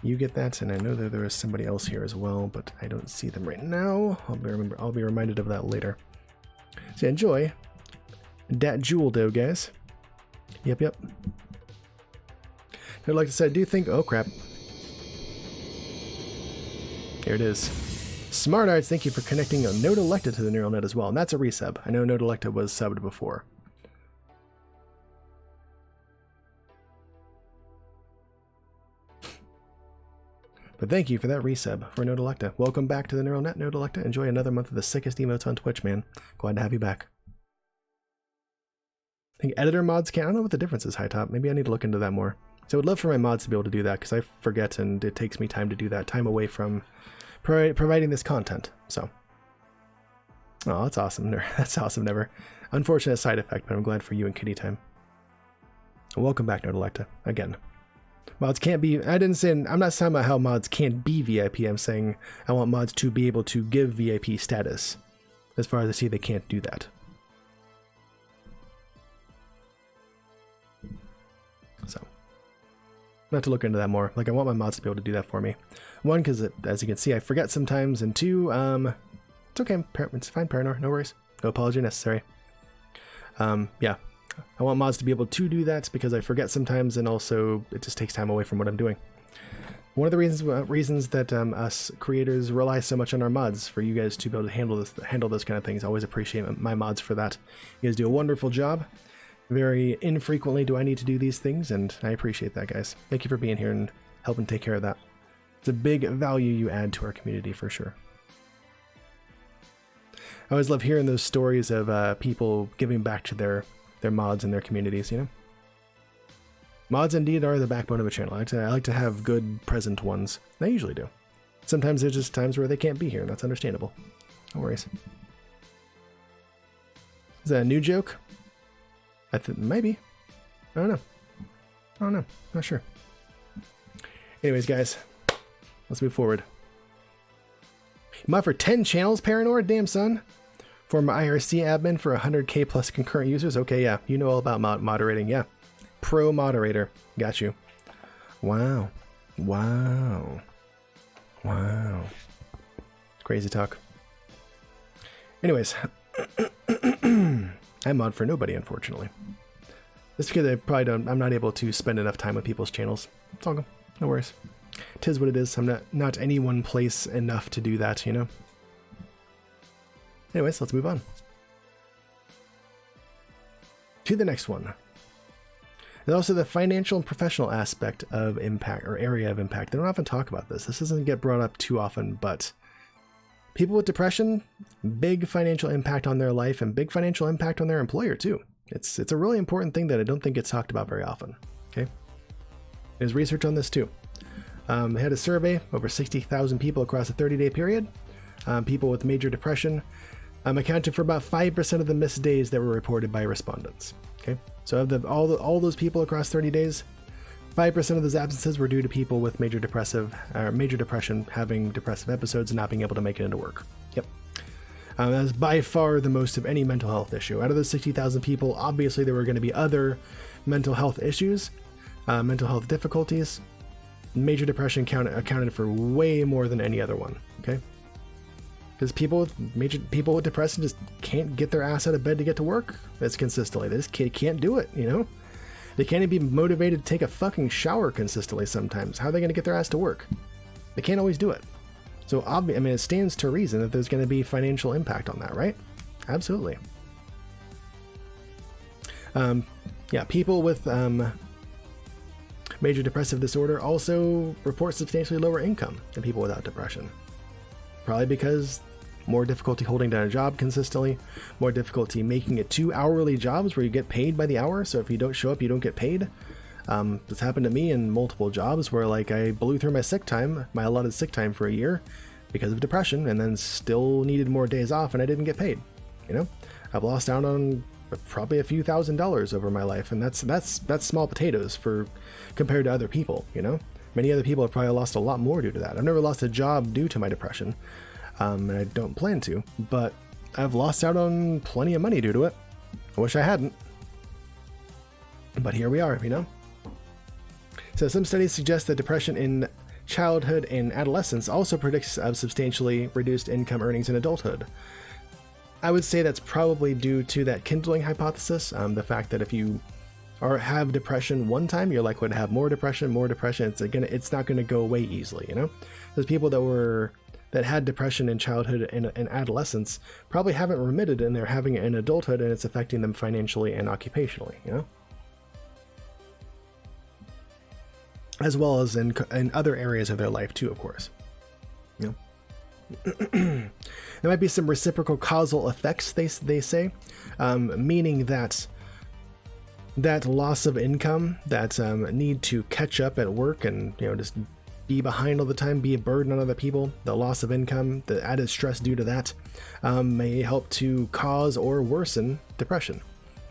You get that, and I know that there is somebody else here as well, but I don't see them right now. I'll be reminded of that later. So enjoy that jewel dough, guys. Yep. I'd like to say, do you think? Oh crap! Here it is. Smart Arts, thank you for connecting a Node Electa to the neural net as well, and that's a resub. I know Node Electa was subbed before. But thank you for that resub for Node Electa. Welcome back to the neural net, Node Electa. Enjoy another month of the sickest emotes on Twitch, man. Glad to have you back. I think editor mods can. I don't know what the difference is, High Top. Maybe I need to look into that more. So I would love for my mods to be able to do that, because I forget and it takes me time to do that. Time away from providing this content. So. Oh, that's awesome. That's awesome, Never. Unfortunate side effect, but I'm glad for you and Kitty Time. Welcome back, Node Electa. Again. Mods can't be, I'm not talking about how mods can't be VIP, I'm saying I want mods to be able to give VIP status. As far as I see, they can't do that. So. Not to look into that more. Like, I want my mods to be able to do that for me. One, because as you can see, I forget sometimes, and two, it's okay. It's fine, Paranor. No worries. No apology necessary. Yeah. I want mods to be able to do that because I forget sometimes, and also it just takes time away from what I'm doing. One of the reasons that us creators rely so much on our mods for you guys to be able to handle those kind of things. I always appreciate my mods for that. You guys do a wonderful job. Very infrequently do I need to do these things, and I appreciate that, guys. Thank you for being here and helping take care of that. It's a big value you add to our community for sure. I always love hearing those stories of people giving back to their mods and their communities, you know? Mods indeed are the backbone of a channel. I like to have good present ones. I usually do. Sometimes there's just times where they can't be here, and that's understandable. No worries. Is that a new joke? Maybe. I don't know. Not sure. Anyways, guys, let's move forward. Mod for 10 channels, Paranor? Damn, son. Former IRC admin for 100k plus concurrent users. Okay, yeah. You know all about moderating. Yeah. Pro moderator. Got you. Wow. Wow. Wow. Crazy talk. Anyways. I mod for nobody, unfortunately. Just because I'm not able to spend enough time with people's channels. It's all good. No worries. 'Tis what it is. I'm not any one place enough to do that, you know? Anyways, let's move on. To the next one. There's also the financial and professional aspect of impact, or area of impact. They don't often talk about this. This doesn't get brought up too often, but people with depression, big financial impact on their life and big financial impact on their employer too. It's a really important thing that I don't think gets talked about very often. Okay, there's research on this too. They had a survey over 60,000 people across a 30-day period. People with major depression accounted for about 5% of the missed days that were reported by respondents. Okay, so of all those people across 30 days, 5% of those absences were due to people with major depression having depressive episodes and not being able to make it into work. Yep. That's by far the most of any mental health issue. Out of those 60,000 people, obviously there were going to be other mental health issues, mental health difficulties. Major depression accounted for way more than any other one. Okay, because people with depression just can't get their ass out of bed to get to work as consistently. They just can't do it. You know. They can't even be motivated to take a fucking shower consistently sometimes. How are they going to get their ass to work? They can't always do it. So, it stands to reason that there's going to be financial impact on that, right? Absolutely. Yeah, people with major depressive disorder also report substantially lower income than people without depression. Probably because more difficulty holding down a job consistently, more difficulty making it to hourly jobs where you get paid by the hour. So if you don't show up, you don't get paid. This happened to me in multiple jobs where like I blew through my allotted sick time for a year because of depression, and then still needed more days off and I didn't get paid. You know, I've lost out on probably a few $1,000s over my life, and that's small potatoes compared to other people. You know, many other people have probably lost a lot more due to that. I've never lost a job due to my depression. And I don't plan to, but I've lost out on plenty of money due to it. I wish I hadn't, but here we are, you know? So some studies suggest that depression in childhood and adolescence also predicts substantially reduced income earnings in adulthood. I would say that's probably due to that kindling hypothesis, the fact that if you have depression one time, you're likely to have more depression. It's not going to go away easily, you know? There's people that had depression in childhood and adolescence probably haven't remitted, and they're having it in adulthood, and it's affecting them financially and occupationally, you know? As well as in other areas of their life too, of course. You know? There might be some reciprocal causal effects, they say, meaning that loss of income, that need to catch up at work and, you know, just be behind all the time, be a burden on other people, the loss of income, the added stress due to that, may help to cause or worsen depression.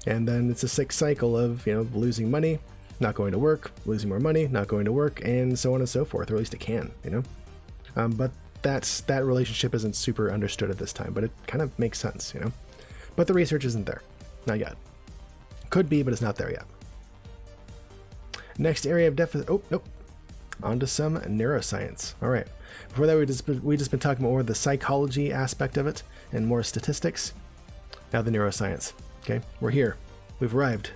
And then it's a sick cycle of, you know, losing money, not going to work, losing more money, not going to work, and so on and so forth, or at least it can, you know? But that relationship isn't super understood at this time, but it kind of makes sense, you know? But the research isn't there. Not yet. Could be, but it's not there yet. Next area of deficit. Oh, nope. On to some neuroscience. All right. Before that, we just been talking more the psychology aspect of it and more statistics. Now the neuroscience. Okay, we're here. We've arrived.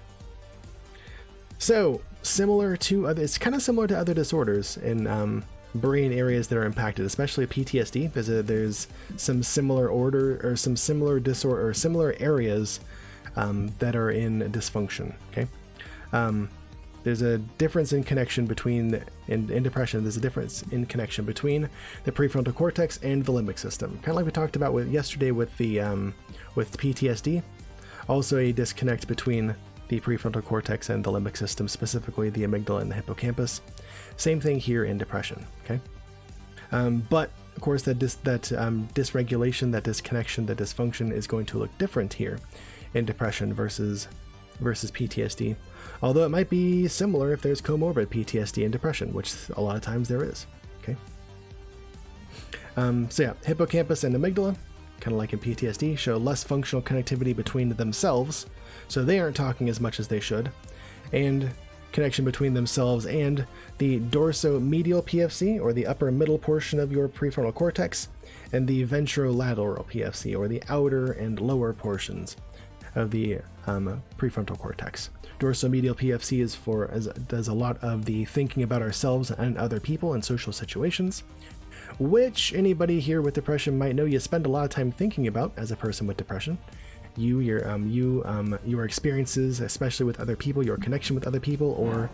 So similar to other, it's kind of similar to other disorders in brain areas that are impacted, especially PTSD. There's some similar order or some similar disorder or similar areas that are in dysfunction. Okay. There's a difference in connection between, in depression, there's a difference in connection between the prefrontal cortex and the limbic system. Kind of like we talked about yesterday with the with PTSD. Also a disconnect between the prefrontal cortex and the limbic system, specifically the amygdala and the hippocampus. Same thing here in depression, okay? But of course that dysregulation, that disconnection, that dysfunction is going to look different here in depression versus PTSD. Although it might be similar if there's comorbid PTSD and depression, which a lot of times there is. Okay. So yeah, hippocampus and amygdala, kind of like in PTSD, show less functional connectivity between themselves, so they aren't talking as much as they should, and connection between themselves and the dorsomedial PFC, or the upper middle portion of your prefrontal cortex, and the ventrolateral PFC, or the outer and lower portions of the prefrontal cortex. Dorsomedial PFC does a lot of the thinking about ourselves and other people in social situations, which anybody here with depression might know you spend a lot of time thinking about as a person with depression. Your experiences, especially with other people, your connection with other people, or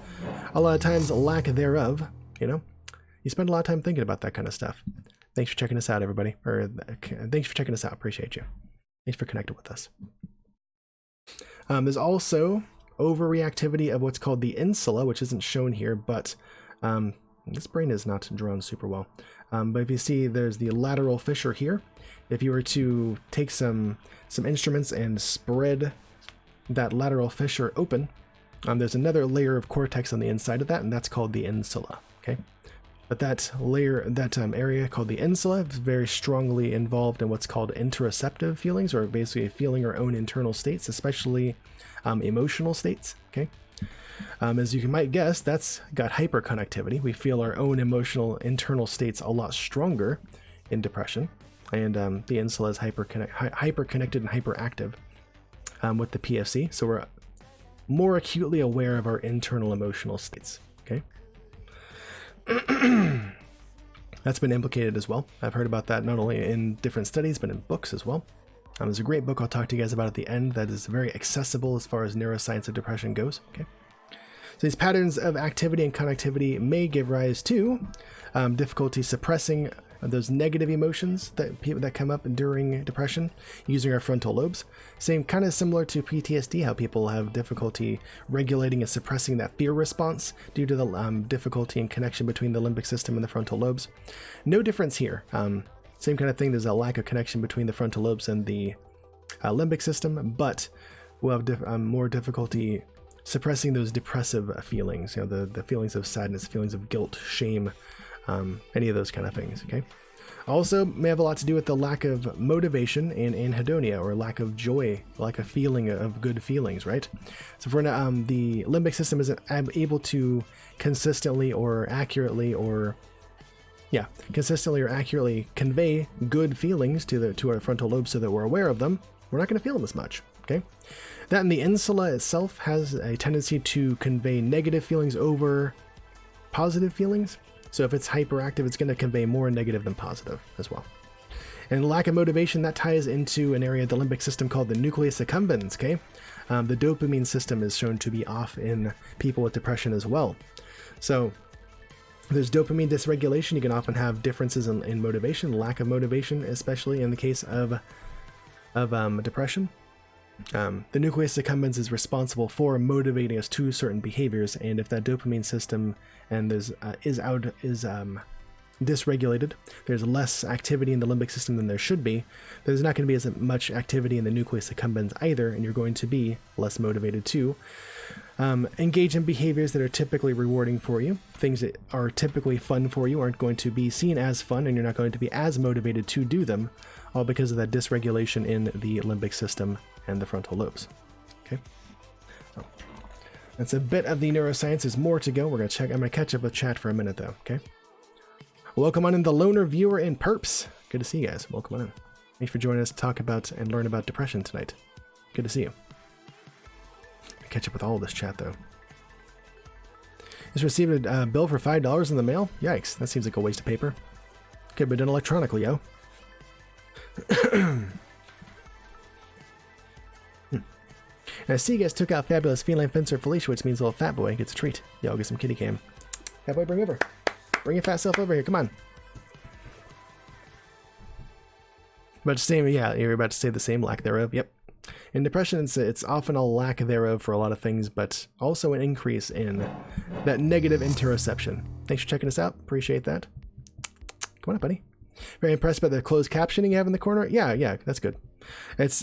a lot of times lack thereof, you spend a lot of time thinking about that kind of stuff. Thanks for checking us out, everybody. Thanks for checking us out. Appreciate you. Thanks for connecting with us. There's also overreactivity of what's called the insula, which isn't shown here, but this brain is not drawn super well. But if you see, there's the lateral fissure here. If you were to take some instruments and spread that lateral fissure open, there's another layer of cortex on the inside of that, and that's called the insula. Okay, but that area called the insula is very strongly involved in what's called interoceptive feelings, or basically feeling our own internal states, especially emotional states. Okay. As you might guess, that's got hyperconnectivity. We feel our own emotional internal states a lot stronger in depression, and the insula is hyperconnected and hyperactive with the PFC, so we're more acutely aware of our internal emotional states. Okay, that's been implicated as well. I've heard about that not only in different studies but in books as well. There's a great book I'll talk to you guys about at the end that is very accessible as far as neuroscience of depression goes. Okay. So these patterns of activity and connectivity may give rise to difficulty suppressing those negative emotions that come up during depression using our frontal lobes. Kind of similar to PTSD, how people have difficulty regulating and suppressing that fear response due to the difficulty in connection between the limbic system and the frontal lobes. No difference here. Same kind of thing. There's a lack of connection between the frontal lobes and the limbic system, but we'll have more difficulty suppressing those depressive feelings, the feelings of sadness, feelings of guilt, shame, any of those kind of things. Okay. Also may have a lot to do with the lack of motivation and anhedonia, or lack of joy, lack of feeling of good feelings, right? So for the limbic system isn't able to consistently or accurately convey good feelings to our frontal lobe so that we're aware of them, we're not going to feel them as much. Okay. That and the insula itself has a tendency to convey negative feelings over positive feelings. So if it's hyperactive, it's going to convey more negative than positive as well. And lack of motivation, that ties into an area of the limbic system called the nucleus accumbens. Okay. The dopamine system is shown to be off in people with depression as well. So there's dopamine dysregulation. You can often have differences in motivation, lack of motivation, especially in the case of depression. The nucleus accumbens is responsible for motivating us to certain behaviors, and if that dopamine system is dysregulated, there's less activity in the limbic system than there should be. There's not going to be as much activity in the nucleus accumbens either, and you're going to be less motivated to engage in behaviors that are typically rewarding for you. Things that are typically fun for you aren't going to be seen as fun, and you're not going to be as motivated to do them, all because of that dysregulation in the limbic system and the frontal lobes. Okay. That's a bit of the neuroscience. There's more to go. We're gonna check. I'm gonna catch up with chat for a minute though. Okay. Welcome on in the loner viewer and perps. Good to see you guys. Welcome on in. Thanks for joining us to talk about and learn about depression tonight. Good to see you. Catch up with all of this chat though. Just received a bill for $5 in the mail. Yikes! That seems like a waste of paper. Could be done electronically, yo. I see you guys took out fabulous feline fencer Felicia, which means little fat boy gets a treat. Yeah, I'll get some kitty cam. Fat boy, bring over. Bring your fat self over here. Come on. But same, yeah, you're about to say the same, lack thereof. Yep. In depression, it's often a lack thereof for a lot of things, but also an increase in that negative interoception. Thanks for checking us out. Appreciate that. Come on up, buddy. Very impressed by the closed captioning you have in the corner. Yeah, that's good.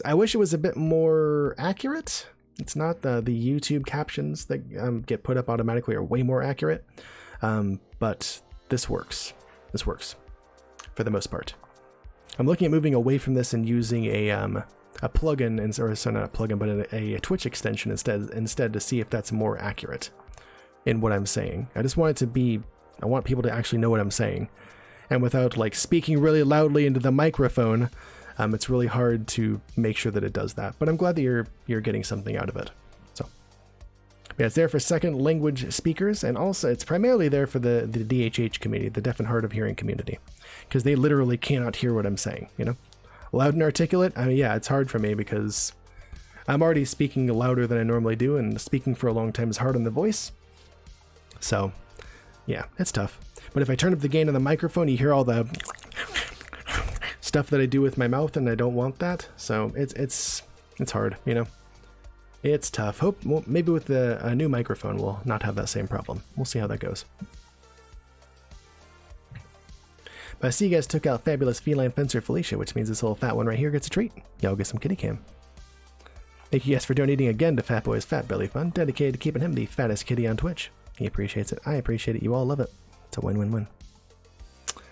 I wish it was a bit more accurate. It's not the YouTube captions that get put up automatically are way more accurate, but this works. This works for the most part. I'm looking at moving away from this and using a plugin, or sorry, not a plugin, but a Twitch extension instead to see if that's more accurate in what I'm saying. I just want it to be. I want people to actually know what I'm saying, and without like speaking really loudly into the microphone. It's really hard to make sure that it does that, but I'm glad that you're getting something out of it. So, yeah, it's there for second language speakers, and also it's primarily there for the DHH community, the deaf and hard of hearing community, because they literally cannot hear what I'm saying. You know, loud and articulate. I mean, yeah, it's hard for me because I'm already speaking louder than I normally do, and speaking for a long time is hard on the voice. So, yeah, it's tough. But if I turn up the gain on the microphone, you hear all the stuff that I do with my mouth, and I don't want that. So it's hard, you know. It's tough. Well, maybe with a new microphone we'll not have that same problem. We'll see how that goes. But I see you guys took out fabulous feline fencer Felicia, which means this little fat one right here gets a treat. Y'all get some kitty cam. Thank you guys for donating again to Fat Boy's Fat Belly Fund, dedicated to keeping him the fattest kitty on Twitch. He appreciates it. I appreciate it. You all love it. It's a win-win-win.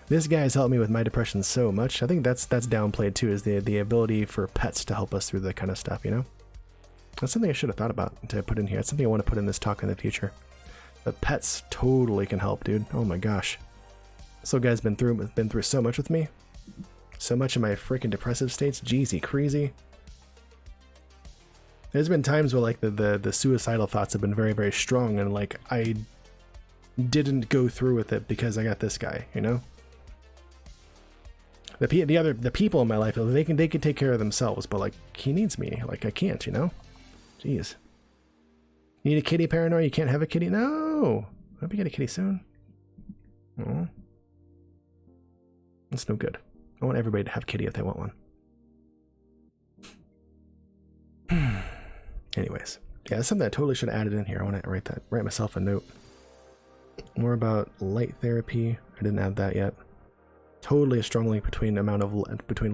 This guy has helped me with my depression so much. I think that's downplayed too, is the ability for pets to help us through that kind of stuff, you know? That's something I should have thought about to put in here. It's something I want to put in this talk in the future. But pets totally can help, dude. Oh my gosh. This little guy's been through so much with me. So much in my freaking depressive states. Jeezy, crazy. There's been times where like the suicidal thoughts have been very, very strong, and like I didn't go through with it because I got this guy, you know? The people in my life, they can take care of themselves, but like he needs me, like I can't, you know. Jeez. You need a kitty, Paranoid? You can't have a kitty? No. I hope you get a kitty soon. Oh, that's no good. I want everybody to have a kitty if they want one. Anyways, yeah, that's something I totally should have added in here. I want to write myself a note. More about light therapy. I didn't add that yet. Totally a strong link between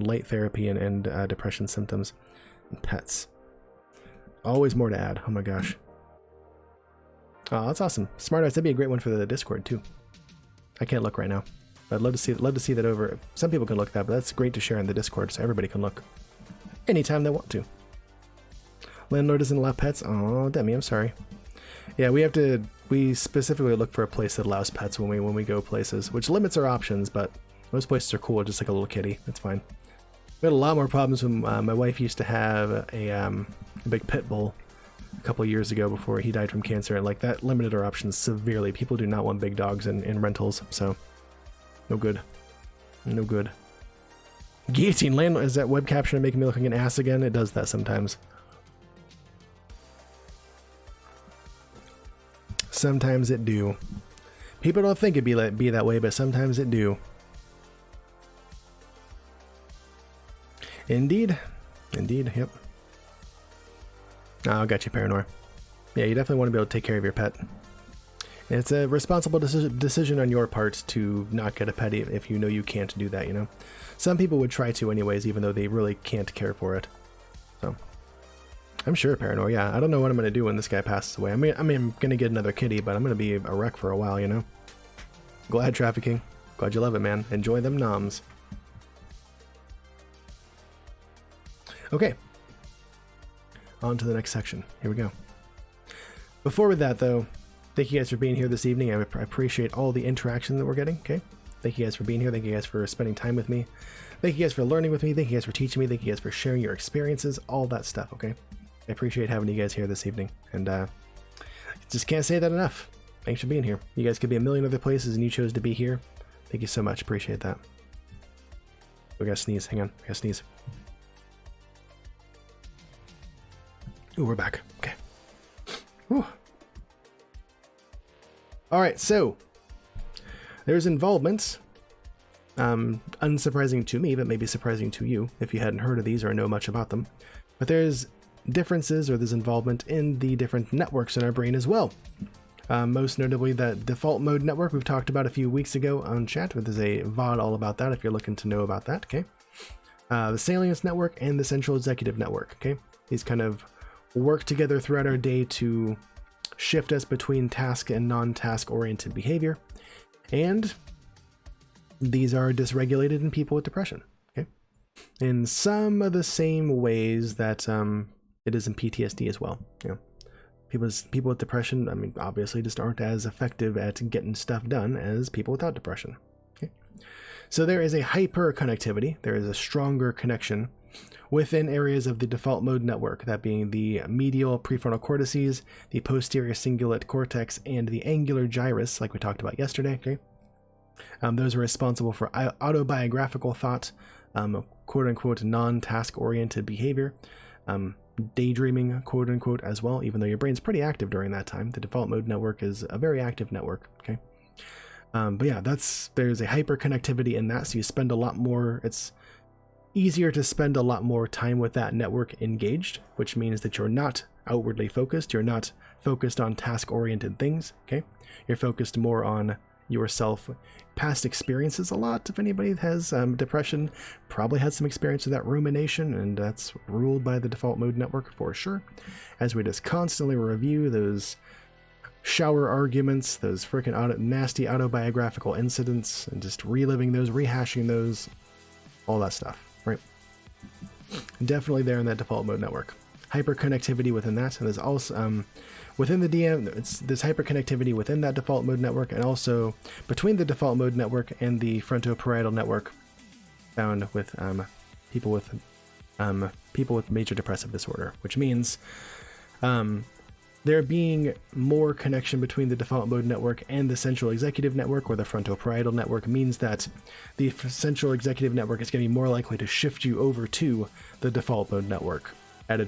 light therapy and depression symptoms and pets. Always more to add. Oh my gosh. Oh, that's awesome. Smart Arts, that'd be a great one for the Discord too. I can't look right now. I'd love to see that over. Some people can look at that, but that's great to share in the Discord so everybody can look anytime they want to. Landlord doesn't allow pets. Oh, Demi, I'm sorry. Yeah, we specifically look for a place that allows pets when we go places, which limits our options, but most places are cool, just like a little kitty. It's fine. We had a lot more problems when my wife used to have a big pit bull a couple years ago before he died from cancer, and like that limited our options severely. People do not want big dogs in rentals, so no good. No good. Guillotine landlord. Is that web caption making me look like an ass again? It does that sometimes. Sometimes it do. People don't think it'd be that way, but sometimes it do. Indeed. Indeed, yep. Oh, I got you, Paranor. Yeah, you definitely want to be able to take care of your pet. And it's a responsible decision on your part to not get a pet if you know you can't do that, you know? Some people would try to anyways, even though they really can't care for it. So, I'm sure, Paranor, yeah. I don't know what I'm going to do when this guy passes away. I mean, I'm going to get another kitty, but I'm going to be a wreck for a while, you know? Glad trafficking. Glad you love it, man. Enjoy them noms. Okay. On to the next section. Here we go. Before with that, though, thank you guys for being here this evening. I appreciate all the interaction that we're getting, okay? Thank you guys for being here. Thank you guys for spending time with me. Thank you guys for learning with me. Thank you guys for teaching me. Thank you guys for sharing your experiences, all that stuff, okay? I appreciate having you guys here this evening, and just can't say that enough. Thanks for being here. You guys could be a million other places, and you chose to be here. Thank you so much. Appreciate that. We gotta sneeze. Hang on. We gotta sneeze. Ooh, we're back. Okay. Whew. All right, so there's involvements. Unsurprising to me, but maybe surprising to you if you hadn't heard of these or know much about them. But there's differences, or there's involvement in the different networks in our brain as well. Most notably that default mode network we've talked about a few weeks ago on chat, but there's a VOD all about that if you're looking to know about that, okay? The salience network and the central executive network, okay? These kind of work together throughout our day to shift us between task and non-task oriented behavior. And these are dysregulated in people with depression, okay? In some of the same ways that it is in PTSD as well, you know? People with depression, I mean, obviously just aren't as effective at getting stuff done as people without depression. Okay? So there is a hyperconnectivity, there is a stronger connection within areas of the default mode network, that being the medial prefrontal cortices, the posterior cingulate cortex, and the angular gyrus, like we talked about yesterday. Okay, those are responsible for autobiographical thought, quote-unquote non-task-oriented behavior, daydreaming, quote-unquote, as well, even though your brain's pretty active during that time. The default mode network is a very active network, okay? But yeah, there's a hyperconnectivity in that, so you spend a lot more, it's easier to spend a lot more time with that network engaged, which means that you're not outwardly focused, you're not focused on task-oriented things, okay? You're focused more on yourself, past experiences a lot. If anybody has depression, probably had some experience with that rumination, and that's ruled by the default mode network for sure, as we just constantly review those shower arguments, those freaking nasty autobiographical incidents, and just reliving those, rehashing those, all that stuff, right? Definitely there in that default mode network. Hyperconnectivity within that, and there's also within the DM, there's hyperconnectivity within that default mode network, and also between the default mode network and the frontoparietal network, found with people with major depressive disorder, which means there being more connection between the default mode network and the central executive network, or the frontoparietal network, means that the central executive network is going to be more likely to shift you over to the default mode network at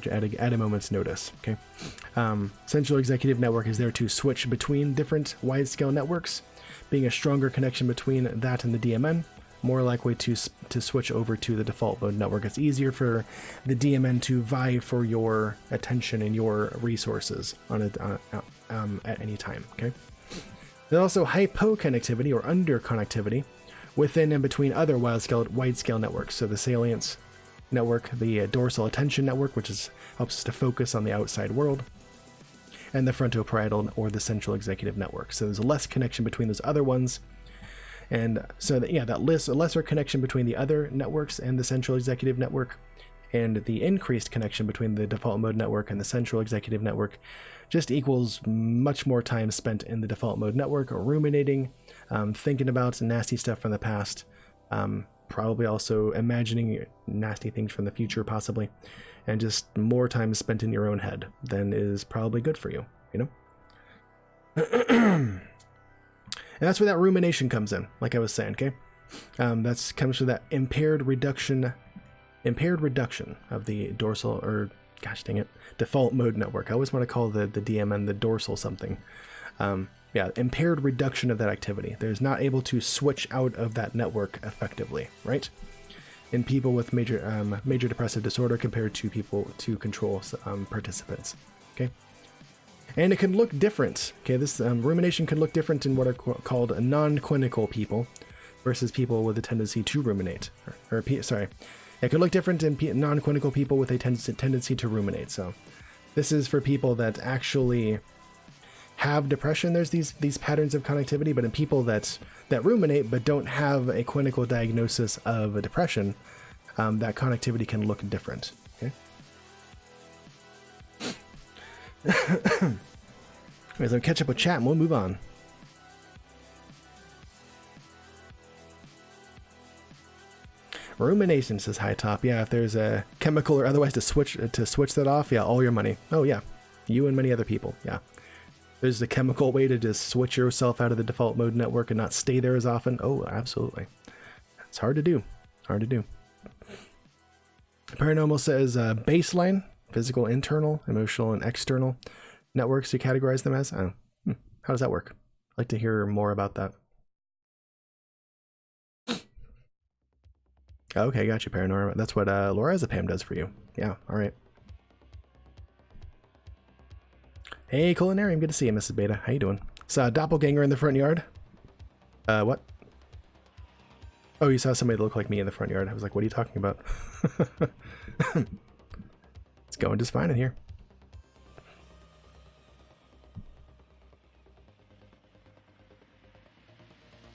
a moment's notice, okay? Central executive network is there to switch between different wide-scale networks, being a stronger connection between that and the DMN, more likely to switch over to the default mode network. It's easier for the DMN to vie for your attention and your resources at any time, okay? There's also hypoconnectivity, or underconnectivity, within and between other wide-scale networks. So the salience network, the dorsal attention network, which helps us to focus on the outside world, and the frontoparietal, or the central executive network. So there's a less connection between those other ones, and so that lesser connection between the other networks and the central executive network, and the increased connection between the default mode network and the central executive network, just equals much more time spent in the default mode network, ruminating, thinking about nasty stuff from the past, probably also imagining nasty things from the future, possibly, and just more time spent in your own head than is probably good for you, you know? And that's where that rumination comes in, like I was saying, okay? That comes from that impaired reduction of the dorsal, or gosh dang it, default mode network. I always want to call the DMN the dorsal something. Impaired reduction of that activity. There's not able to switch out of that network effectively, right? In people with major depressive disorder compared to control participants, okay? And it can look different, okay? This rumination can look different in what are called non-clinical people versus people with a tendency to ruminate. It could look different in non-clinical people with a tendency to ruminate. So this is for people that actually have depression. There's these patterns of connectivity, but in people that ruminate but don't have a clinical diagnosis of a depression, that connectivity can look different, okay? Anyways, I'll catch up with chat and we'll move on. Rumination says hi top. Yeah, if there's a chemical or otherwise to switch that off, yeah, all your money. Oh yeah, you and many other people. Yeah, there's the chemical way to just switch yourself out of the default mode network and not stay there as often. Oh, absolutely. It's hard to do. Hard to do. Paranormal says baseline, physical, internal, emotional, and external networks. You categorize them as. Oh, how does that work? I'd like to hear more about that. Okay, got you, Paranormal. That's what Lorazepam does for you. Yeah, all right. Hey, Culinarium, good to see you, Mrs. Beta. How you doing? Saw a doppelganger in the front yard. What? Oh, you saw somebody that looked like me in the front yard. I was like, what are you talking about? It's going just fine in here.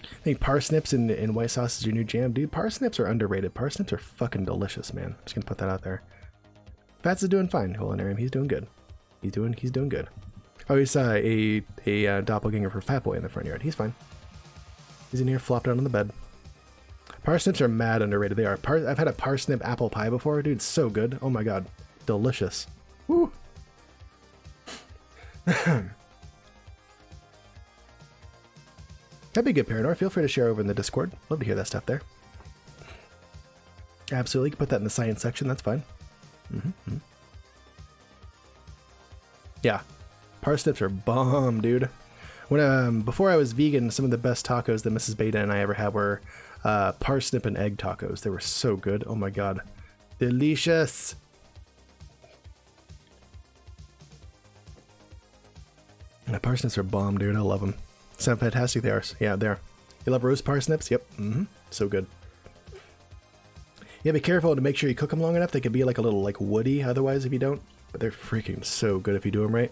I think parsnips and white sauce is your new jam. Dude, parsnips are underrated. Parsnips are fucking delicious, man. I'm just gonna put that out there. Fats is doing fine, Culinarium. He's doing good. He's doing good. Oh, he saw a doppelganger for Fat Boy in the front yard. He's fine. He's in here flopped out on the bed. Parsnips are mad underrated. They are. I've had a parsnip apple pie before. Dude, it's so good. Oh my god. Delicious. Woo! That'd be good, Paranor. Feel free to share over in the Discord. Love to hear that stuff there. Absolutely. You can put that in the science section. That's fine. Yeah. Parsnips are bomb, dude. When before I was vegan, some of the best tacos that Mrs. Beta and I ever had were parsnip and egg tacos. They were so good. Oh my god. Delicious. The parsnips are bomb, dude. I love them. Sound fantastic they are. Yeah, they are. You love roast parsnips? Yep. So good. Yeah, be careful to make sure you cook them long enough. They could be like a little like woody otherwise if you don't. But they're freaking so good if you do them right.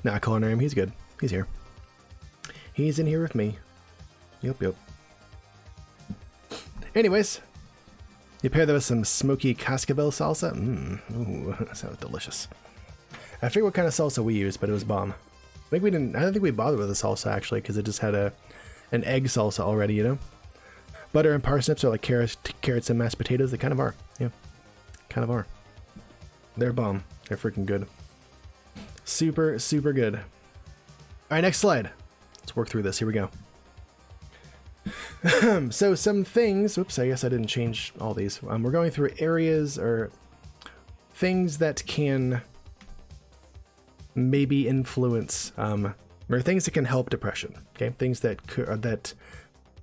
Nah, Culinarium, he's good. He's here. He's in here with me. Yep. Anyways, you pair that with some smoky cascabel salsa. Ooh, that sounds delicious. I forget what kind of salsa we used, but it was bomb. I don't think we bothered with the salsa actually, because it just had an egg salsa already, you know? Butter and parsnips are like carrots and mashed potatoes. They kind of are. Yeah. Kind of are. They're bomb. They're freaking good. Super, super good. Alright, next slide. Let's work through this. Here we go. So some things, oops, I guess I didn't change all these. We're going through areas or things that can maybe influence, or things that can help depression. Okay, things that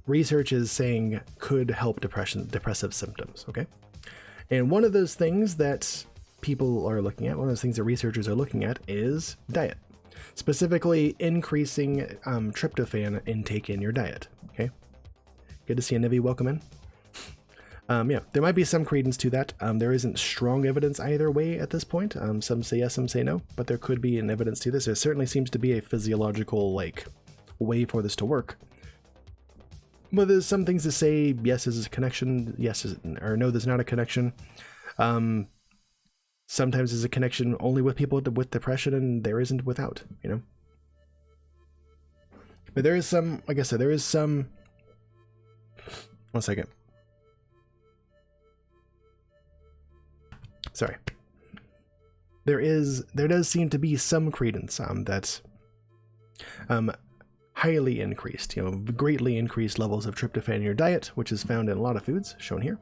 research is saying could help depressive symptoms. Okay, and one of those things that people are looking at, one of those things that researchers are looking at, is diet, specifically increasing tryptophan intake in your diet. Okay, good to see you, Nivi. Welcome in. Yeah, there might be some credence to that. There isn't strong evidence either way at this point. Some say yes, some say no, but there could be an evidence to this. There certainly seems to be a physiological way for this to work. But there's some things to say yes, there's a connection, yes, or no, there's not a connection. Sometimes there's a connection only with people with depression, and there isn't without, you know. But there is some, like I said, there is some. One second. Sorry. There does seem to be some credence that's highly increased, you know, greatly increased levels of tryptophan in your diet, which is found in a lot of foods, shown here.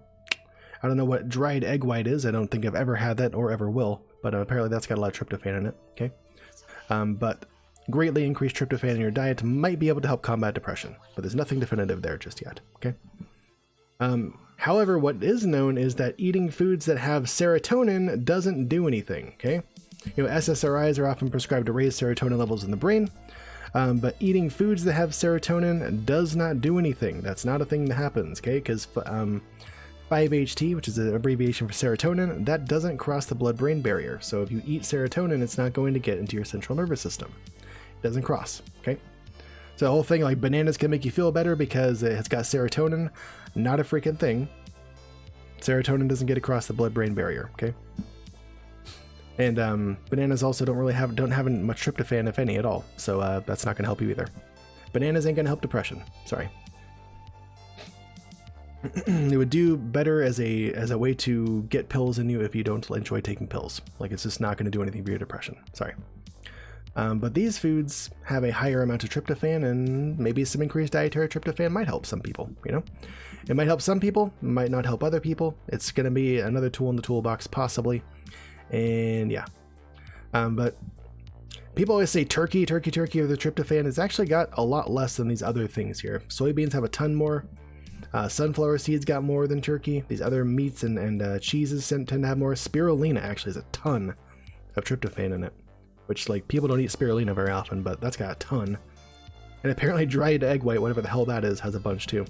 I don't know what dried egg white is. I don't think I've ever had that or ever will, but apparently that's got a lot of tryptophan in it, okay? But greatly increased tryptophan in your diet might be able to help combat depression, but there's nothing definitive there just yet, okay? However, what is known is that eating foods that have serotonin doesn't do anything, okay? You know, SSRIs are often prescribed to raise serotonin levels in the brain, but eating foods that have serotonin does not do anything. That's not a thing that happens, okay? Because 5-HT, which is an abbreviation for serotonin, that doesn't cross the blood-brain barrier. So if you eat serotonin, it's not going to get into your central nervous system. It doesn't cross, okay? So the whole thing, like bananas can make you feel better because it's got serotonin, not a freaking thing. Serotonin doesn't get across the blood-brain barrier, okay? And bananas also don't have much tryptophan, if any, at all. So that's not going to help you either. Bananas ain't going to help depression. Sorry. It would do better as a way to get pills in you if you don't enjoy taking pills. Like, it's just not going to do anything for your depression. Sorry. But these foods have a higher amount of tryptophan, and maybe some increased dietary tryptophan might help some people, you know? It might help some people, might not help other people. It's going to be another tool in the toolbox, possibly. And yeah. But people always say turkey, or the tryptophan. It's actually got a lot less than these other things here. Soybeans have a ton more. Sunflower seeds got more than turkey. These other meats and cheeses tend to have more. Spirulina actually has a ton of tryptophan in it. Which, like, people don't eat spirulina very often, but that's got a ton. And apparently dried egg white, whatever the hell that is, has a bunch too.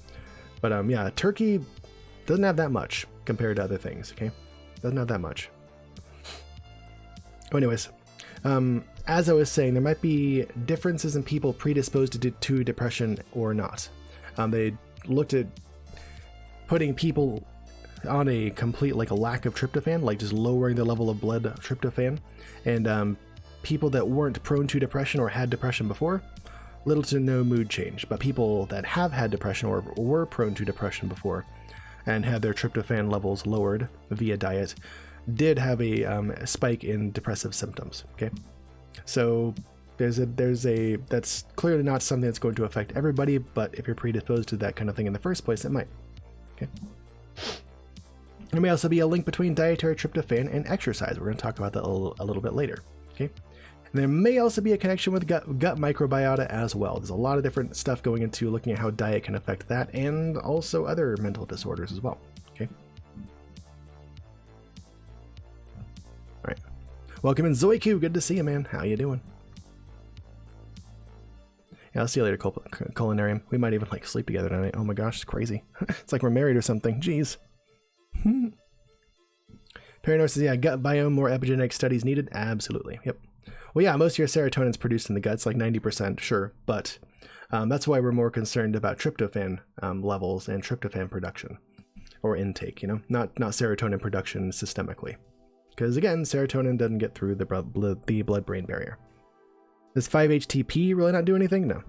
But yeah, turkey doesn't have that much compared to other things, okay? Doesn't have that much. Anyways, as I was saying, there might be differences in people predisposed to depression or not. They looked at putting people on a complete, like, a lack of tryptophan, like just lowering the level of blood tryptophan, and people that weren't prone to depression or had depression before, little to no mood change. But people that have had depression or were prone to depression before and had their tryptophan levels lowered via diet did have a spike in depressive symptoms. Okay, so there's a that's clearly not something that's going to affect everybody, but if you're predisposed to that kind of thing in the first place, it might. Okay. There may also be a link between dietary tryptophan and exercise. We're going to talk about that a little bit later. Okay. And there may also be a connection with gut microbiota as well. There's a lot of different stuff going into looking at how diet can affect that, and also other mental disorders as well. Okay. All right. Welcome in, Zoe Q. Good to see you, man. How you doing? Yeah, I'll see you later, Culinarium. We might even, like, sleep together tonight. Oh my gosh, it's crazy. It's like we're married or something. Jeez. Paranor says, yeah, gut biome, more epigenetic studies needed. Absolutely. Yep. Well, yeah, most of your serotonin's produced in the guts, like 90%, sure. But that's why we're more concerned about tryptophan levels and tryptophan production or intake, you know, not serotonin production systemically. Because again, serotonin doesn't get through the blood-brain barrier. Does 5-HTP really not do anything? No.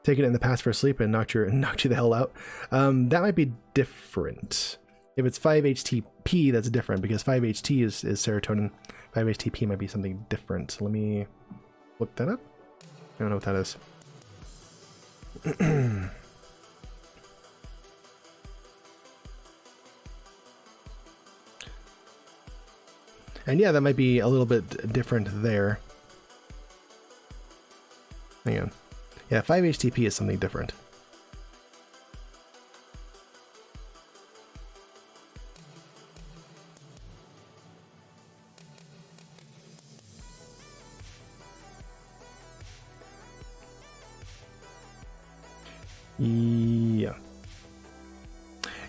Taking it in the past for sleep and knocked you the hell out. That might be different. If it's 5-HTP, that's different, because 5-HT is serotonin. 5-HTP might be something different. Let me look that up. I don't know what that is. And yeah, that might be a little bit different there. Hang on. Yeah, 5-HTP is something different.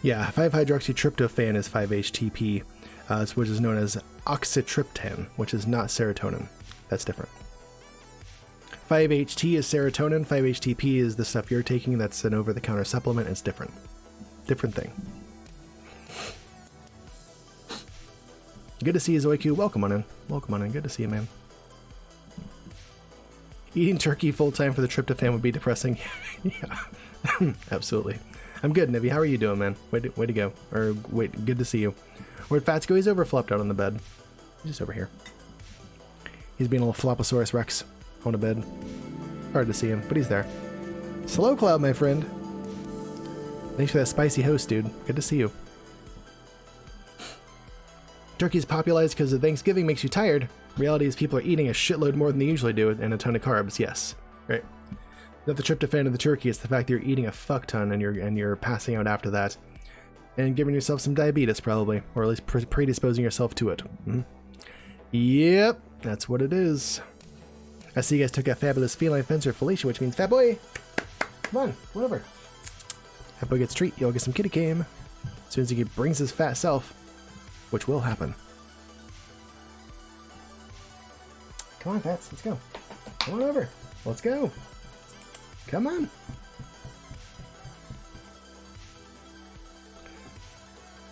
Yeah, 5-hydroxytryptophan is 5-HTP, which is known as oxytryptan, which is not serotonin. That's different. 5-HT is serotonin, 5-HTP is the stuff you're taking, that's an over-the-counter supplement. It's different. Different thing. Good to see you, Zoiku. Welcome on in. Welcome on in. Good to see you, man. Eating turkey full-time for the tryptophan would be depressing. Yeah, absolutely. I'm good, Nivy. How are you doing, man? Way to go. Or, wait, good to see you. Where'd Fats go? He's over flopped out on the bed. He's just over here. He's being a little Flopposaurus Rex on a bed. Hard to see him, but he's there. Slow Cloud, my friend. Thanks for that spicy host, dude. Good to see you. Turkey's popularized because of Thanksgiving makes you tired. Reality is people are eating a shitload more than they usually do and a ton of carbs. Yes, right. Not the tryptophan of the turkey, it's the fact that you're eating a fuck ton and you're passing out after that and giving yourself some diabetes probably, or at least predisposing yourself to it. Yep, that's what it is. I see you guys took a fabulous feline fencer Felicia, which means fat boy. Come on, whatever. Fat boy gets a treat. You'll get some kitty cam as soon as he brings his fat self, which will happen. Come on, Fats, let's go. Come on over. Let's go. Come on.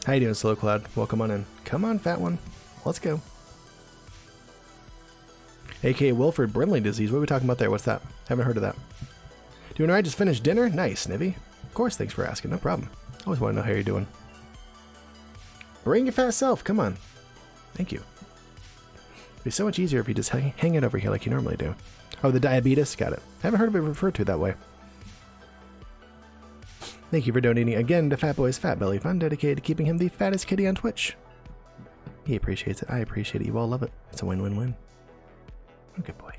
How you doing, Slow Cloud? Welcome on in. Come on, fat one. Let's go. aka Wilford Brimley disease. What are we talking about there? What's that? Haven't heard of that. Doing alright, just finished dinner? Nice, Nivy. Of course, thanks for asking, no problem. Always want to know how you're doing. Bring your fast self, come on. Thank you. It'd be so much easier if you just hang it over here like you normally do. Oh, the diabetes? Got it. I haven't heard of it referred to that way. Thank you for donating again to Fat Boy's Fat Belly Fund, dedicated to keeping him the fattest kitty on Twitch. He appreciates it. I appreciate it. You all love it. It's a win-win-win. Oh, good boy.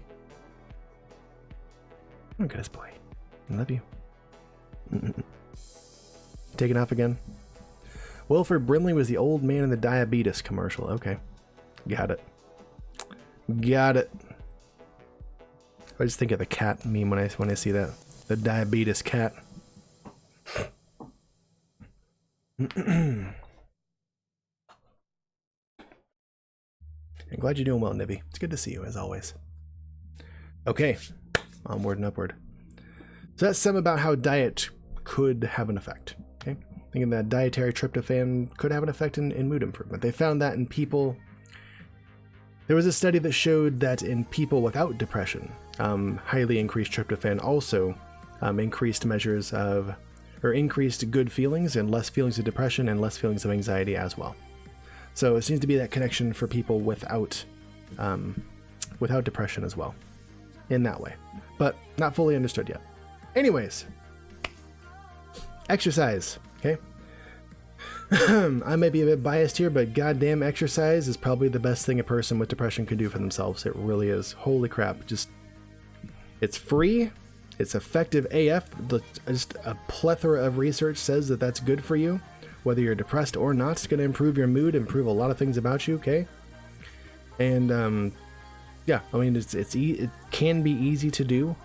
Oh, goodest boy. I love you. Taking off again. Wilford Brimley was the old man in the diabetes commercial. Okay. Got it. Got it. I just think of the cat meme when I see that. The diabetes cat. I'm glad you're doing well, Nibby. It's good to see you, as always. Okay. Onward and upward. So that's some about how diet could have an effect. Okay. Thinking that dietary tryptophan could have an effect in mood improvement. They found that in people. There was a study that showed that in people without depression, highly increased tryptophan also increased measures of, or increased good feelings and less feelings of depression and less feelings of anxiety as well. So it seems to be that connection for people without depression as well, in that way, but not fully understood yet. Anyways, exercise. Okay. I may be a bit biased here, but goddamn, exercise is probably the best thing a person with depression could do for themselves. It really is. Holy crap. Just, it's free. It's effective AF. Just a plethora of research says that that's good for you. Whether you're depressed or not, it's going to improve your mood, improve a lot of things about you, okay? And, yeah, I mean, it can be easy to do.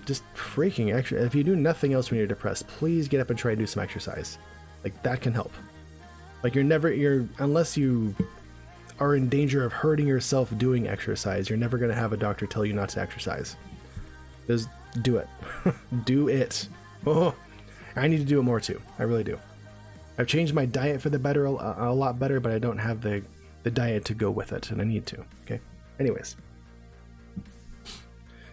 Just freaking extra. If you do nothing else when you're depressed, please get up and try to do some exercise. Like, that can help. Like, unless you are in danger of hurting yourself doing exercise, you're never going to have a doctor tell you not to exercise. Just do it. Do it. Oh, I need to do it more too. I really do. I've changed my diet for the better, a lot better, but I don't have the diet to go with it, and I need to. Okay. Anyways.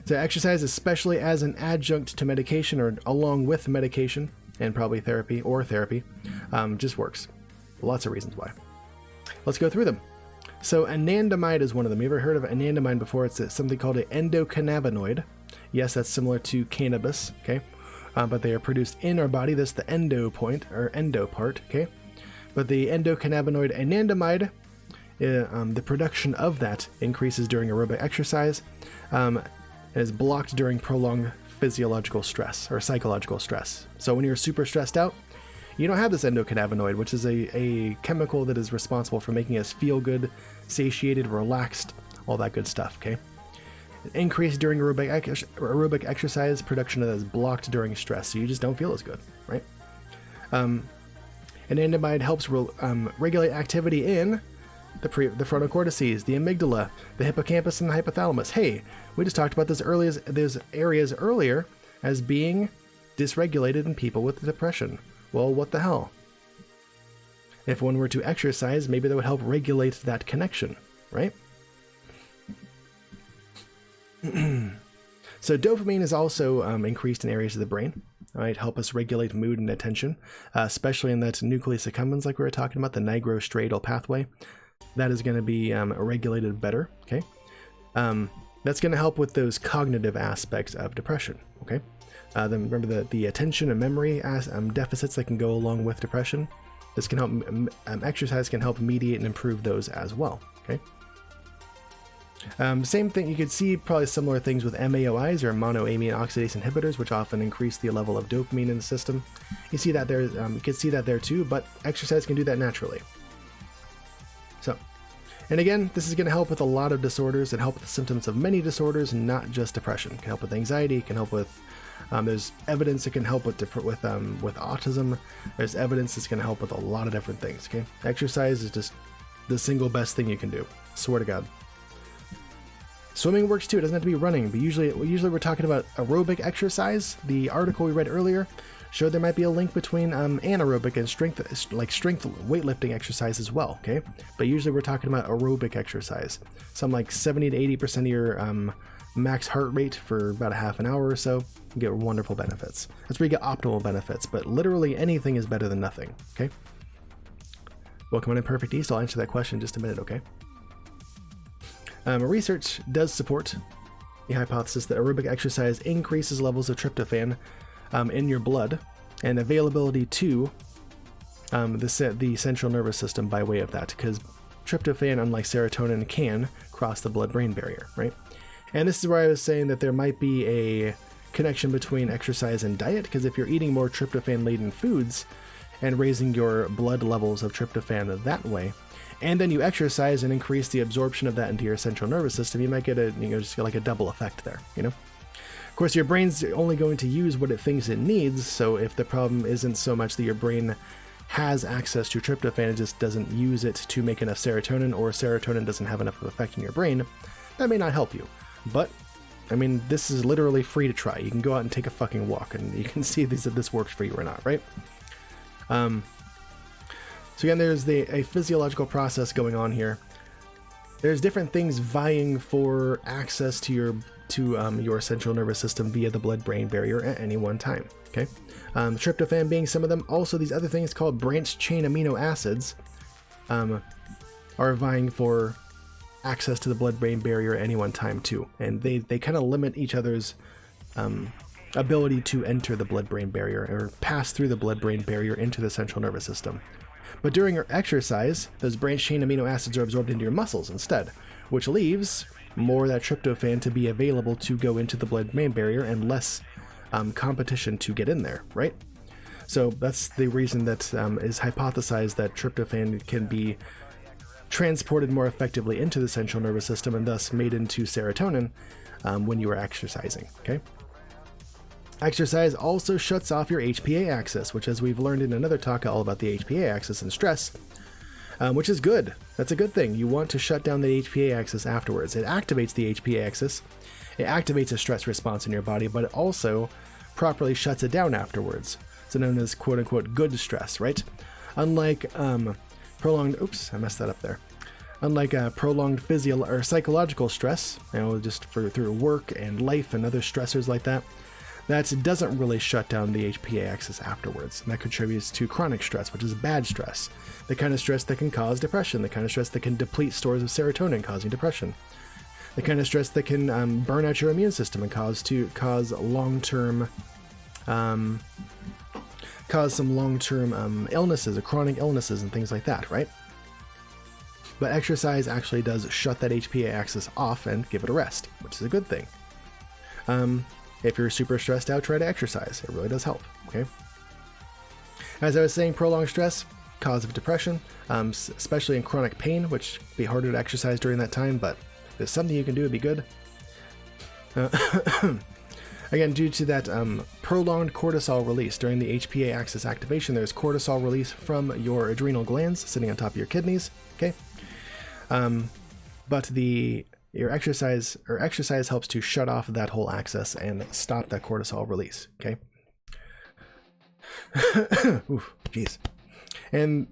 So exercise, especially as an adjunct to medication or along with medication and probably therapy, just works. Lots of reasons why. Let's go through them. So anandamide is one of them. You ever heard of anandamide before? It's something called an endocannabinoid. Yes, that's similar to cannabis, okay? But they are produced in our body. That's the endo part, okay? But the endocannabinoid anandamide, the production of that increases during aerobic exercise, and is blocked during prolonged physiological stress or psychological stress. So when you're super stressed out, you don't have this endocannabinoid, which is a chemical that is responsible for making us feel good, satiated, relaxed, all that good stuff, okay? Increase during aerobic exercise, production of that is blocked during stress, so you just don't feel as good, right? Anandamide helps regulate activity in the frontal cortices, the amygdala, the hippocampus, and the hypothalamus. Hey, we just talked about those areas earlier as being dysregulated in people with depression. Well, what the hell? If one were to exercise, maybe that would help regulate that connection, right? So dopamine is also increased in areas of the brain. Right, help us regulate mood and attention, especially in that nucleus accumbens, like we were talking about, the nigrostriatal pathway. That is going to be regulated better. Okay, that's going to help with those cognitive aspects of depression. Okay, then remember the attention and memory deficits that can go along with depression. This can help. Exercise can help mediate and improve those as well. Okay. Same thing, you could see probably similar things with MAOIs or monoamine oxidase inhibitors, which often increase the level of dopamine in the system. You see that there, you can see that there too, but exercise can do that naturally. So, and again, this is going to help with a lot of disorders and help with the symptoms of many disorders, not just depression. It can help with anxiety, it can help with, there's evidence it can help with autism. There's evidence it's going to help with a lot of different things. Okay, exercise is just the single best thing you can do. Swear to God. Swimming works too. It doesn't have to be running, but usually we're talking about aerobic exercise. The article we read earlier showed there might be a link between anaerobic and strength weightlifting exercise as well, okay? But usually we're talking about aerobic exercise. Some like 70 to 80% of your max heart rate for about a half an hour or so. You get wonderful benefits. That's where you get optimal benefits, but literally anything is better than nothing, okay? Welcome on Imperfect East. I'll answer that question in just a minute, okay? Research does support the hypothesis that aerobic exercise increases levels of tryptophan in your blood and availability to the central nervous system by way of that, because tryptophan, unlike serotonin, can cross the blood-brain barrier, right? And this is where I was saying that there might be a connection between exercise and diet, because if you're eating more tryptophan-laden foods and raising your blood levels of tryptophan that way, and then you exercise and increase the absorption of that into your central nervous system, you might get just get like a double effect there, you know? Of course, your brain's only going to use what it thinks it needs, so if the problem isn't so much that your brain has access to tryptophan, it just doesn't use it to make enough serotonin, or serotonin doesn't have enough of an effect in your brain, that may not help you. But, I mean, this is literally free to try. You can go out and take a fucking walk, and you can see if this works for you or not, right? So again, there's a physiological process going on here. There's different things vying for access to your central nervous system via the blood-brain barrier at any one time, okay? Tryptophan being some of them. Also, these other things called branched-chain amino acids are vying for access to the blood-brain barrier at any one time too. And they kind of limit each other's ability to enter the blood-brain barrier or pass through the blood-brain barrier into the central nervous system. But during your exercise, those branched-chain amino acids are absorbed into your muscles instead, which leaves more of that tryptophan to be available to go into the blood-brain barrier and less competition to get in there, right? So that's the reason that is hypothesized that tryptophan can be transported more effectively into the central nervous system and thus made into serotonin when you are exercising, okay? Exercise also shuts off your HPA axis, which, as we've learned in another talk all about the HPA axis and stress, which is good. That's a good thing. You want to shut down the HPA axis afterwards. It activates the HPA axis. It activates a stress response in your body, but it also properly shuts it down afterwards. So known as quote-unquote good stress, right? Unlike prolonged psychological stress, just through work and life and other stressors like that, that doesn't really shut down the HPA axis afterwards. And that contributes to chronic stress, which is bad stress. The kind of stress that can cause depression, the kind of stress that can deplete stores of serotonin, causing depression. The kind of stress that can burn out your immune system and cause some long-term illnesses or chronic illnesses and things like that, right? But exercise actually does shut that HPA axis off and give it a rest, which is a good thing. If you're super stressed out, try to exercise. It really does help, okay? As I was saying, prolonged stress, cause of depression, especially in chronic pain, which would be harder to exercise during that time, but if there's something you can do, it'd be good. Again, due to that prolonged cortisol release during the HPA axis activation, there's cortisol release from your adrenal glands sitting on top of your kidneys, okay? But your exercise helps to shut off that whole axis and stop that cortisol release, okay? Oof, jeez. And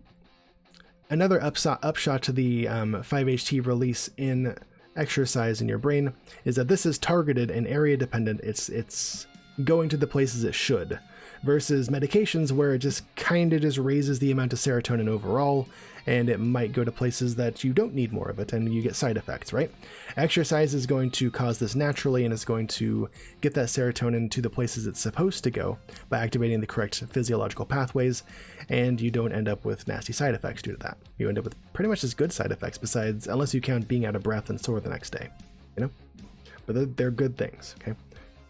another upshot to the 5-HT release in exercise in your brain is that this is targeted and area dependent. It's going to the places it should, versus medications where it just kind of just raises the amount of serotonin overall, and it might go to places that you don't need more of it and you get side effects, right? Exercise is going to cause this naturally, and it's going to get that serotonin to the places it's supposed to go by activating the correct physiological pathways, and you don't end up with nasty side effects due to that. You end up with pretty much as good side effects, besides, unless you count being out of breath and sore the next day, you know? But they're good things, okay?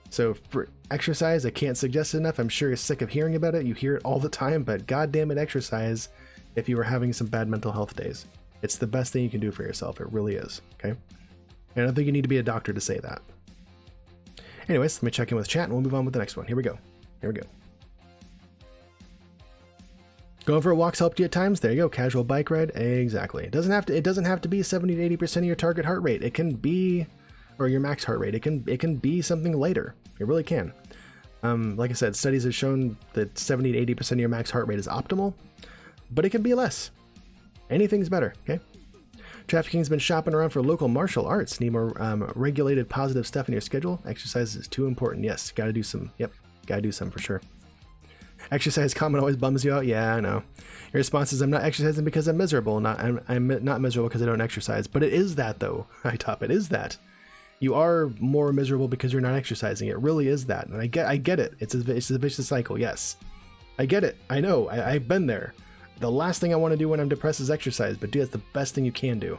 So for exercise, I can't suggest it enough. I'm sure you're sick of hearing about it. You hear it all the time, but goddamn it, exercise if you were having some bad mental health days. It's the best thing you can do for yourself. It really is, okay? And I don't think you need to be a doctor to say that. Anyways, let me check in with chat and we'll move on with the next one. Here we go. Going for walks helped you at times. There you go. Casual bike ride. Exactly. It doesn't have to be 70 to 80% of your target heart rate. It can be or your max heart rate. It can be something lighter. It really can. Like I said, studies have shown that 70 to 80% of your max heart rate is optimal, but it can be less. Anything's better, okay? Trafficking's been shopping around for local martial arts. Need more regulated positive stuff in your schedule? Exercise is too important. Yes, gotta do some. Yep, gotta do some for sure. Exercise comment always bums you out. Yeah, I know. Your response is, I'm not exercising because I'm miserable. I'm not miserable because I don't exercise. But it is that, though. I top it is that. You are more miserable because you're not exercising. It really is that. And I get it. It's a vicious cycle. Yes, I get it. I know. I've been there. The last thing I want to do when I'm depressed is exercise, but dude, that's the best thing you can do.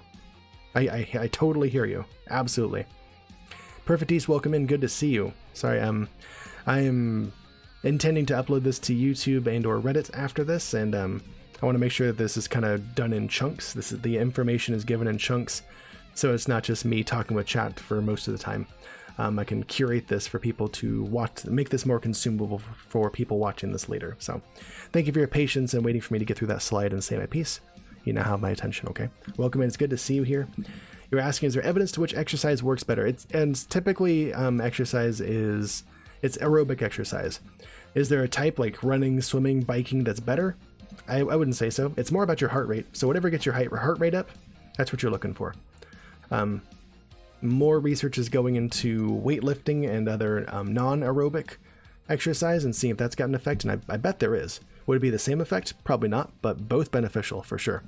I totally hear you. Absolutely. Perfect East, welcome in. Good to see you. Sorry, I am intending to upload this to YouTube and or Reddit after this, and I want to make sure that this is kind of done in chunks. The information is given in chunks, so it's not just me talking with chat for most of the time. I can curate this for people to watch, make this more consumable for people watching this later. So thank you for your patience and waiting for me to get through that slide and say my piece. You now have my attention, okay? Welcome in, it's good to see you here. You're asking, is there evidence to which exercise works better? And typically exercise it's aerobic exercise. Is there a type like running, swimming, biking that's better? I wouldn't say so. It's more about your heart rate. So whatever gets your heart rate up, that's what you're looking for. More research is going into weightlifting and other non-aerobic exercise and seeing if that's got an effect, and I bet there is. Would it be the same effect? Probably not, but both beneficial for sure.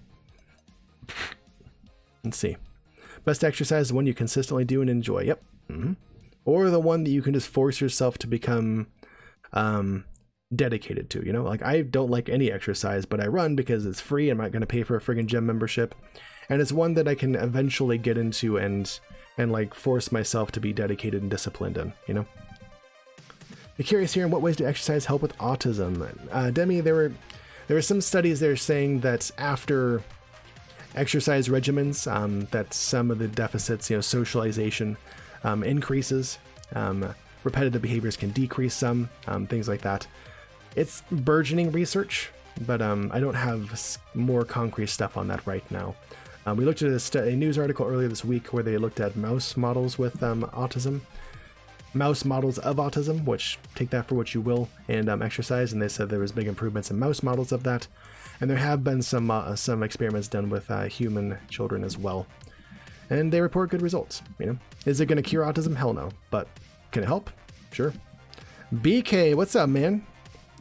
Let's see. Best exercise is one you consistently do and enjoy. Yep. Or the one that you can just force yourself to become dedicated to, you know? Like, I don't like any exercise, but I run because it's free. I'm not going to pay for a friggin' gym membership. And it's one that I can eventually get into and like force myself to be dedicated and disciplined in, you know? You're curious here, in what ways do exercise help with autism? Demi, there were some studies there saying that after exercise regimens, that some of the deficits, you know, socialization increases, repetitive behaviors can decrease some, things like that. It's burgeoning research, but I don't have more concrete stuff on that right now. We looked at a news article earlier this week where they looked at mouse models with autism. Mouse models of autism, which take that for what you will, and exercise, and they said there was big improvements in mouse models of that. And there have been some experiments done with human children as well. And they report good results, you know? Is it going to cure autism? Hell no. But can it help? Sure. BK, what's up, man?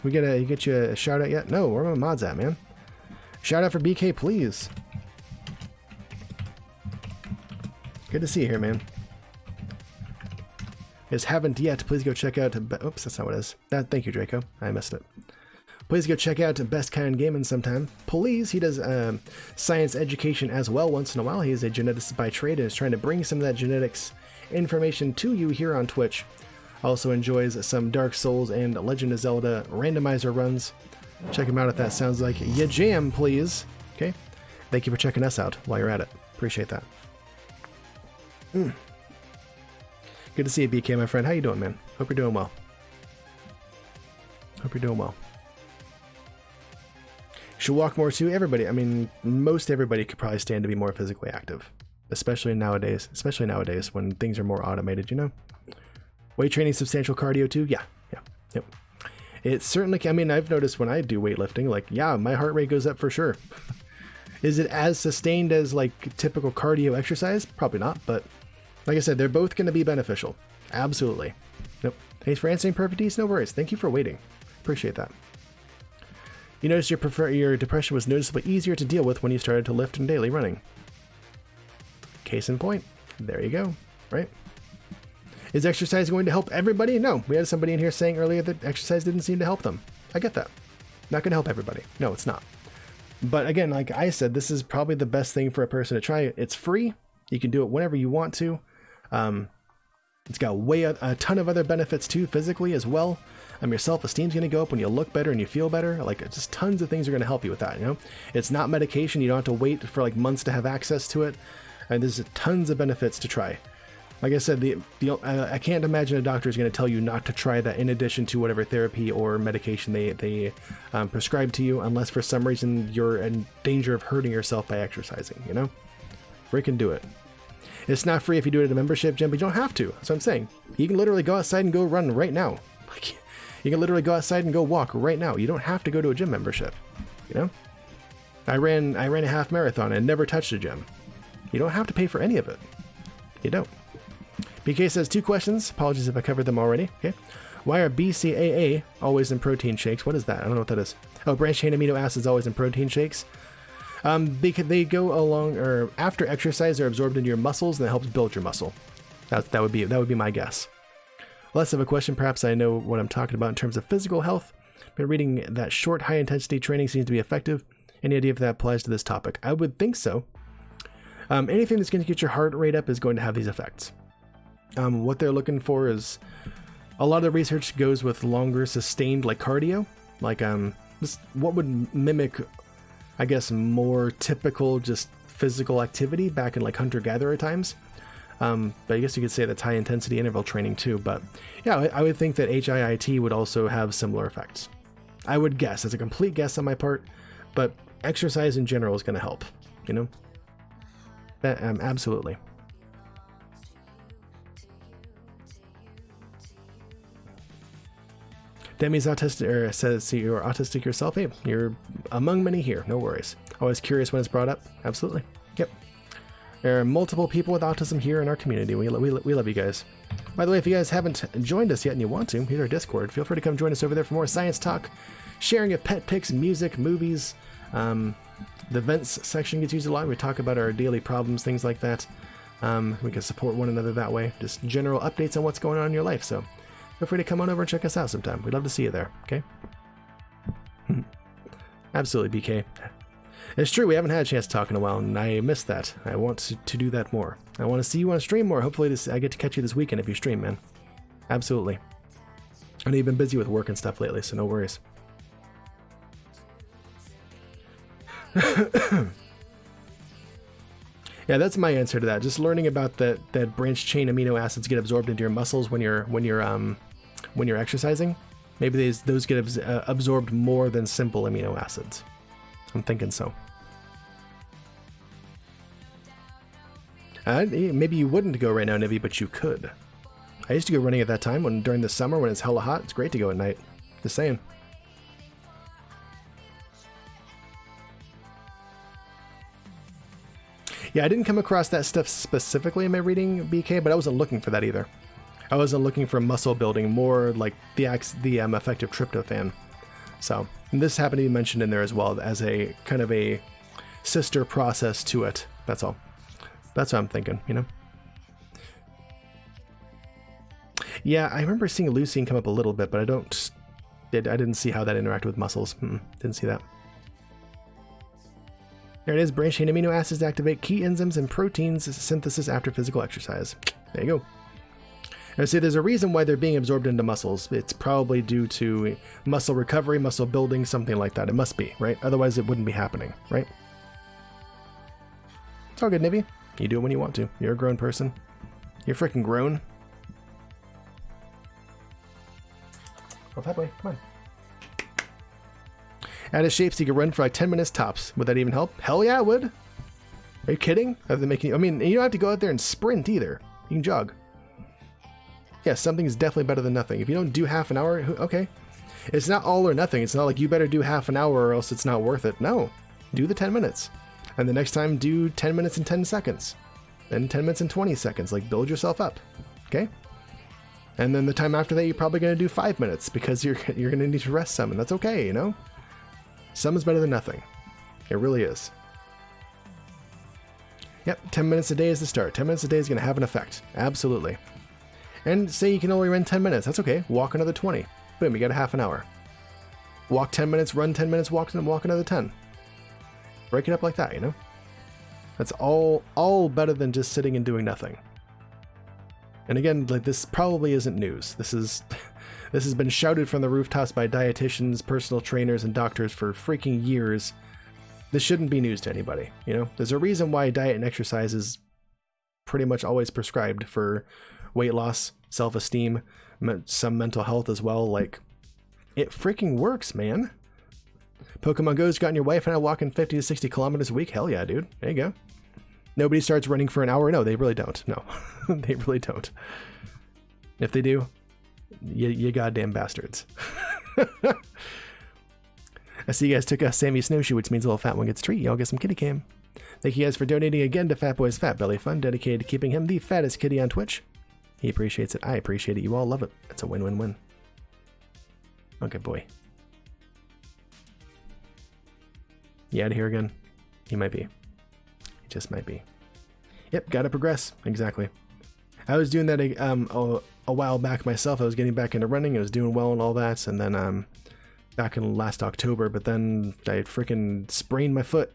We get you a shout out yet? No, where are my mods at, man? Shout out for BK, please. Good to see you here, man. Is haven't yet, please go check out. Oops, that's not what it is. Thank you, Draco. I missed it. Please go check out Best Kind Gaming sometime. Please, he does science education as well once in a while. He is a geneticist by trade and is trying to bring some of that genetics information to you here on Twitch. Also enjoys some Dark Souls and Legend of Zelda randomizer runs. Check him out if that sounds like ya jam, please. Okay. Thank you for checking us out while you're at it. Appreciate that. Good to see you, BK, my friend. How you doing, man? Hope you're doing well. Hope you're doing well. Should walk more too. Everybody, I mean, most everybody could probably stand to be more physically active, especially nowadays when things are more automated, you know? Weight training, substantial cardio too? Yeah. Yep. It certainly can. I mean, I've noticed when I do weightlifting, like, yeah, my heart rate goes up for sure. Is it as sustained as like typical cardio exercise? Probably not, but like I said, they're both going to be beneficial. Absolutely. Nope. Thanks for answering, Perfect East. No worries. Thank you for waiting. Appreciate that. You noticed your depression was noticeably easier to deal with when you started to lift and daily running. Case in point. There you go. Right? Is exercise going to help everybody? No. We had somebody in here saying earlier that exercise didn't seem to help them. I get that. Not going to help everybody. No, it's not. But again, like I said, this is probably the best thing for a person to try. It's free. You can do it whenever you want to. It's got a ton of other benefits too, physically as well. Your self-esteem's going to go up when you look better and you feel better. Like, just tons of things are going to help you with that, you know? It's not medication. You don't have to wait for like months to have access to it. And there's tons of benefits to try. Like I said, I can't imagine a doctor is going to tell you not to try that in addition to whatever therapy or medication they prescribe to you, unless for some reason you're in danger of hurting yourself by exercising, you know? Freaking do it. It's not free if you do it at a membership gym, but you don't have to. That's what I'm saying. You can literally go outside and go run right now. Like, you can literally go outside and go walk right now. You don't have to go to a gym membership, you know? I ran a half marathon and never touched a gym. You don't have to pay for any of it. You don't. BK says 2 questions. Apologies if I covered them already. Okay. Why are BCAA always in protein shakes? What is that? I don't know what that is. Oh, branched chain amino acids always in protein shakes. Because they go along, or after exercise, they're absorbed into your muscles, and it helps build your muscle. That would be my guess. Less of a question, perhaps I know what I'm talking about in terms of physical health. Been reading that short, high-intensity training seems to be effective. Any idea if that applies to this topic? I would think so. Anything that's going to get your heart rate up is going to have these effects. What they're looking for is, a lot of the research goes with longer, sustained, like cardio. Like, just what would mimic, I guess, more typical just physical activity back in like hunter-gatherer times. But I guess you could say that's high-intensity interval training too. But yeah, I would think that HIIT would also have similar effects. I would guess. It's a complete guess on my part, but exercise in general is going to help, you know? That, absolutely. Demi's autistic, or says, see, you're autistic yourself. Hey, you're among many here. No worries. Always curious when it's brought up. Absolutely. Yep. There are multiple people with autism here in our community. We love you guys. By the way, if you guys haven't joined us yet and you want to, here's our Discord. Feel free to come join us over there for more science talk, sharing of pet pics, music, movies. The events section gets used a lot. We talk about our daily problems, things like that. We can support one another that way. Just general updates on what's going on in your life. So feel free to come on over and check us out sometime. We'd love to see you there. Okay. Absolutely, BK. It's true, we haven't had a chance to talk in a while, and I missed that. I want to do that more. I want to see you on stream more. Hopefully I get to catch you this weekend if you stream, man. Absolutely. I know you've been busy with work and stuff lately, so no worries. Yeah, that's my answer to that. Just learning about that branched chain amino acids get absorbed into your muscles when you're exercising. Maybe those get absorbed more than simple amino acids. I'm thinking so. Maybe you wouldn't go right now, Nivi, but you could. I used to go running at that time during the summer when it's hella hot. It's great to go at night. Just saying. Yeah, I didn't come across that stuff specifically in my reading, BK, but I wasn't looking for that either. I wasn't looking for muscle building, more like the effective tryptophan. So this happened to be mentioned in there as well as a kind of a sister process to it. That's all. That's what I'm thinking, you know? Yeah, I remember seeing leucine come up a little bit, but I didn't see how that interacted with muscles. Didn't see that. There it is. Branched chain amino acids activate key enzymes and proteins synthesis after physical exercise. There you go. And see, there's a reason why they're being absorbed into muscles. It's probably due to muscle recovery, muscle building, something like that. It must be, right? Otherwise, it wouldn't be happening, right? It's all good, Nivi. You do it when you want to. You're a grown person. You're freaking grown. Oh, that way. Come on. Add a shape so you can run for like 10 minutes tops. Would that even help? Hell yeah, it would. Are you kidding? Are they making? I mean, you don't have to go out there and sprint either. You can jog. Yeah, something is definitely better than nothing. If you don't do half an hour, okay. It's not all or nothing. It's not like you better do half an hour or else it's not worth it. No, do the 10 minutes. And the next time do 10 minutes and 10 seconds. Then 10 minutes and 20 seconds. Like, build yourself up. Okay? And then the time after that, you're probably going to do 5 minutes because you're going to need to rest some, and that's okay, you know? Some is better than nothing. It really is. Yep, 10 minutes a day is the start. 10 minutes a day is going to have an effect. Absolutely. And say you can only run 10 minutes. That's okay. Walk another 20. Boom, you got a half an hour. Walk 10 minutes, run 10 minutes, walk another 10. Break it up like that, you know? That's all better than just sitting and doing nothing. And again, like, this probably isn't news. This has been shouted from the rooftops by dietitians, personal trainers, and doctors for freaking years. This shouldn't be news to anybody, you know? There's a reason why diet and exercise is pretty much always prescribed for weight loss, self-esteem, some mental health as well. Like, it freaking works, man. Pokemon Go's gotten your wife and I walking 50 to 60 kilometers a week. Hell yeah, dude. There you go. Nobody starts running for an hour. No, they really don't. No, they really don't. If they do, you goddamn bastards. I see you guys took a Sammy Snowshoe, which means a little fat one gets a treat. Y'all get some kitty cam. Thank you guys for donating again to Fat Boy's Fat Belly Fund, dedicated to keeping him the fattest kitty on Twitch. He appreciates it. I appreciate it. You all love it. It's a win-win-win. Okay, boy. You out of here again? He might be. He just might be. Yep, gotta progress. Exactly. I was doing that a while back myself. I was getting back into running. I was doing well and all that, and then back in last October, but then I freaking sprained my foot.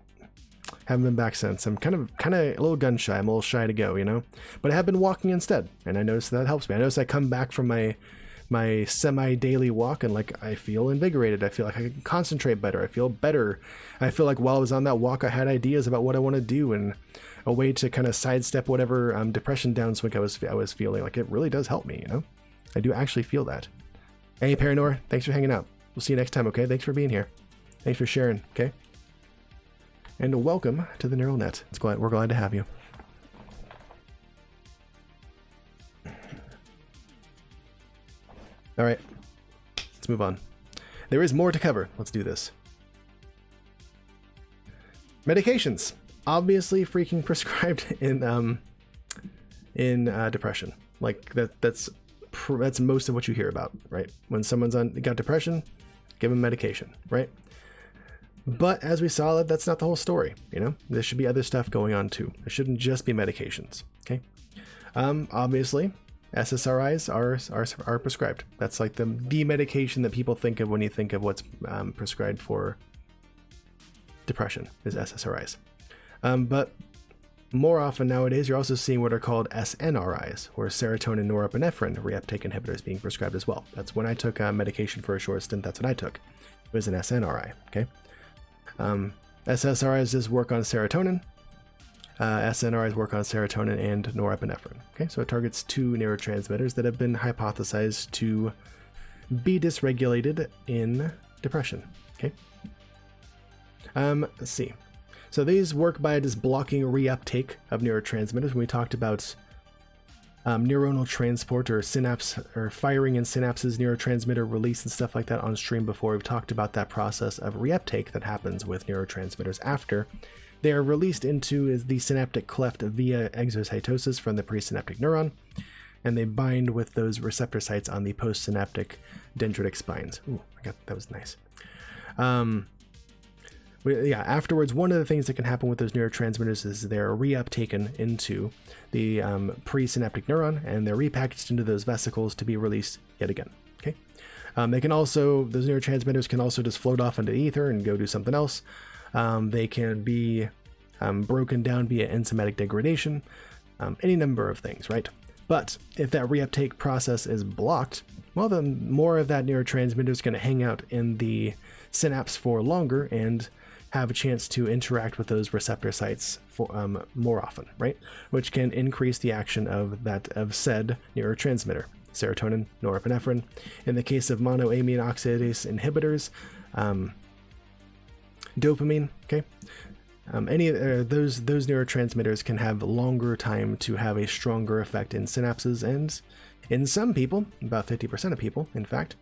Haven't been back since. I'm kind of a little gun shy. I'm a little shy to go, you know? But I have been walking instead, and I noticed that helps me. I notice I come back from my semi-daily walk and like I feel invigorated. I feel like I can concentrate better. I feel better. I feel like while I was on that walk, I had ideas about what I want to do and a way to kind of sidestep whatever depression downswing I was feeling. Like it really does help me, you know? I do actually feel that. Hey, Paranor, thanks for hanging out. We'll see you next time, okay? Thanks for being here. Thanks for sharing, okay? And welcome to the Neural Net. We're glad to have you. All right, let's move on. There is more to cover. Let's do this. Medications, obviously freaking prescribed in depression. Like that's most of what you hear about, right? When someone's got depression, give them medication, right? But as we saw, that's not the whole story, you know? There should be other stuff going on too. It shouldn't just be medications, okay? Obviously, SSRIs are prescribed. That's like the medication that people think of when you think of what's prescribed for depression is SSRIs. But more often nowadays, you're also seeing what are called SNRIs, or serotonin norepinephrine reuptake inhibitors being prescribed as well. That's when I took medication for a short stint. That's what I took. It was an SNRI, okay? SSRIs just work on serotonin. SNRIs work on serotonin and norepinephrine. Okay, so it targets two neurotransmitters that have been hypothesized to be dysregulated in depression. Okay. Let's see. So these work by just blocking reuptake of neurotransmitters. When we talked about neuronal transport or synapse or firing in synapses, neurotransmitter release and stuff like that on stream before, we've talked about that process of reuptake that happens with neurotransmitters after they are released into the synaptic cleft via exocytosis from the presynaptic neuron, and they bind with those receptor sites on the postsynaptic dendritic spines. Ooh, that was nice. Afterwards, one of the things that can happen with those neurotransmitters is they're reuptaken into the presynaptic neuron, and they're repackaged into those vesicles to be released yet again. Okay, those neurotransmitters can also just float off into the ether and go do something else. They can be broken down via enzymatic degradation, any number of things, right? But if that reuptake process is blocked, well, then more of that neurotransmitter is going to hang out in the synapse for longer and have a chance to interact with those receptor sites for more often, right? Which can increase the action of said neurotransmitter, serotonin, norepinephrine. In the case of monoamine oxidase inhibitors, dopamine, okay? Those neurotransmitters can have longer time to have a stronger effect in synapses, and in some people, about 50% of people, in fact,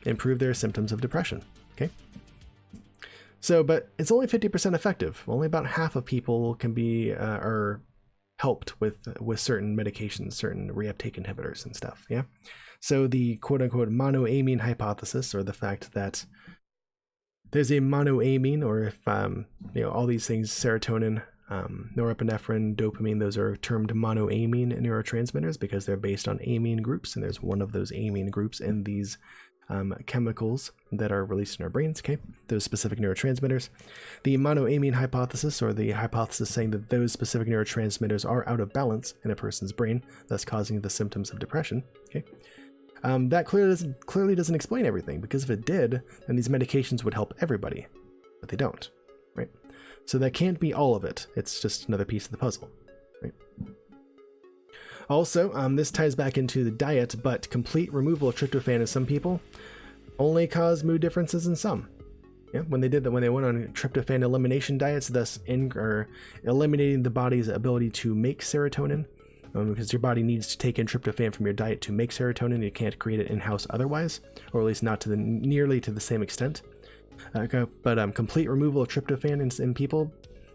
improve their symptoms of depression, okay? So, but it's only 50% effective. Only about half of people can be are helped with certain medications, certain reuptake inhibitors and stuff, yeah? So the quote-unquote monoamine hypothesis, or the fact that there's a monoamine, or if all these things, serotonin, norepinephrine, dopamine, those are termed monoamine neurotransmitters because they're based on amine groups, and there's one of those amine groups in these chemicals that are released in our brains, okay? Those specific neurotransmitters. The monoamine hypothesis, or the hypothesis saying that those specific neurotransmitters are out of balance in a person's brain, thus causing the symptoms of depression, okay? That clearly doesn't explain everything, because if it did, then these medications would help everybody, but they don't, right? So that can't be all of it. It's just another piece of the puzzle, right? Also, this ties back into the diet, but complete removal of tryptophan in some people only cause mood differences in some. Yeah, when they did that, when they went on tryptophan elimination diets, thus eliminating the body's ability to make serotonin, because your body needs to take in tryptophan from your diet to make serotonin. You can't create it in-house otherwise, or at least not to nearly to the same extent. But complete removal of tryptophan in people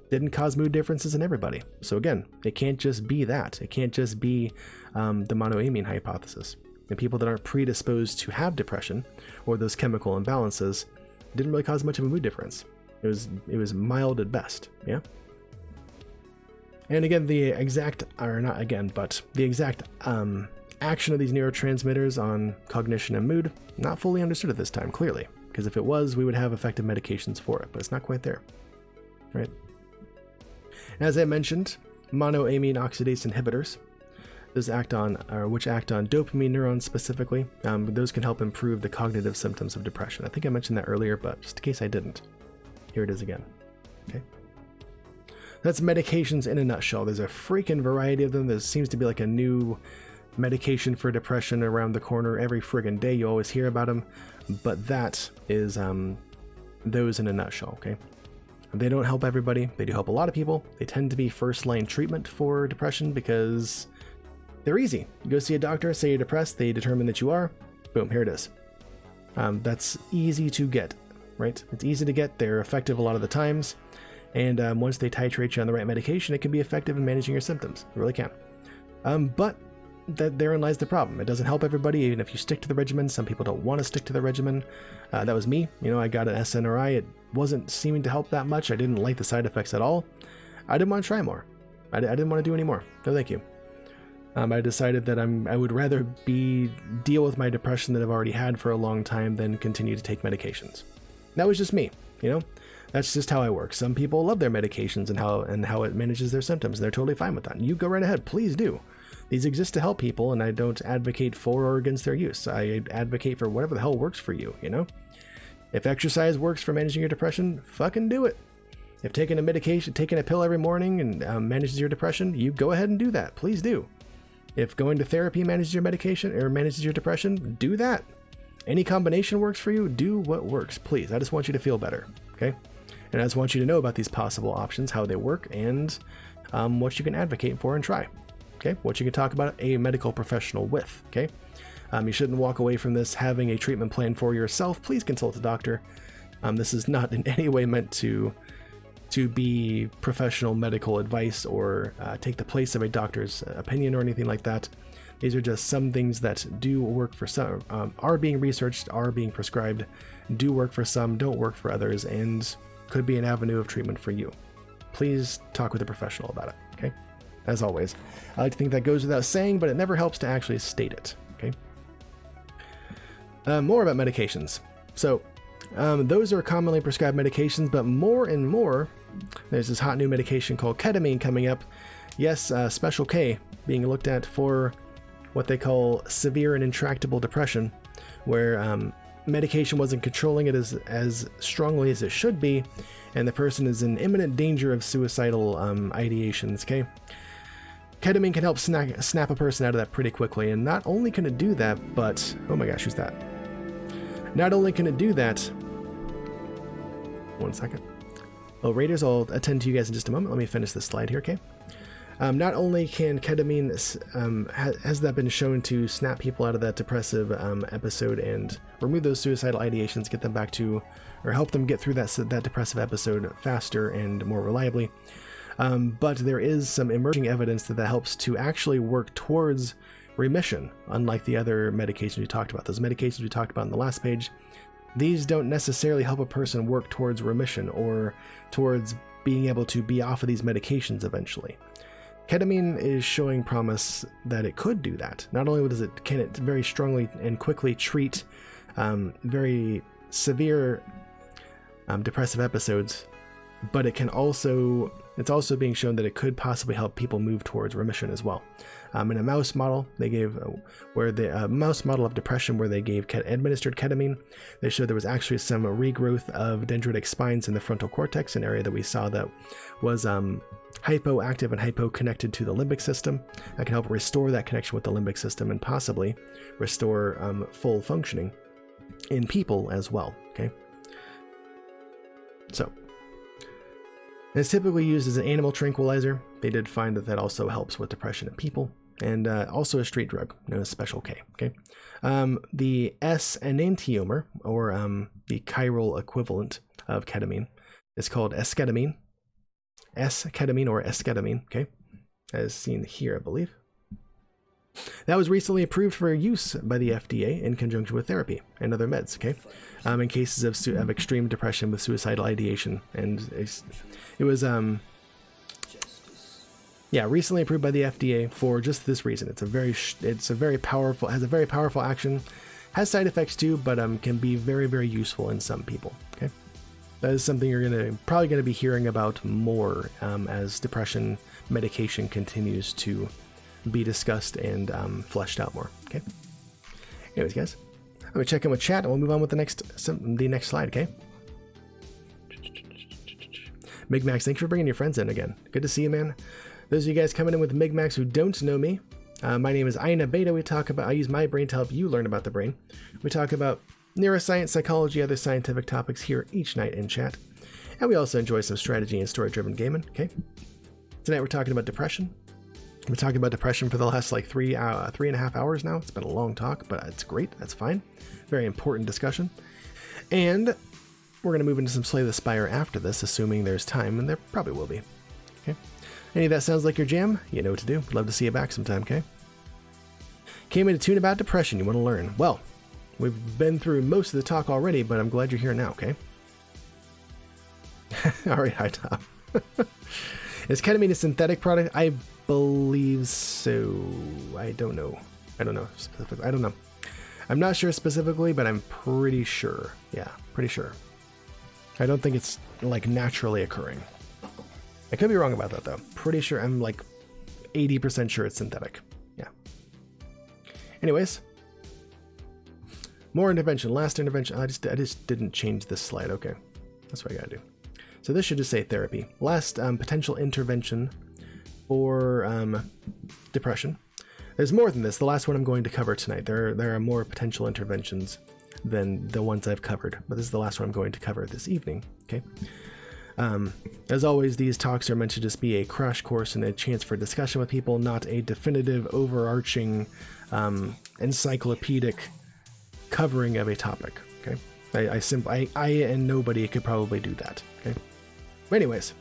didn't cause mood differences in everybody. So again, it can't just be that. It can't just be the monoamine hypothesis. And people that aren't predisposed to have depression or those chemical imbalances didn't really cause much of a mood difference. It was mild at best. Yeah. And again, the exact action of these neurotransmitters on cognition and mood, not fully understood at this time, clearly. Because if it was, we would have effective medications for it, but it's not quite there. Right? As I mentioned, monoamine oxidase inhibitors, which act on dopamine neurons specifically, those can help improve the cognitive symptoms of depression. I think I mentioned that earlier, but just in case I didn't, here it is again. Okay. That's medications in a nutshell. There's a freaking variety of them. There seems to be like a new medication for depression around the corner every friggin' day. You always hear about them, but that is those in a nutshell. Okay. They don't help everybody. They do help a lot of people. They tend to be first-line treatment for depression because they're easy. You go see a doctor, say you're depressed, they determine that you are. Boom, here it is. That's easy to get, right? It's easy to get. They're effective a lot of the times. And once they titrate you on the right medication, it can be effective in managing your symptoms. It really can. But therein lies the problem. It doesn't help everybody, even if you stick to the regimen. Some people don't want to stick to the regimen. That was me. I got an SNRI. It wasn't seeming to help that much. I didn't like the side effects at all. I didn't want to try more. I didn't want to do any more. No, thank you. I decided that I would rather deal with my depression that I've already had for a long time than continue to take medications. That was just me. That's just how I work. Some people love their medications and how it manages their symptoms. They're totally fine with that. You go right ahead. Please do. These exist to help people, and I don't advocate for or against their use. I advocate for whatever the hell works for you, If exercise works for managing your depression, fucking do it. If taking a pill every morning and manages your depression, you go ahead and do that. Please do. If going to therapy manages your medication or manages your depression, do that. Any combination works for you, do what works, please. I just want you to feel better, okay? And I just want you to know about these possible options, how they work, and what you can advocate for and try. Okay, what you can talk about a medical professional with. Okay, you shouldn't walk away from this having a treatment plan for yourself. Please consult a doctor. This is not in any way meant to be professional medical advice or take the place of a doctor's opinion or anything like that. These are just some things that do work for some, are being researched, are being prescribed, do work for some, don't work for others, and could be an avenue of treatment for you. Please talk with a professional about it. Okay. As always, I like to think that goes without saying, but it never helps to actually state it. Okay. More about medications. So, those are commonly prescribed medications, but more and more, there's this hot new medication called ketamine coming up. Yes, Special K being looked at for what they call severe and intractable depression, where medication wasn't controlling it as strongly as it should be, and the person is in imminent danger of suicidal ideations. Okay. Ketamine can help snap a person out of that pretty quickly, and not only can it do that, but... Oh my gosh, who's that? Not only can it do that... One second. Well, Raiders, I'll attend to you guys in just a moment. Let me finish this slide here, okay? Not only can ketamine... has that been shown to snap people out of that depressive episode and remove those suicidal ideations, get them back to... or help them get through that depressive episode faster and more reliably... but there is some emerging evidence that helps to actually work towards remission, unlike the other medications we talked about. Those medications we talked about on the last page, these don't necessarily help a person work towards remission or towards being able to be off of these medications eventually. Ketamine is showing promise that it could do that. Not only can it very strongly and quickly treat very severe depressive episodes, but it's also being shown that it could possibly help people move towards remission as well. In a mouse model, they gave mouse model of depression where they gave administered ketamine. They showed there was actually some regrowth of dendritic spines in the frontal cortex, an area that we saw that was hypoactive and hypo-connected to the limbic system. That can help restore that connection with the limbic system and possibly restore full functioning in people as well. Okay. So it's typically used as an animal tranquilizer. They did find that that also helps with depression in people, and also a street drug known as Special K. Okay, the S-enantiomer, or the chiral equivalent of ketamine, is called esketamine. S-ketamine or esketamine. Okay, as seen here, I believe. That was recently approved for use by the FDA in conjunction with therapy and other meds, okay? In cases of extreme depression with suicidal ideation. And it was, recently approved by the FDA for just this reason. It's a very powerful, has a very powerful action, has side effects too, but can be very, very useful in some people, okay? That is something you're probably going to be hearing about more as depression medication continues to be discussed and fleshed out more. Okay. Anyways, guys, I'm gonna check in with chat, and we'll move on with the next slide. Okay. Migmax, thanks for bringing your friends in again. Good to see you, man. Those of you guys coming in with Migmax who don't know me, my name is Aina Beta. I use my brain to help you learn about the brain. We talk about neuroscience, psychology, other scientific topics here each night in chat, and we also enjoy some strategy and story-driven gaming. Okay. Tonight we're talking about depression. We're talking about depression for the last like 3.5 hours now. It's been a long talk, but it's great. That's fine. Very important discussion. And we're going to move into some Slay the Spire after this, assuming there's time, and there probably will be. Okay. Any of that sounds like your jam? You know what to do. Love to see you back sometime, okay? Came in to tune about depression. You want to learn. Well, we've been through most of the talk already, but I'm glad you're here now, okay? All right, hi, Tom. Is ketamine a synthetic product? I believe so. I don't know specifically. I don't know. I'm not sure specifically, but I'm pretty sure. Yeah, pretty sure. I don't think it's like naturally occurring. I could be wrong about that though. Pretty sure. I'm like 80% sure it's synthetic. Yeah. Anyways, more intervention. Last intervention. I just didn't change this slide. Okay, that's what I gotta do. So this should just say therapy. Last potential intervention for depression. There's more than this. The last one I'm going to cover tonight. There are more potential interventions than the ones I've covered, but this is the last one I'm going to cover this evening. Okay. As always, these talks are meant to just be a crash course and a chance for discussion with people, not a definitive, overarching, encyclopedic covering of a topic. Okay. I and nobody could probably do that. Okay. But anyways,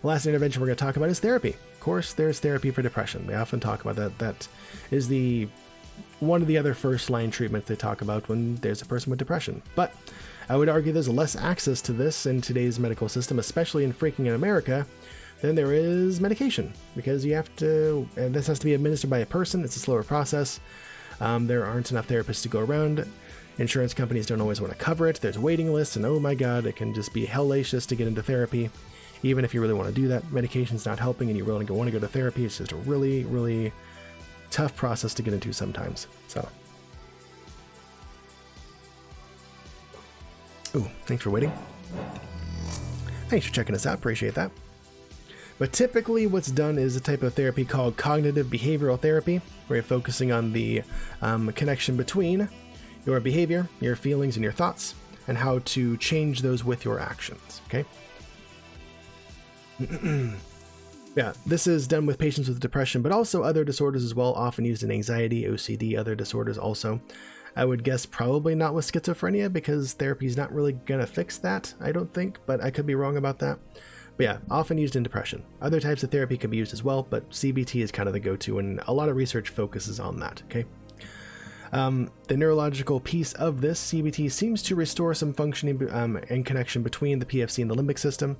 the last intervention we're going to talk about is therapy. Of course, there's therapy for depression. They often talk about that. That is one of the other first line treatments they talk about when there's a person with depression. But I would argue there's less access to this in today's medical system, especially in freaking America, than there is medication, because you have to, and this has to be administered by a person. It's a slower process. There aren't enough therapists to go around. Insurance companies don't always want to cover it. There's waiting lists, and oh my god, it can just be hellacious to get into therapy. Even if you really want to do that, medication's not helping and you really want to go to therapy. It's just a really, really tough process to get into sometimes. So, ooh, thanks for waiting. Thanks for checking us out. Appreciate that. But typically what's done is a type of therapy called cognitive behavioral therapy, where you're focusing on the connection between your behavior, your feelings, and your thoughts, and how to change those with your actions, okay? Yeah, this is done with patients with depression, but also other disorders as well, often used in anxiety, OCD, other disorders also. I would guess probably not with schizophrenia, because therapy is not really going to fix that, I don't think, but I could be wrong about that. But yeah, often used in depression. Other types of therapy can be used as well, but CBT is kind of the go-to, and a lot of research focuses on that, okay? The neurological piece of this CBT seems to restore some functioning and connection between the PFC and the limbic system,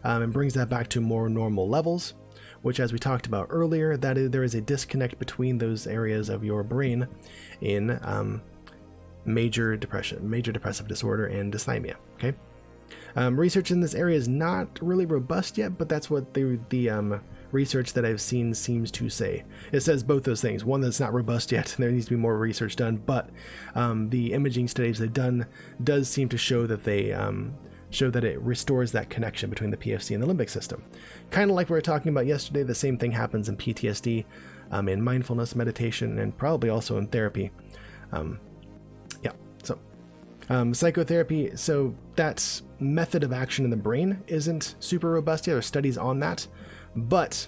and brings that back to more normal levels, which, as we talked about earlier, there is a disconnect between those areas of your brain in major depressive disorder, and dysthymia. Okay. Research in this area is not really robust yet, but that's what the research that I've seen seems to say. It says both those things. One, that's not robust yet, and there needs to be more research done, but the imaging studies they've done does seem to show that they show that it restores that connection between the PFC and the limbic system. Kind of like we were talking about yesterday, the same thing happens in PTSD, in mindfulness, meditation, and probably also in therapy. Yeah, so Psychotherapy, so that method of action in the brain isn't super robust yet. There are studies on that, but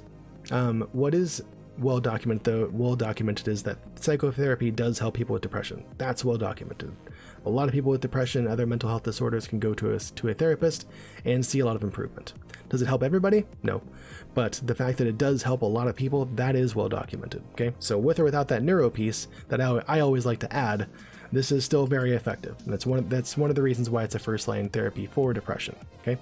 what is well documented is that psychotherapy does help people with depression. That's well documented. A lot of people with depression and other mental health disorders can go to a therapist and see a lot of improvement. Does it help everybody? No. But the fact that it does help a lot of people, that is well documented. Okay, so with or without that neuro piece that I always like to add, this is still very effective. And that's one of the reasons why it's a first line therapy for depression. Okay.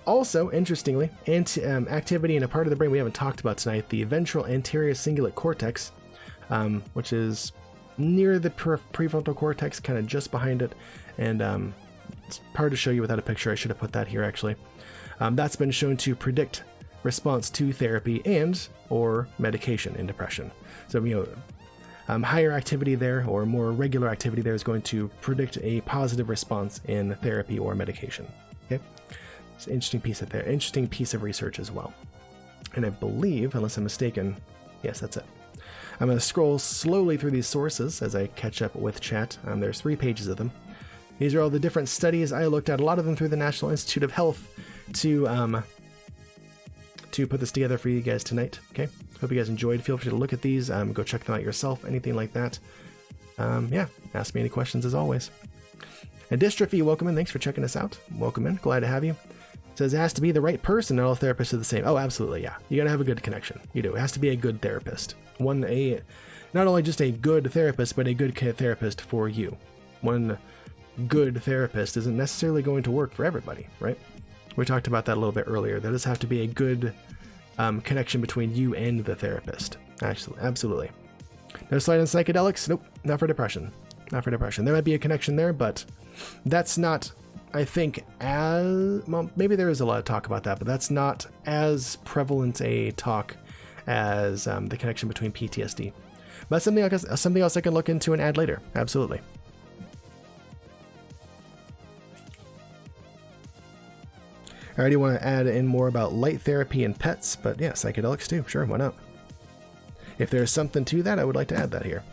Also, interestingly, activity in a part of the brain we haven't talked about tonight, the ventral anterior cingulate cortex, which is near the prefrontal cortex, kind of just behind it. And it's hard to show you without a picture. I should have put that here, actually. That's been shown to predict response to therapy and or medication in depression. So, higher activity there or more regular activity there is going to predict a positive response in therapy or medication. Okay, it's an interesting piece of research as well. And I believe, unless I'm mistaken, yes, that's it. I'm going to scroll slowly through these sources as I catch up with chat. There's 3 pages of them. These are all the different studies I looked at, a lot of them through the National Institute of Health, to put this together for you guys tonight. Okay, hope you guys enjoyed. Feel free to look at these, go check them out yourself, anything like that. Yeah, ask me any questions as always. And Dystrophy, welcome in. Thanks for checking us out. Welcome in. Glad to have you. It says it has to be the right person. Not all therapists are the same. Oh, absolutely. Yeah, you gotta have a good connection. You do. It has to be a good therapist. Not only just a good therapist, but a good therapist for you. One good therapist isn't necessarily going to work for everybody, right? We talked about that a little bit earlier. There does have to be a good connection between you and the therapist. Absolutely. No slide on psychedelics? Nope, not for depression. Not for depression. There might be a connection there, but that's not, I think, well, maybe there is a lot of talk about that, but that's not as prevalent a talk as the connection between PTSD. But something else I can look into and add later. Absolutely. I already want to add in more about light therapy and pets, but yeah, psychedelics too. Sure, why not? If there's something to that, I would like to add that here,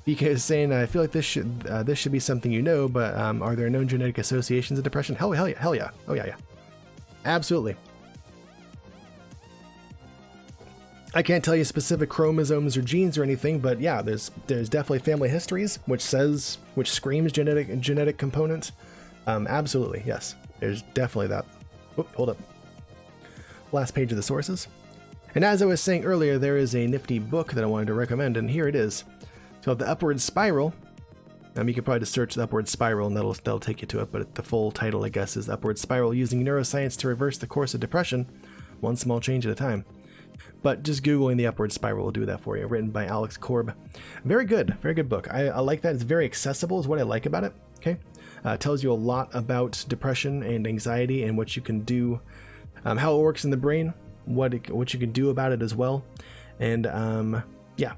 BK is saying, I feel like this should be something you know, but are there known genetic associations of depression? Hell yeah. Oh yeah. Absolutely. I can't tell you specific chromosomes or genes or anything, but yeah, there's definitely family histories, which screams genetic component. Absolutely, yes. There's definitely that. Oop, hold up. Last page of the sources. And as I was saying earlier, there is a nifty book that I wanted to recommend, and here it is. It's called The Upward Spiral. You can probably just search The Upward Spiral, and that'll take you to it, but the full title, I guess, is Upward Spiral: Using Neuroscience to Reverse the Course of Depression, One Small Change at a Time. But just Googling The Upward Spiral will do that for you, written by Alex Korb. Very good book. I like that. It's very accessible is what I like about it, okay? Tells you a lot about depression and anxiety and what you can do, how it works in the brain, what you can do about it as well. And yeah,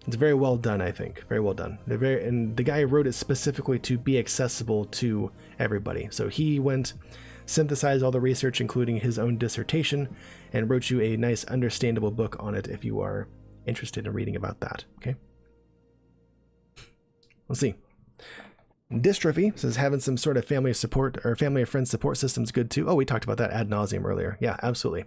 it's very well done, I think. Very well done. And the guy who wrote it specifically to be accessible to everybody. So he synthesized all the research, including his own dissertation, and wrote you a nice, understandable book on it if you are interested in reading about that. Okay. Let's see. Dystrophy says having some sort of family support or family or friends support system is good too. Oh, we talked about that ad nauseum earlier. Yeah, absolutely.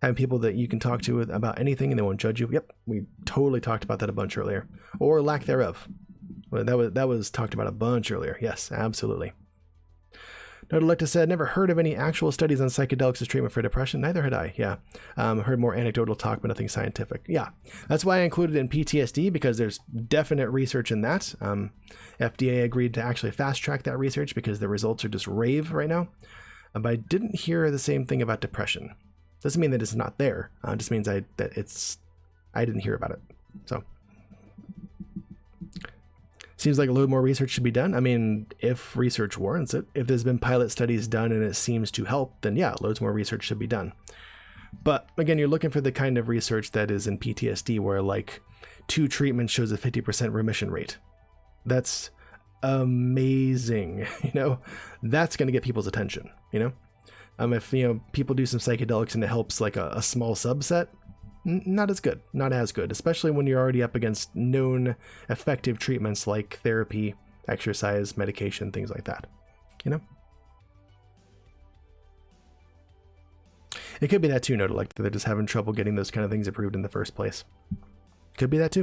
Having people that you can talk to about anything and they won't judge you. Yep, we totally talked about that a bunch earlier. Or lack thereof. Well, that was talked about a bunch earlier. Yes, absolutely. Notalecta said, never heard of any actual studies on psychedelics as treatment for depression. Neither had I. Yeah. Heard more anecdotal talk, but nothing scientific. Yeah. That's why I included it in PTSD, because there's definite research in that. FDA agreed to actually fast track that research because the results are just rave right now. But I didn't hear the same thing about depression. Doesn't mean that it's not there. It just means I didn't hear about it. So seems like a little more research should be done. I mean, if research warrants it, if there's been pilot studies done and it seems to help, then yeah, loads more research should be done. But again, you're looking for the kind of research that is in PTSD where like 2 treatments shows a 50% remission rate. That's amazing. That's going to get people's attention, if people do some psychedelics and it helps like a small subset, not as good, especially when you're already up against known effective treatments like therapy, exercise, medication, things like that, you know? It could be that too, Note, like they're just having trouble getting those kind of things approved in the first place. Could be that too.